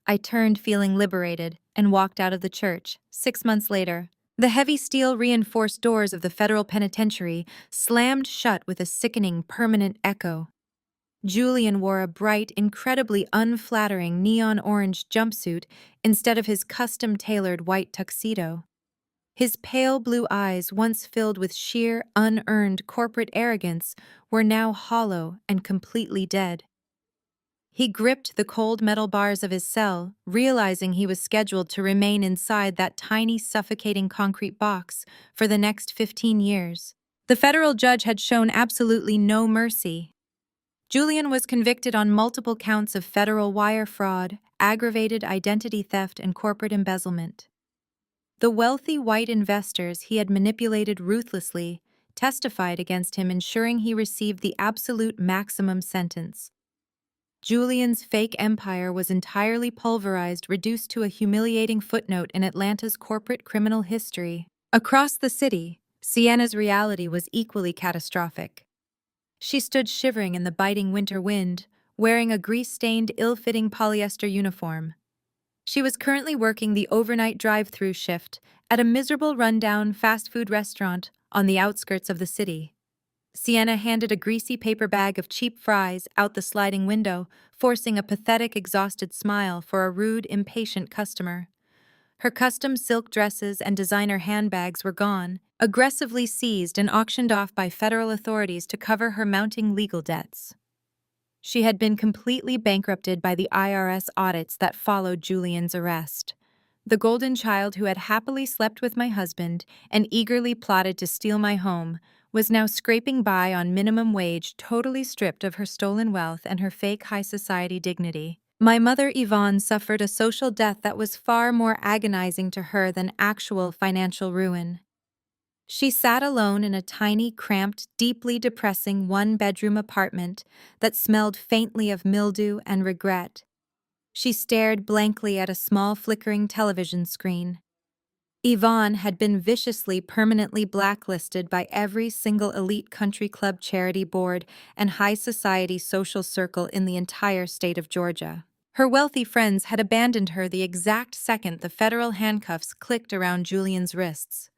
I turned, feeling liberated, and walked out of the church. 6 months later, the heavy steel reinforced doors of the federal penitentiary slammed shut with a sickening, permanent echo. Julian wore a bright, incredibly unflattering neon orange jumpsuit instead of his custom-tailored white tuxedo. His pale blue eyes, once filled with sheer, unearned corporate arrogance, were now hollow and completely dead. He gripped the cold metal bars of his cell, realizing he was scheduled to remain inside that tiny, suffocating concrete box for the next 15 years. The federal judge had shown absolutely no mercy. Julian was convicted on multiple counts of federal wire fraud, aggravated identity theft, and corporate embezzlement. The wealthy white investors he had manipulated ruthlessly testified against him, ensuring he received the absolute maximum sentence. Julian's fake empire was entirely pulverized, reduced to a humiliating footnote in Atlanta's corporate criminal history. Across the city, Sienna's reality was equally catastrophic. She stood shivering in the biting winter wind, wearing a grease-stained, ill-fitting polyester uniform. She was currently working the overnight drive-through shift at a miserable rundown fast food restaurant on the outskirts of the city. Sienna handed a greasy paper bag of cheap fries out the sliding window, forcing a pathetic, exhausted smile for a rude, impatient customer. Her custom silk dresses and designer handbags were gone, aggressively seized and auctioned off by federal authorities to cover her mounting legal debts. She had been completely bankrupted by the IRS audits that followed Julian's arrest. The golden child who had happily slept with my husband and eagerly plotted to steal my home was now scraping by on minimum wage, totally stripped of her stolen wealth and her fake high society dignity. My mother Yvonne suffered a social death that was far more agonizing to her than actual financial ruin. She sat alone in a tiny, cramped, deeply depressing one-bedroom apartment that smelled faintly of mildew and regret. She stared blankly at a small flickering television screen. Yvonne had been viciously permanently blacklisted by every single elite country club charity board and high society social circle in the entire state of Georgia. Her wealthy friends had abandoned her the exact second the federal handcuffs clicked around Julian's wrists.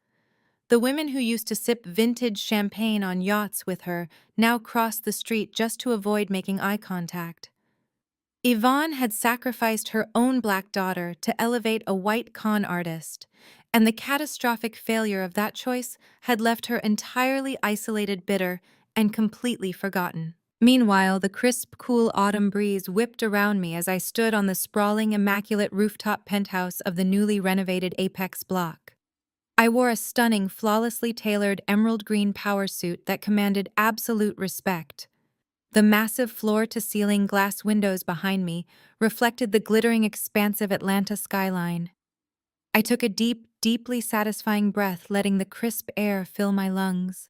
The women who used to sip vintage champagne on yachts with her now crossed the street just to avoid making eye contact. Yvonne had sacrificed her own black daughter to elevate a white con artist, and the catastrophic failure of that choice had left her entirely isolated, bitter, and completely forgotten. Meanwhile, the crisp, cool autumn breeze whipped around me as I stood on the sprawling, immaculate rooftop penthouse of the newly renovated Apex block. I wore a stunning, flawlessly tailored emerald green power suit that commanded absolute respect. The massive floor-to-ceiling glass windows behind me reflected the glittering, expansive Atlanta skyline. I took a deep, deeply satisfying breath, letting the crisp air fill my lungs.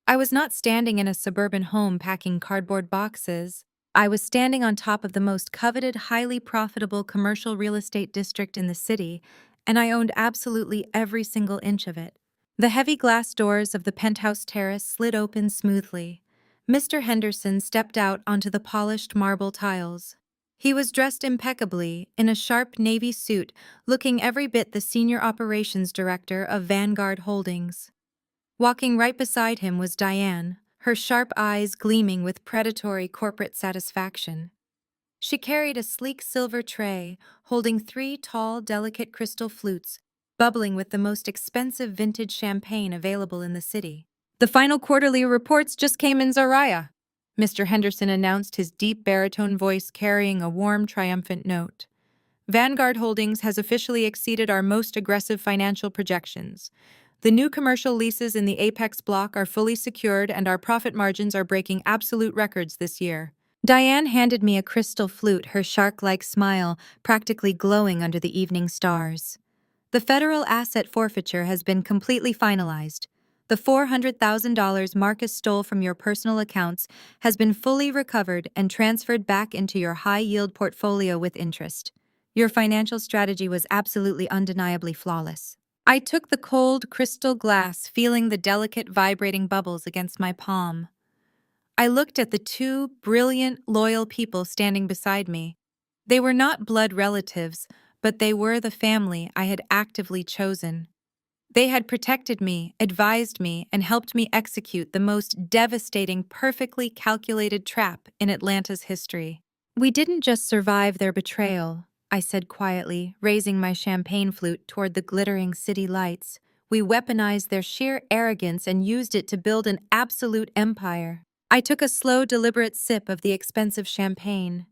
I was not standing in a suburban home packing cardboard boxes. I was standing on top of the most coveted, highly profitable commercial real estate district in the city, and I owned absolutely every single inch of it. The heavy glass doors of the penthouse terrace slid open smoothly. Mr. Henderson stepped out onto the polished marble tiles. He was dressed impeccably, in a sharp navy suit, looking every bit the senior operations director of Vanguard Holdings. Walking right beside him was Diane, her sharp eyes gleaming with predatory corporate satisfaction. She carried a sleek silver tray, holding 3 tall, delicate crystal flutes, bubbling with the most expensive vintage champagne available in the city. "The final quarterly reports just came in, Zariah," Mr. Henderson announced, his deep baritone voice carrying a warm, triumphant note. "Vanguard Holdings has officially exceeded our most aggressive financial projections. The new commercial leases in the Apex block are fully secured, and our profit margins are breaking absolute records this year." Diane handed me a crystal flute, her shark-like smile practically glowing under the evening stars. "The federal asset forfeiture has been completely finalized. The $400,000 Marcus stole from your personal accounts has been fully recovered and transferred back into your high-yield portfolio with interest. Your financial strategy was absolutely undeniably flawless." I took the cold crystal glass, feeling the delicate vibrating bubbles against my palm. I looked at the 2 brilliant, loyal people standing beside me. They were not blood relatives, but they were the family I had actively chosen. They had protected me, advised me, and helped me execute the most devastating, perfectly calculated trap in Atlanta's history. "We didn't just survive their betrayal," I said quietly, raising my champagne flute toward the glittering city lights. "We weaponized their sheer arrogance and used it to build an absolute empire." I took a slow, deliberate sip of the expensive champagne.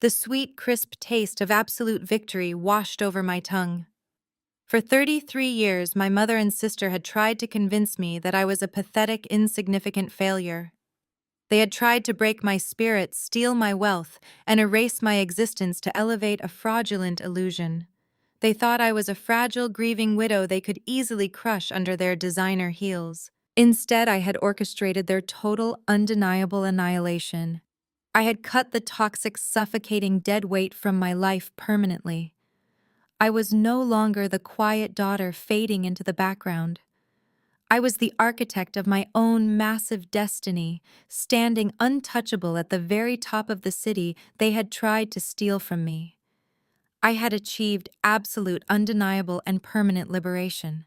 The sweet, crisp taste of absolute victory washed over my tongue. For 33 years, my mother and sister had tried to convince me that I was a pathetic, insignificant failure. They had tried to break my spirit, steal my wealth, and erase my existence to elevate a fraudulent illusion. They thought I was a fragile, grieving widow they could easily crush under their designer heels. Instead, I had orchestrated their total, undeniable annihilation. I had cut the toxic, suffocating dead weight from my life permanently. I was no longer the quiet daughter fading into the background. I was the architect of my own massive destiny, standing untouchable at the very top of the city they had tried to steal from me. I had achieved absolute, undeniable, and permanent liberation.